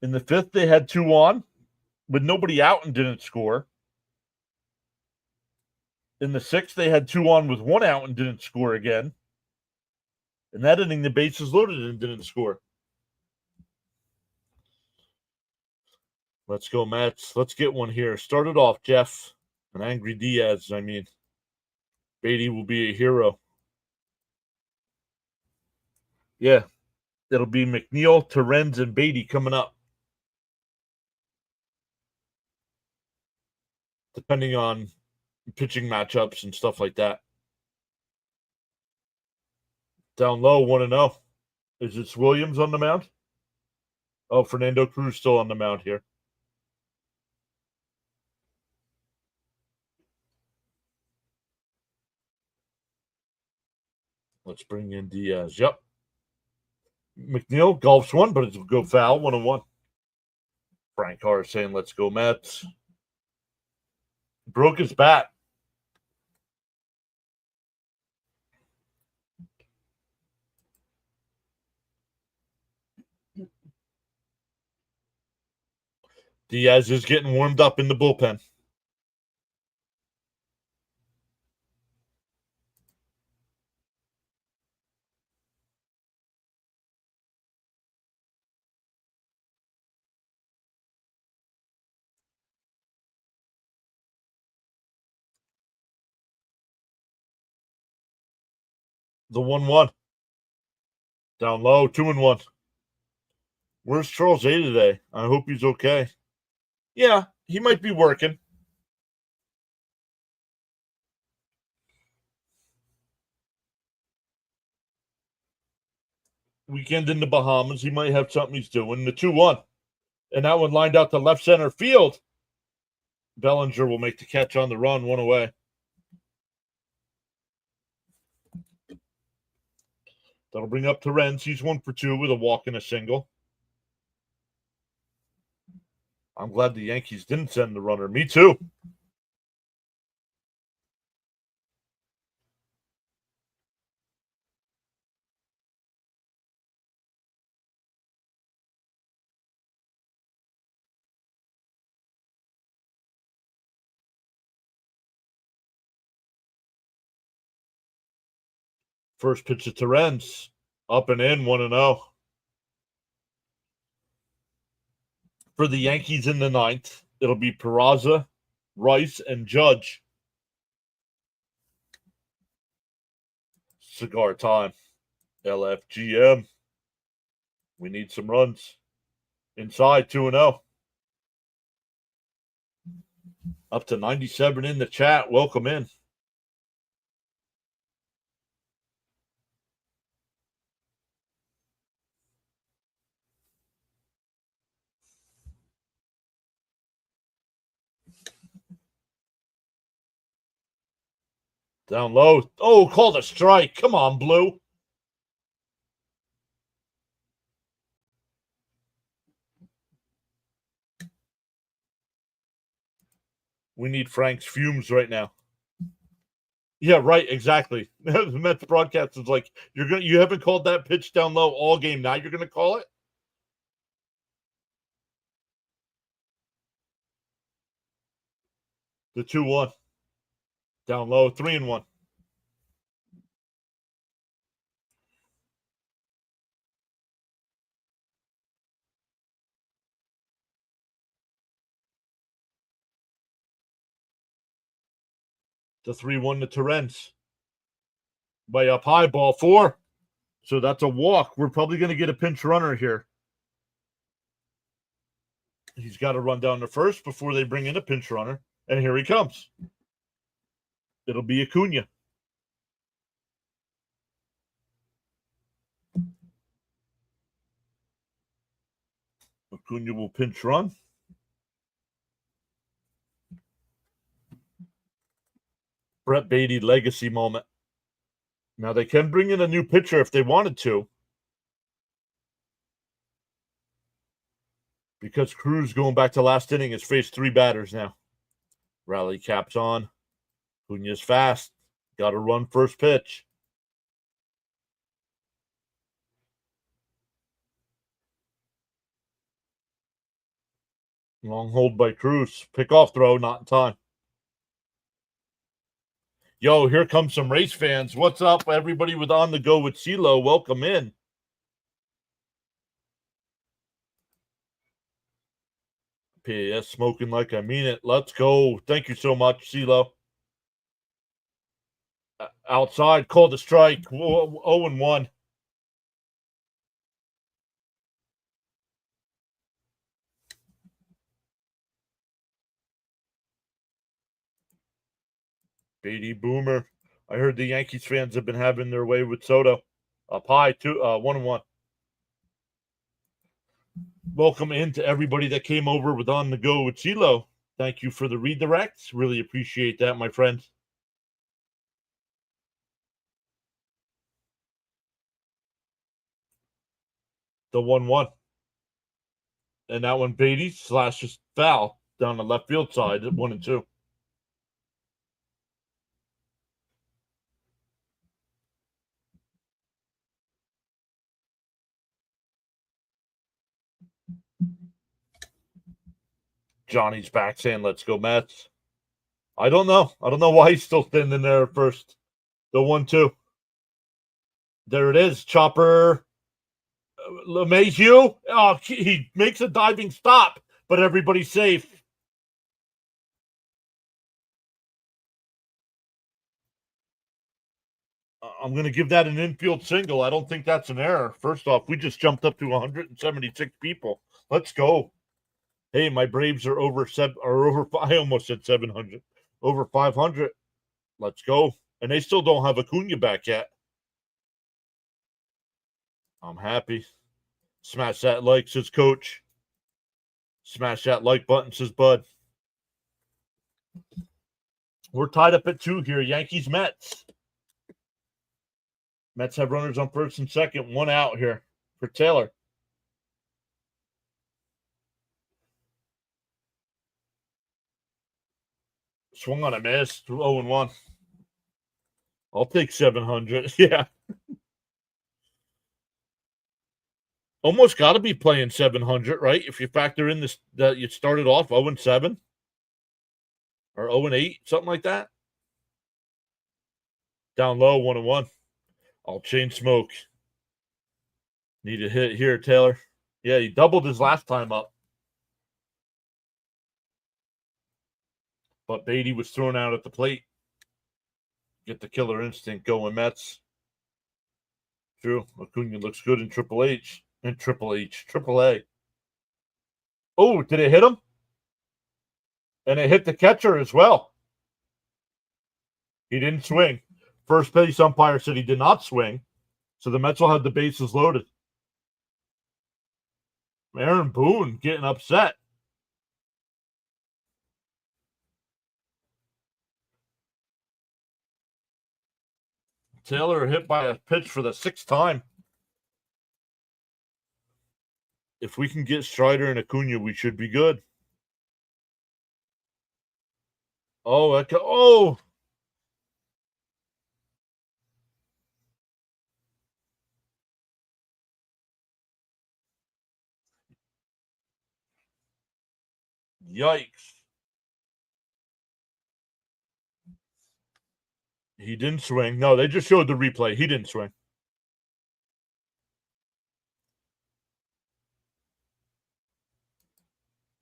In the fifth, they had 2 on with nobody out and didn't score. In the sixth, they had 2 on with 1 out and didn't score again. In that inning, the bases loaded and didn't score. Let's go, Mets. Let's get one here. Start it off, Jeff. An angry Diaz, I mean. Beatty will be a hero. Yeah. It'll be McNeil, Terrens, and Beatty coming up. Depending on pitching matchups and stuff like that. Down low, 1-0. Is it Williams on the mound? Oh, Fernando Cruz still on the mound here. Let's bring in Diaz. Yep. McNeil golfs one, but it'll go foul, 1-1. Frank Carr saying, let's go, Mets. Broke his bat. Diaz is getting warmed up in the bullpen. The 1-1. Down low, 2-1. Where's Charles A today? I hope he's okay. Yeah, he might be working. Weekend in the Bahamas. He might have something he's doing. The 2-1. And that one lined out to left center field. Bellinger will make the catch on the run, 1 away. That'll bring up Terrens. He's 1 for 2 with a walk and a single. I'm glad the Yankees didn't send the runner. Me too. First pitch to Terrens. Up and in, 1-0. For the Yankees in the ninth, it'll be Peraza, Rice, and Judge. Cigar time. LFGM. We need some runs. Inside, 2-0. Up to 97 in the chat. Welcome in. Down low. Oh, called a strike. Come on, Blue. We need Frank's fumes right now. Yeah, right, exactly. The Mets broadcast is like, you haven't called that pitch down low all game. Now you're gonna call it? The 2-1. Down low, 3-1. The 3-1 to Terrens. Way up high, ball 4. So that's a walk. We're probably going to get a pinch runner here. He's got to run down to first before they bring in a pinch runner. And here he comes. It'll be Acuna. Acuna will pinch run. Brett Beatty legacy moment. Now they can bring in a new pitcher if they wanted to. Because Cruz going back to last inning has faced 3 batters now. Rally caps on. Acuna's fast. Got to run first pitch. Long hold by Cruz. Pick-off throw, not in time. Yo, here comes some race fans. What's up, everybody with On the Go with CeeLo? Welcome in. PAS smoking like I mean it. Let's go. Thank you so much, CeeLo. Outside, called a strike. 0-1. Beatty boomer. I heard the Yankees fans have been having their way with Soto. Up high, 1-1. Welcome in to everybody that came over with On the Go with CeeLo. Thank you for the redirects. Really appreciate that, my friends. The 1-1. And that one, Beatty slashes foul down the left field side at 1-2. Johnny's back saying, let's go Mets. I don't know. I don't know why he's still standing there at first. The 1-2. There it is. Chopper. LeMahieu. Oh, he makes a diving stop, but everybody's safe. I'm going to give that an infield single. I don't think that's an error. First off, we just jumped up to 176 people. Let's go. Hey, my Braves are over I almost said 700. Over 500. Let's go. And they still don't have Acuna back yet. I'm happy. Smash that like, says Coach. Smash that like button, says Bud. We're tied up at 2 here. Yankees, Mets. Mets have runners on first and second. 1 out here for Taylor. Swung on a miss. 0-1. I'll take 700. Yeah. Almost got to be playing 700, right? If you factor in this, that you started off 0-7 or 0-8, something like that. Down low, 1-1. I'll chain smoke. Need a hit here, Taylor. Yeah, he doubled his last time up. But Beatty was thrown out at the plate. Get the killer instinct going, Mets. True. Acuna looks good in Triple H. Triple A. Oh, did it hit him? And it hit the catcher as well. He didn't swing. First base umpire said he did not swing. So the Mets will have the bases loaded. Aaron Boone getting upset. Taylor hit by a pitch for the 6th time. If we can get Strider and Acuna, we should be good. Oh! Yikes. He didn't swing. No, they just showed the replay. He didn't swing.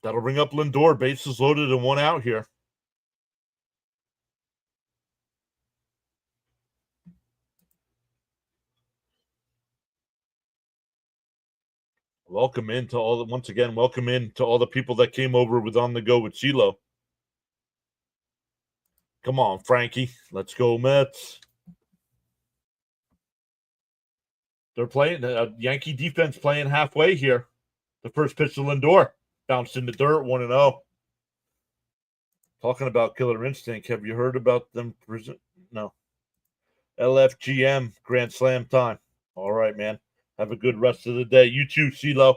That'll bring up Lindor. Bases loaded and 1 out here. Welcome in to all once again. Welcome in to all the people that came over with On the Go with CeeLo. Come on, Frankie. Let's go, Mets. They're playing Yankee defense playing halfway here. The first pitch to Lindor bounced in the dirt, 1-0. Talking about killer instinct. Have you heard about them? No. LFGM Grand Slam time. All right, man. Have a good rest of the day. You too, CeeLo.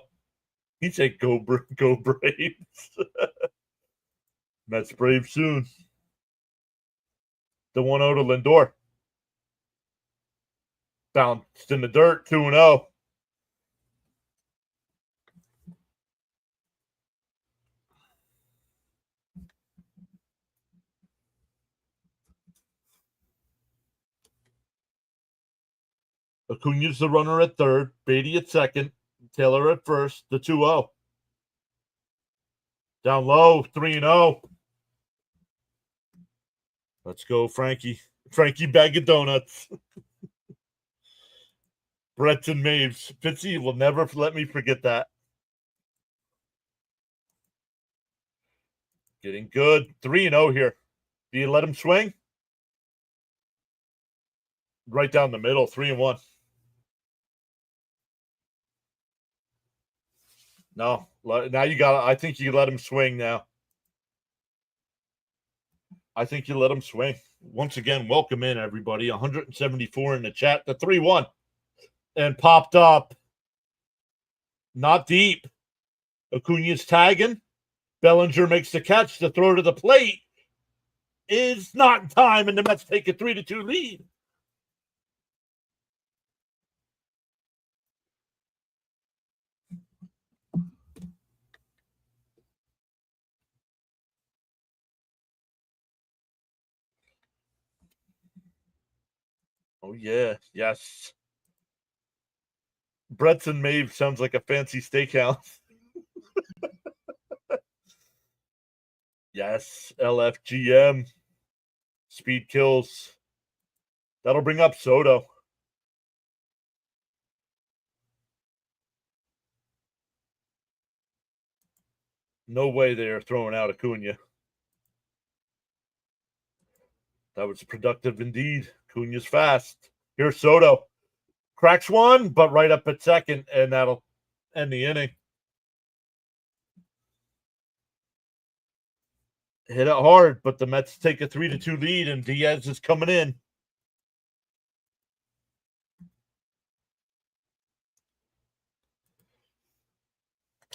He said, "Go Braves." Mets Braves soon. The 1-0 to Lindor. Bounced in the dirt, 2-0. Acuna's the runner at third, Beatty at second, Taylor at first, the 2-0. Down low, 3-0. Let's go, Frankie. Frankie Bag of Donuts. Brett's and Maves. Fitzy will never let me forget that. Getting good. 3-0 here. Do you let him swing? Right down the middle, 3-1. No, now you got. I think you let him swing now. I think you let him swing. Once again, welcome in everybody. 174 in the chat. The 3-1 and popped up. Not deep. Acuna's tagging. Bellinger makes the catch. The throw to the plate is not in time, and the Mets take a 3-2 lead. Oh, yeah. Yes. Brett's and Maeve sounds like a fancy steakhouse. Yes. LFGM. Speed kills. That'll bring up Soto. No way they're throwing out Acuna. That was productive indeed. Acuna's fast. Here's Soto. Cracks one, but right up at second, and that'll end the inning. Hit it hard, but the Mets take a 3-2 lead, and Diaz is coming in.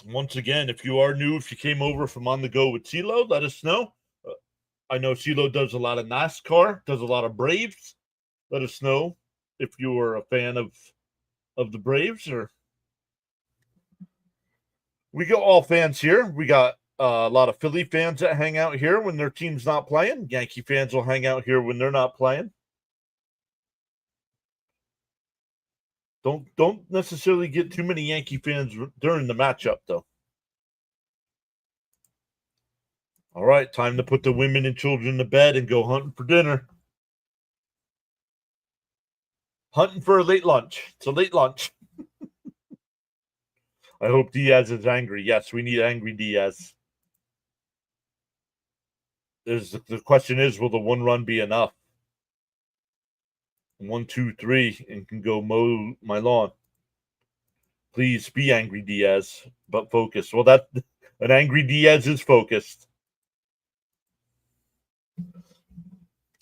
Once again, if you are new, if you came over from On the Go with CeeLo, let us know. I know CeeLo does a lot of NASCAR, does a lot of Braves. Let us know if you are a fan of the Braves, or we got all fans here. We got a lot of Philly fans that hang out here when their team's not playing. Yankee fans will hang out here when they're not playing. Don't necessarily get too many Yankee fans during the matchup, though. All right, time to put the women and children to bed and go hunting for dinner. Hunting for a late lunch. It's a late lunch. I hope Diaz is angry. Yes, we need angry Diaz. The question is, will the one run be enough? 1, 2, 3, and can go mow my lawn. Please be angry Diaz, but focus. Well, that an angry Diaz is focused.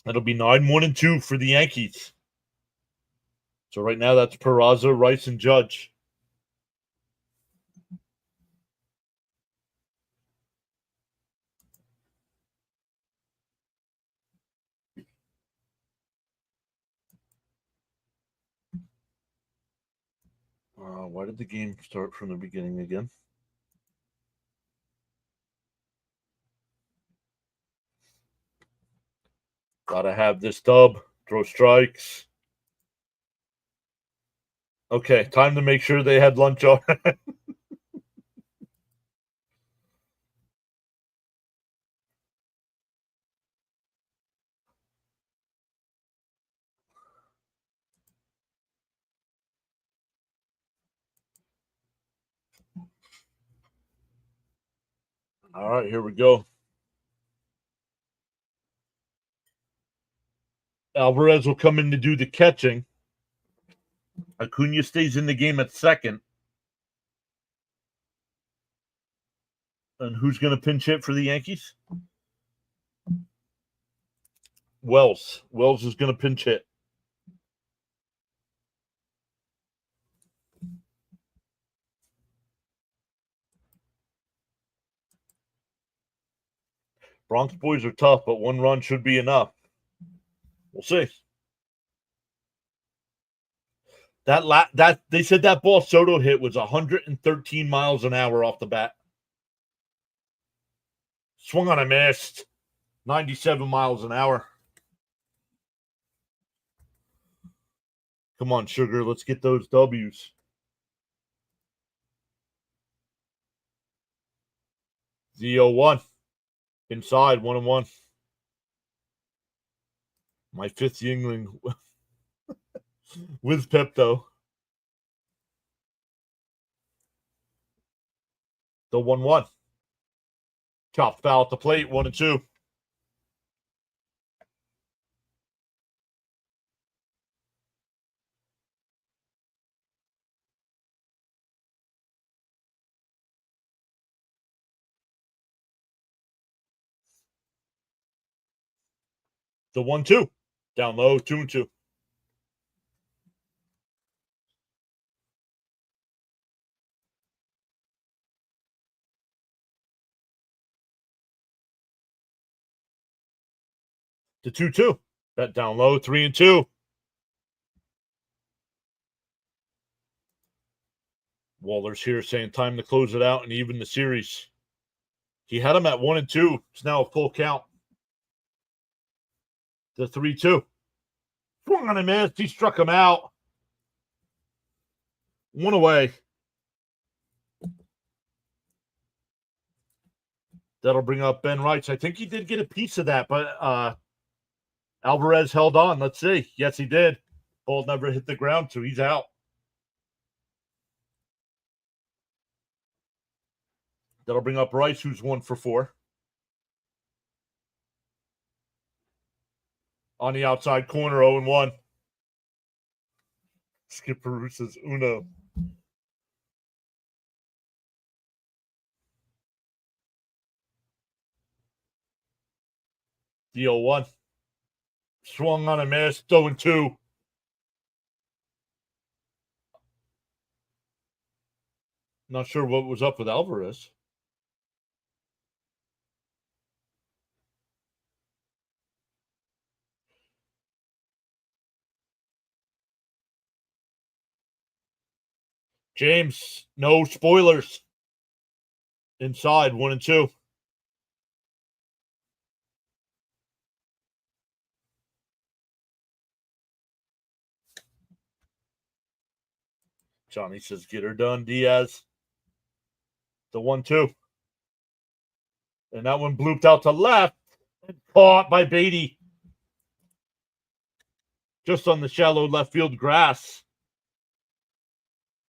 It'll be 9-1-2 for the Yankees. So right now that's Peraza, Rice, and Judge. Why did the game start from the beginning again? Gotta have this dub. Throw strikes. Okay, time to make sure they had lunch on. All right, here we go. Alvarez will come in to do the catching. Acuna stays in the game at second. And who's going to pinch hit for the Yankees? Wells. Wells is going to pinch hit. Bronx boys are tough, but one run should be enough. We'll see. That they said that ball Soto hit was 113 miles an hour off the bat. Swung on a missed. 97 miles an hour. Come on, Sugar. Let's get those W's. The 0-1. Inside, 1-1. My fifth Yingling with Pepto. The 1-1. Chop foul at the plate, 1-2. The 1-2. Down low, 2-2. The 2-2. Bet down low, 3-2. Waller's here saying time to close it out and even the series. He had him at 1-2. It's now a full count. The 3-2. Swung on a miss. He struck him out. One away. That'll bring up Ben Wrights. I think he did get a piece of that, but Alvarez held on. Let's see. Yes, he did. Ball never hit the ground, so he's out. That'll bring up Rice, who's 1 for 4. On the outside corner, 0-1. Skip Perusa's Uno. The 0-1. Swung on a miss, 0-2. Not sure what was up with Alvarez. James, no spoilers. Inside, 1-2. Johnny says, get her done, Diaz. The 1-2. And that one blooped out to left. And caught by Beatty. Just on the shallow left field grass.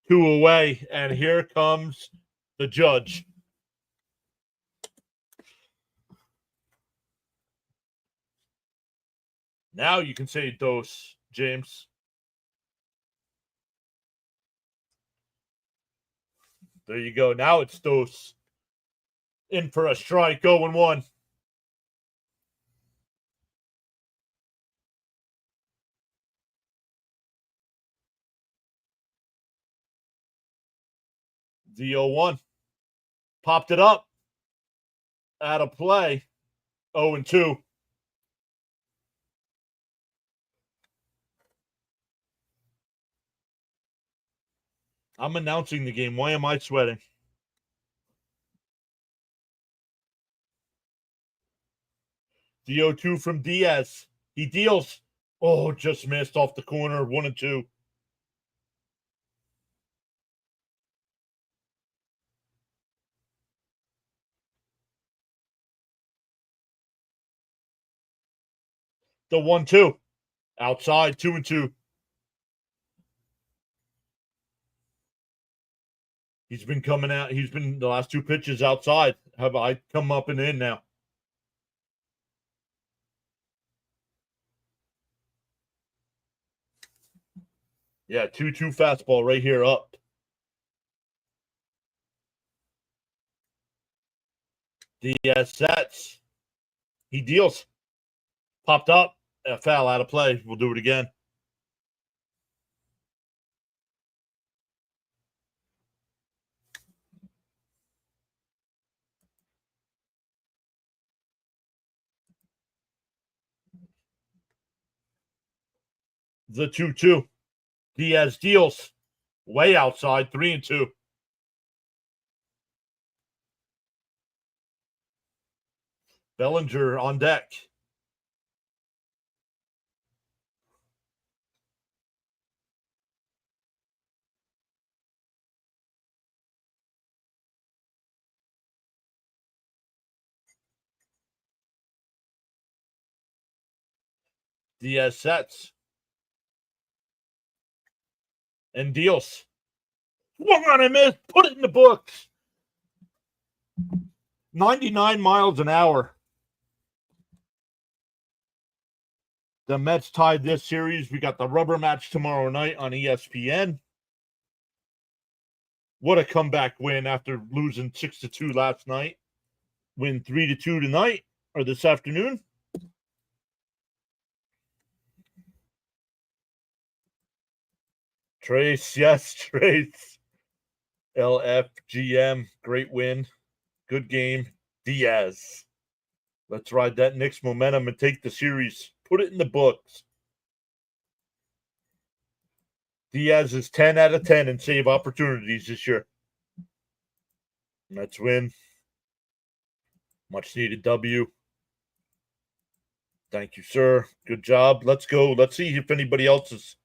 2 away. And here comes the judge. Now you can say dose, James. There you go. Now it's dose. In for a strike, 0-1. The 0-1. Popped it up. Out of play. 0-2. I'm announcing the game. Why am I sweating? The 0-2 from Diaz. He deals. Oh, just missed off the corner. 1-2. The 1-2. Outside, 2-2. He's been coming out. He's been the last 2 pitches outside. Have I come up and in now? Yeah, 2-2 fastball right here up. Diaz sets. He deals. Popped up. A foul out of play. We'll do it again. The 2-2. Diaz deals. Way outside. 3-2. Bellinger on deck. Diaz sets. And deals. Swung on and missed. Put it in the books. 99 miles an hour. The Mets tied this series. We got the rubber match tomorrow night on ESPN. What a comeback win after losing 6-2 last night. Win 3-2 tonight or this afternoon. Trace, yes, Trace. LFGM, great win. Good game. Diaz. Let's ride that Knicks momentum and take the series. Put it in the books. Diaz is 10 out of 10 in save opportunities this year. Mets win. Much needed W. Thank you, sir. Good job. Let's go. Let's see if anybody else is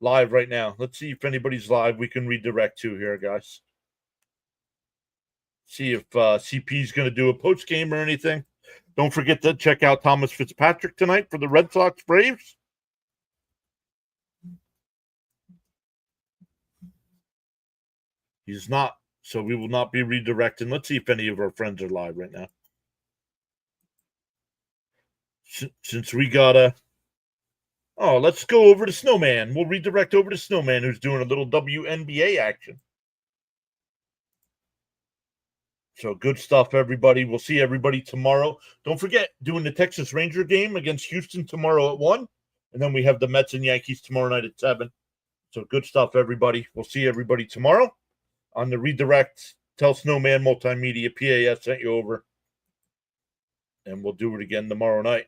live right now. Let's see if anybody's live we can redirect to here, guys. See if CP is going to do a post game or anything. Don't forget to check out Thomas Fitzpatrick tonight for the Red Sox Braves. He's not, so we will not be redirecting. Let's see if any of our friends are live right now. Since we got a... Oh, let's go over to Snowman. We'll redirect over to Snowman, who's doing a little WNBA action. So good stuff, everybody. We'll see everybody tomorrow. Don't forget, doing the Texas Ranger game against Houston tomorrow at 1. And then we have the Mets and Yankees tomorrow night at 7. So good stuff, everybody. We'll see everybody tomorrow on the redirect. Tell Snowman Multimedia PAS sent you over. And we'll do it again tomorrow night.